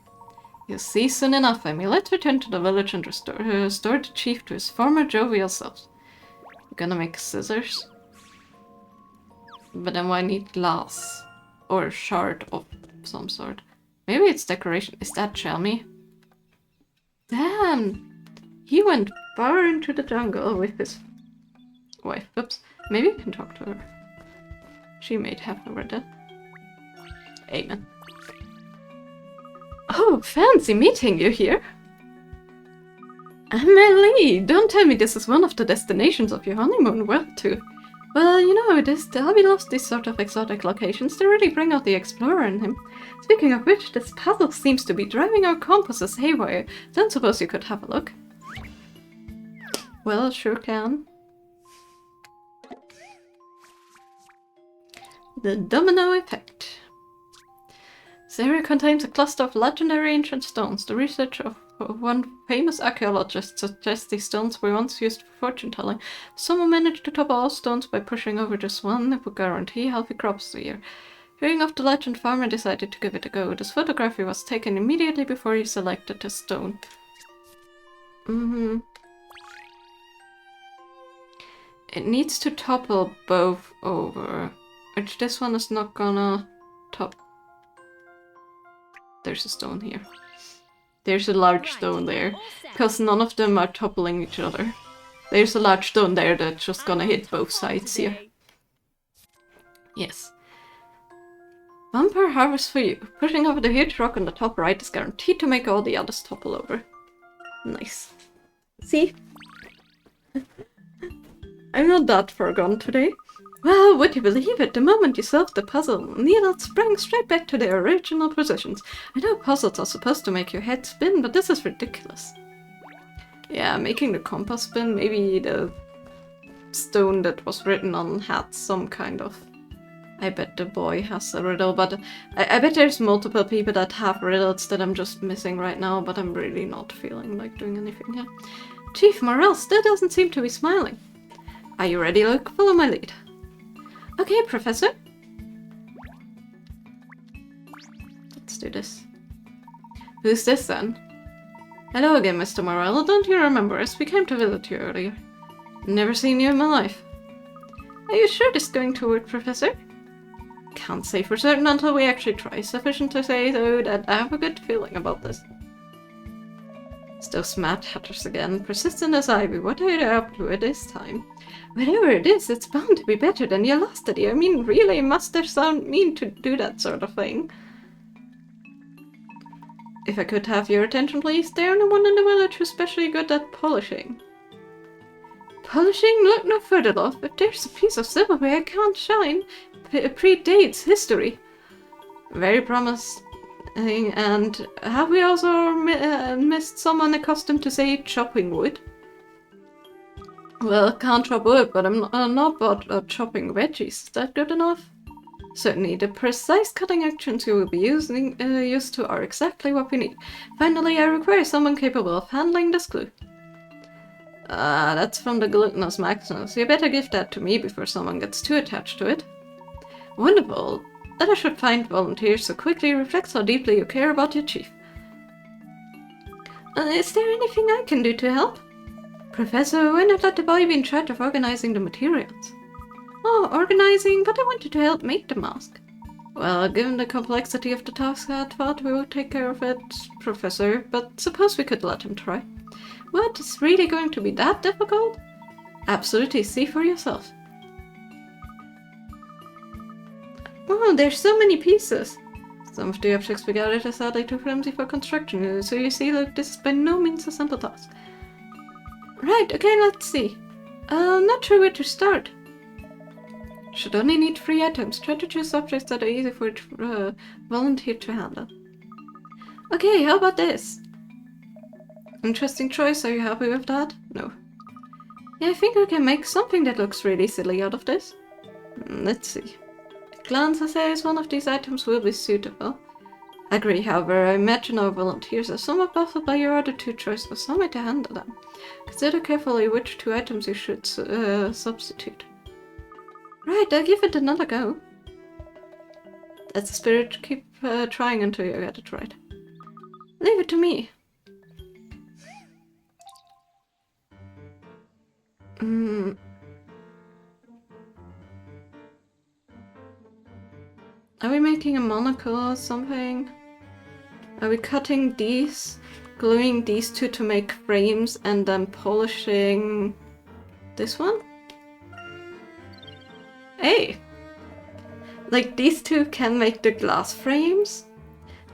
You'll see soon enough, Amy. Let's return to the village and restore the chief to his former jovial self. You're gonna make scissors? But then why need glass? Or a shard of some sort. Maybe it's decoration. Is that Shelmy? Damn! He went far into the jungle with his wife. Oops. Maybe we can talk to her. She may have read that. Amen. Oh, fancy meeting you here. Amelie, don't tell me this is one of the destinations of your honeymoon. Well, too. Well, you know how it is. Abby loves these sort of exotic locations. They really bring out the explorer in him. Speaking of which, this puzzle seems to be driving our compasses haywire. Don't suppose you could have a look? Well, sure can. The domino effect. This area contains a cluster of legendary ancient stones. The research of one famous archaeologist suggests these stones were once used for fortune telling. Someone managed to topple all stones by pushing over just one. It would guarantee healthy crops a year. Hearing of the legend, farmer decided to give it a go. This photography was taken immediately before he selected the stone. It needs to topple both over, which this one is not gonna top. There's a stone here. There's a large stone there, because none of them are toppling each other. There's a large stone there that's just gonna hit both sides here. Yes. Bumper harvest for you. Pushing over the huge rock on the top right is guaranteed to make all the others topple over. Nice. See? I'm not that far gone today. Well, would you believe it? The moment you solved the puzzle, needles sprang straight back to their original positions. I know puzzles are supposed to make your head spin, but this is ridiculous. Yeah, making the compass spin, maybe the stone that was written on had some kind of... I bet the boy has a riddle, but I bet there's multiple people that have riddles that I'm just missing right now, but I'm really not feeling like doing anything here. Chief Morel still doesn't seem to be smiling. Are you ready, Luke? Follow my lead. Okay, Professor. Let's do this. Who's this then? Hello again, Mr. Morel. Don't you remember us? We came to visit you earlier. Never seen you in my life. Are you sure this is going to work, Professor? Can't say for certain until we actually try. Sufficient to say, though, that I have a good feeling about this. It's those Mad Hatters again. Persistent as ivy. What are they up to at this time? Whatever it is, it's bound to be better than your last study. I mean, really, must there sound mean to do that sort of thing? If I could have your attention, please. They're the only one in the village who's especially good at polishing. Polishing? Look no further, love. If there's a piece of silverware I can't shine, it predates history. Very promising. And have we also missed someone accustomed to, say, chopping wood? Well, can't chop wood, but I'm not about chopping veggies. Is that good enough? Certainly, the precise cutting actions you will be used to are exactly what we need. Finally, I require someone capable of handling this glue. That's from the Glutinous Maximus. You better give that to me before someone gets too attached to it. Wonderful. That I should find volunteers so quickly reflects how deeply you care about your chief. Is there anything I can do to help? Professor, why not let the boy be in charge of organizing the materials? Oh, organizing, but I wanted to help make the mask. Well, given the complexity of the task, I thought we would take care of it, Professor, but suppose we could let him try. What, is really going to be that difficult? Absolutely, see for yourself. Oh, there's so many pieces. Some of the objects we gathered are sadly too flimsy for construction, so you see, look, this is by no means a simple task. Right, okay, let's see. Not sure where to start. Should only need 3 items. Try to choose objects that are easy for a volunteer to handle. Okay, how about this? Interesting choice, are you happy with that? No. Yeah, I think we can make something that looks really silly out of this. Let's see. At glance, I say one of these items will be suitable. Agree, however, I imagine our volunteers are somewhat baffled by your other 2 choices. Some way to handle them. Consider carefully which 2 items you should substitute. Alright, I'll give it another go. That's the spirit. Keep trying until you get it right. Leave it to me. Are we making a monocle or something? Are we cutting these, gluing these two to make frames, and then polishing this one? Hey! Like, these two can make the glass frames.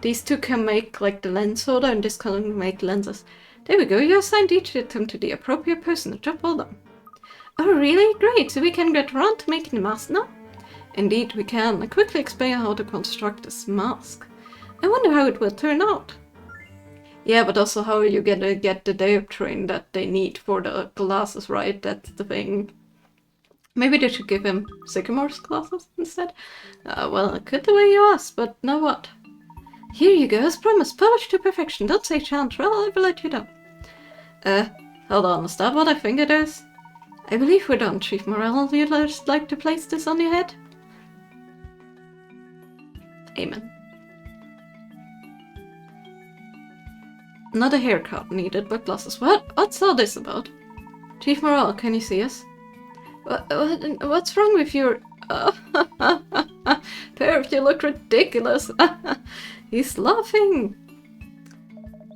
These two can make, like, the lens holder, and this can make lenses. There we go, you assigned each item to the appropriate person to drop all them. Oh, really? Great, so we can get around to making the mask now? Indeed, we can. I quickly explain how to construct this mask. I wonder how it will turn out. Yeah, but also how are you gonna get the dioptrine that they need for the glasses, right? That's the thing. Maybe they should give him Sycamore's glasses instead? Well, good the way you asked, but now what? Here you go, as promised, polished to perfection. Don't say chance, or I'll ever let you down. Hold on, is that what I think it is? I believe we're done, Chief Morel. You'd just like to place this on your head? Amen. Not a haircut needed, but glasses. What's all this about? Chief Morel, can you see us? What's wrong with your... Perf, you look ridiculous. He's laughing.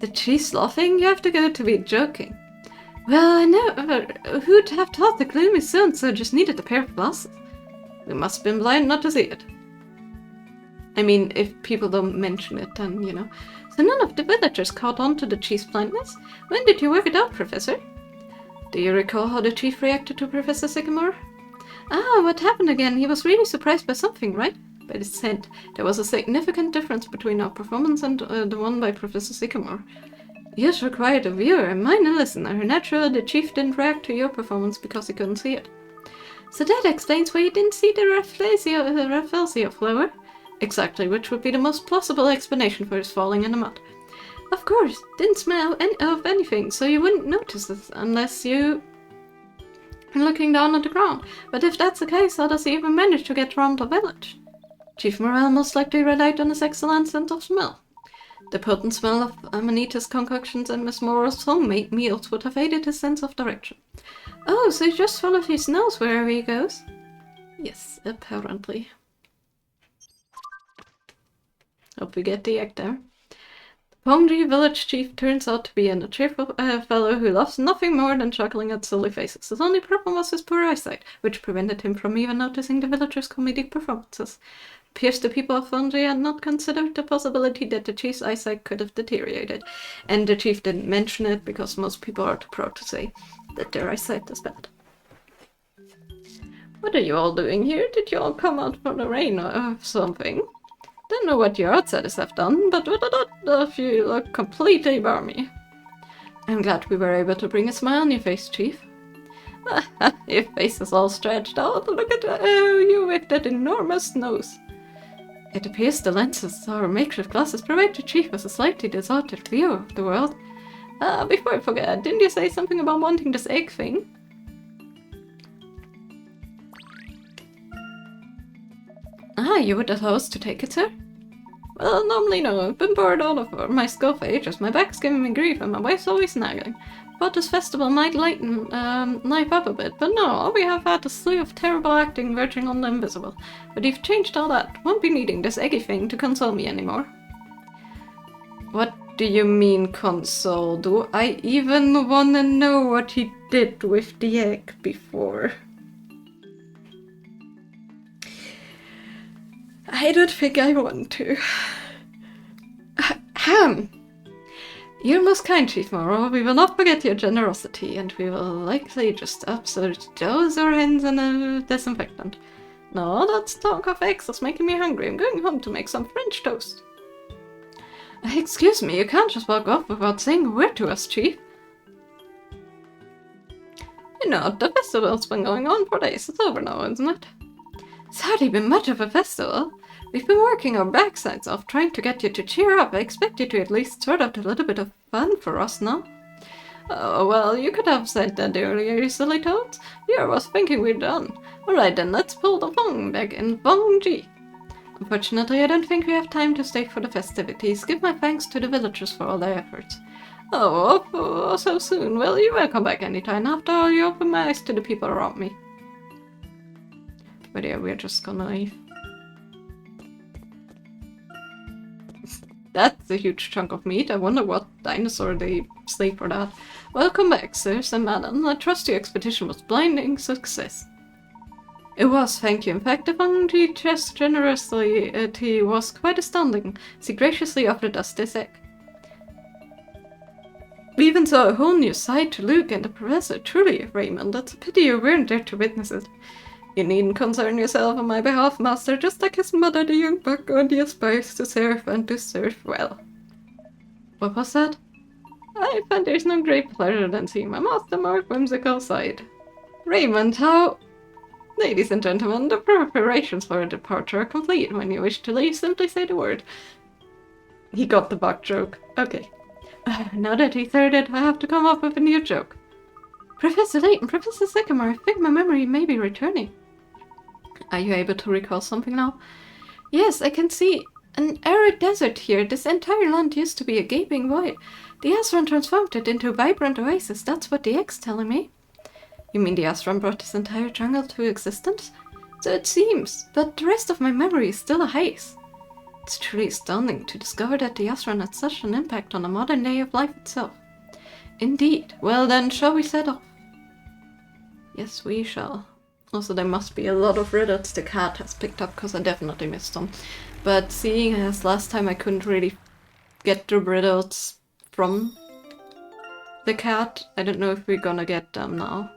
The chief's laughing? You have to go to be joking. Well, I know. Who'd have thought the gloomy so-and-so just needed a pair of glasses? We must have been blind not to see it. I mean, if people don't mention it, then, you know. So none of the villagers caught on to the chief's blindness? When did you work it out, Professor? Do you recall how the chief reacted to Professor Sycamore? Ah, what happened again? He was really surprised by something, right? By the scent. There was a significant difference between our performance and the one by Professor Sycamore. Yours required a viewer and mine a listener. Naturally, the chief didn't react to your performance because he couldn't see it. So that explains why you didn't see the Rafflesia flower. Exactly, which would be the most plausible explanation for his falling in the mud. Of course, didn't smell of anything, so you wouldn't notice it unless you were looking down at the ground. But if that's the case, how does he even manage to get around the village? Chief Morel most likely relied on his excellent sense of smell. The potent smell of Amanita's concoctions and Miss Morel's homemade meals would have aided his sense of direction. Oh, so he just follows his nose wherever he goes? Yes, apparently. Hope we get the egg there. The Pongji village chief turns out to be a cheerful fellow who loves nothing more than chuckling at silly faces. His only problem was his poor eyesight, which prevented him from even noticing the villagers' comedic performances. Appears the people of Pongji had not considered the possibility that the chief's eyesight could have deteriorated, and the chief didn't mention it because most people are too proud to say that their eyesight is bad. What are you all doing here? Did you all come out for the rain or something? Don't know what your outsiders have done, but you look completely balmy. I'm glad we were able to bring a smile on your face, Chief. Your face is all stretched out. Look at you with that enormous nose. It appears the lenses or makeshift glasses provide the Chief with a slightly distorted view of the world. Before I forget, didn't you say something about wanting this egg thing? You were the host to take it, sir? Well, normally no. I've been bored out of my skull for ages. My back's giving me grief and my wife's always nagging. Thought this festival might lighten life up a bit, but no, all we have had a slew of terrible acting verging on the invisible. But you've changed all that. Won't be needing this eggy thing to console me anymore. What do you mean console? Do I even wanna know what he did with the egg before? I don't think I want to. Ham! You're most kind, Chief Morrow. We will not forget your generosity, and we will likely just absolutely douse our hands in a disinfectant. No, that talk of eggs is making me hungry. I'm going home to make some French toast. Excuse me, you can't just walk off without saying a word to us, Chief. You know, the festival's been going on for days. It's over now, isn't it? It's hardly been much of a festival. We've been working our backsides off trying to get you to cheer up. I expect you to at least sort out a little bit of fun for us now. Oh, well, you could have said that earlier, you silly toads. Here I was thinking we're done. Alright then, let's pull the Vong back in Vong G. Unfortunately, I don't think we have time to stay for the festivities. Give my thanks to the villagers for all their efforts. Oh, so soon. Well, you're welcome back anytime. After all, you opened my eyes to the people around me. But yeah, we're just gonna leave. That's a huge chunk of meat. I wonder what dinosaur they slay for that. Welcome back, sirs and madam. I trust your expedition was blinding success. It was, thank you. In fact, the Fungi just generously, he was quite astounding. She graciously offered us this egg. We even saw a whole new side to Luke and the professor. Truly, Raymond, that's a pity you weren't there to witness it. You needn't concern yourself on my behalf, master. Just like his mother, the young buck only aspires to serve and to serve well. What was that? I find there's no great pleasure than seeing my master more whimsical side. Raymond, how... Ladies and gentlemen, the preparations for a departure are complete. When you wish to leave, simply say the word. He got the buck joke. Okay. Now that he's heard it, I have to come up with a new joke. Professor Layton, Professor Sycamore, I think my memory may be returning. Are you able to recall something now? Yes, I can see an arid desert here. This entire land used to be a gaping void. The Azran transformed it into a vibrant oasis. That's what the egg's telling me. You mean the Azran brought this entire jungle to existence? So it seems, but the rest of my memory is still a haze. It's truly astounding to discover that the Azran had such an impact on the modern day of life itself. Indeed. Well then, shall we set off? Yes, we shall. Also, there must be a lot of riddles the cat has picked up, because I definitely missed them. But seeing as last time I couldn't really get the riddles from the cat, I don't know if we're gonna get them now.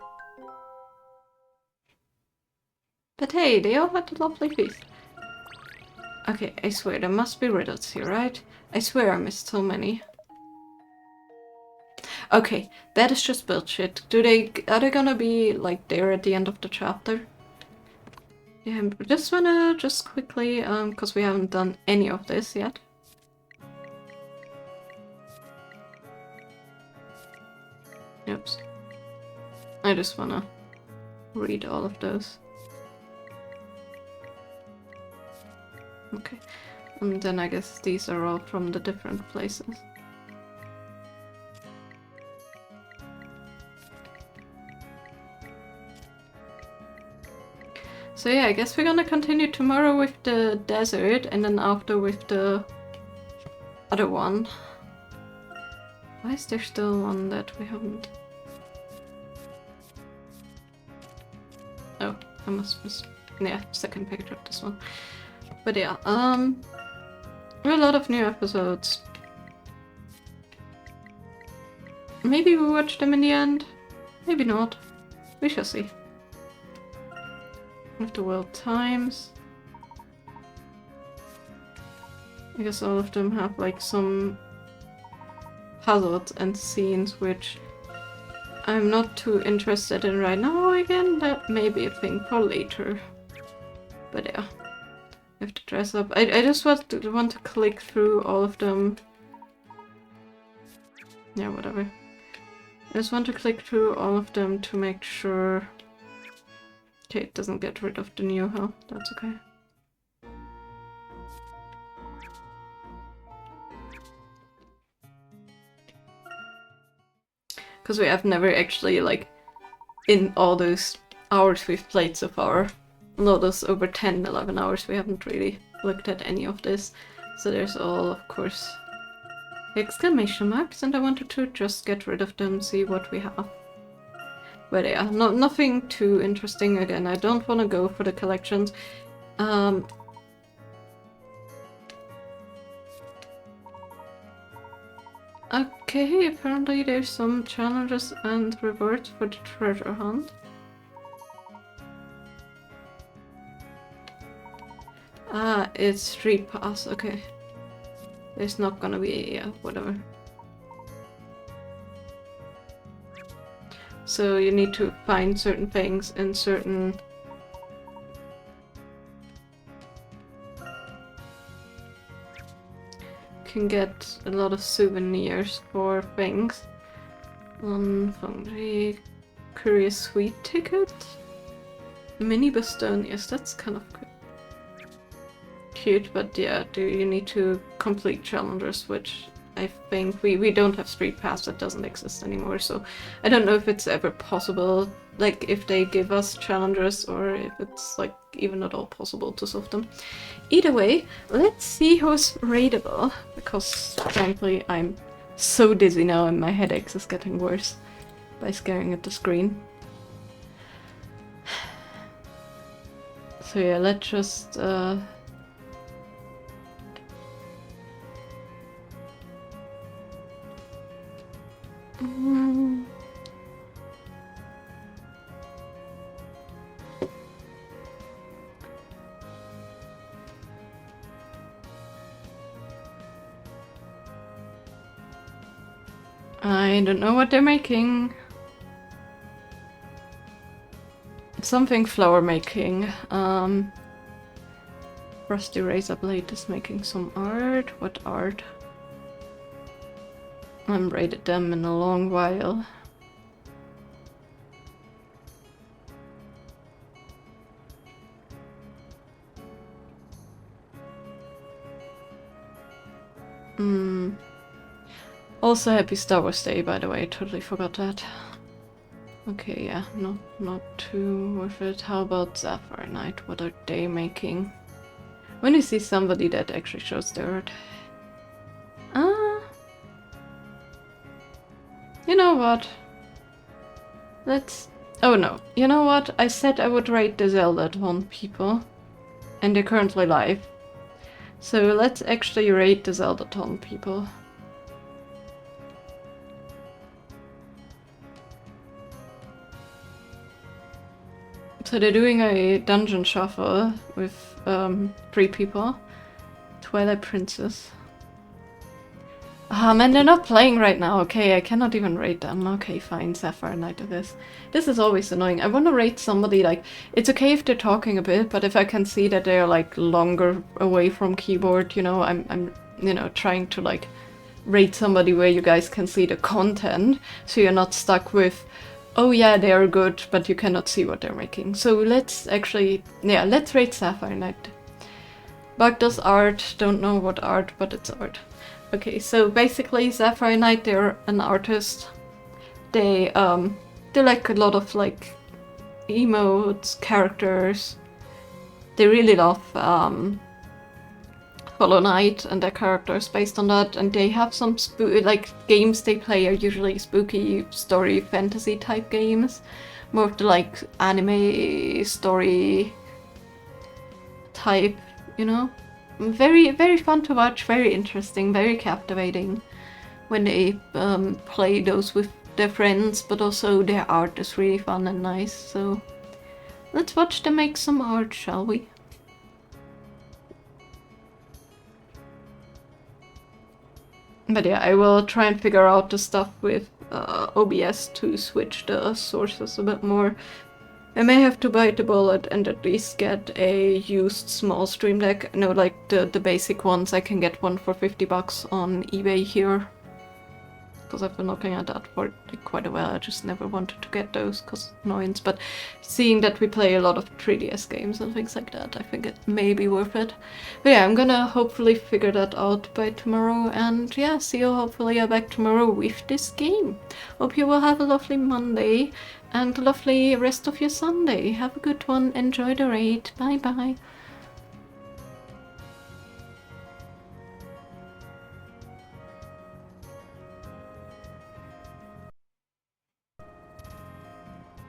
But hey, they all had a lovely feast. Okay, I swear, there must be riddles here, right? I swear I missed so many. Okay, that is just bullshit. Are they gonna be, like, there at the end of the chapter? Yeah, I just wanna quickly, because we haven't done any of this yet. Oops. I just wanna read all of those. Okay, and then I guess these are all from the different places. So yeah, I guess we're gonna continue tomorrow with the desert, and then after with the other one. Why is there still one that we haven't? Oh, I must miss... Yeah, second picture of this one. But yeah, a lot of new episodes. Maybe we'll watch them in the end. Maybe not. We shall see. With the World Times. I guess all of them have like some puzzles and scenes which I'm not too interested in right now. Again, that may be a thing for later. But yeah. I have to dress up. I just want to click through all of them. Yeah, whatever. I just want to click through all of them to make sure... Okay, it doesn't get rid of the new hell. That's okay. Because we have never actually, like, in all those hours we've played so far, no, those over 10, 11 hours, we haven't really looked at any of this. So there's all, of course, exclamation marks, and I wanted to just get rid of them, see what we have. But yeah, nothing too interesting. Again, I don't want to go for the collections. Okay, apparently there's some challenges and rewards for the treasure hunt. Ah, it's street pass, okay. There's not gonna be, yeah, whatever. So you need to find certain things in certain... Can get a lot of souvenirs for things. Fungi, Curious Sweet ticket? Mini Bostonius, that's kind of cute, but yeah, you need to complete challenges, which I think we don't have Street Pass, that doesn't exist anymore, so I don't know if it's ever possible, like if they give us challenges or if it's like even at all possible to solve them. Either way, let's see who's raidable, because frankly I'm so dizzy now and my headaches is getting worse by staring at the screen. So yeah, let's just I don't know what they're making. Something flower making. Rusty Razor Blade is making some art. What art? I haven't raided them in a long while. Also happy Star Wars Day, by the way, I totally forgot that. Okay, yeah, not too worth it. How about Sapphire Knight? What are they making? When you see somebody that actually shows their art. You know what? Let's... Oh no, you know what? I said I would rate the Zelda-ton people. And they're currently live. So let's actually rate the Zelda-ton people. So they're doing a dungeon shuffle with 3 people. Twilight Princess. Ah man, they're not playing right now. Okay, I cannot even rate them. Okay, fine, Sapphire Knight of this. This is always annoying. I want to rate somebody like... It's okay if they're talking a bit, but if I can see that they're like longer away from keyboard, you know, I'm you know, trying to like rate somebody where you guys can see the content, so you're not stuck with... Oh yeah, they are good, but you cannot see what they're making. So let's actually... Yeah, let's rate Sapphire Knight. Bug does art, don't know what art, but it's art. Okay, so basically Sapphire Knight, they're an artist. They like a lot of like emotes, characters. They really love Hollow Knight and their characters based on that, and they have some like games they play are usually spooky story fantasy type games, more of the like anime story type, you know. Very, very fun to watch, very interesting, very captivating when they play those with their friends, but also their art is really fun and nice, so let's watch them make some art, shall we? But yeah, I will try and figure out the stuff with OBS to switch the sources a bit more. I may have to bite the bullet and at least get a used small stream deck. No, like the basic ones. I can get one for 50 bucks on eBay here. Because I've been looking at that for like, quite a while. I just never wanted to get those because annoyance. But seeing that we play a lot of 3DS games and things like that, I think it may be worth it. But yeah, I'm gonna hopefully figure that out by tomorrow. And yeah, see you hopefully back tomorrow with this game. Hope you will have a lovely Monday and a lovely rest of your Sunday. Have a good one. Enjoy the raid. Bye bye.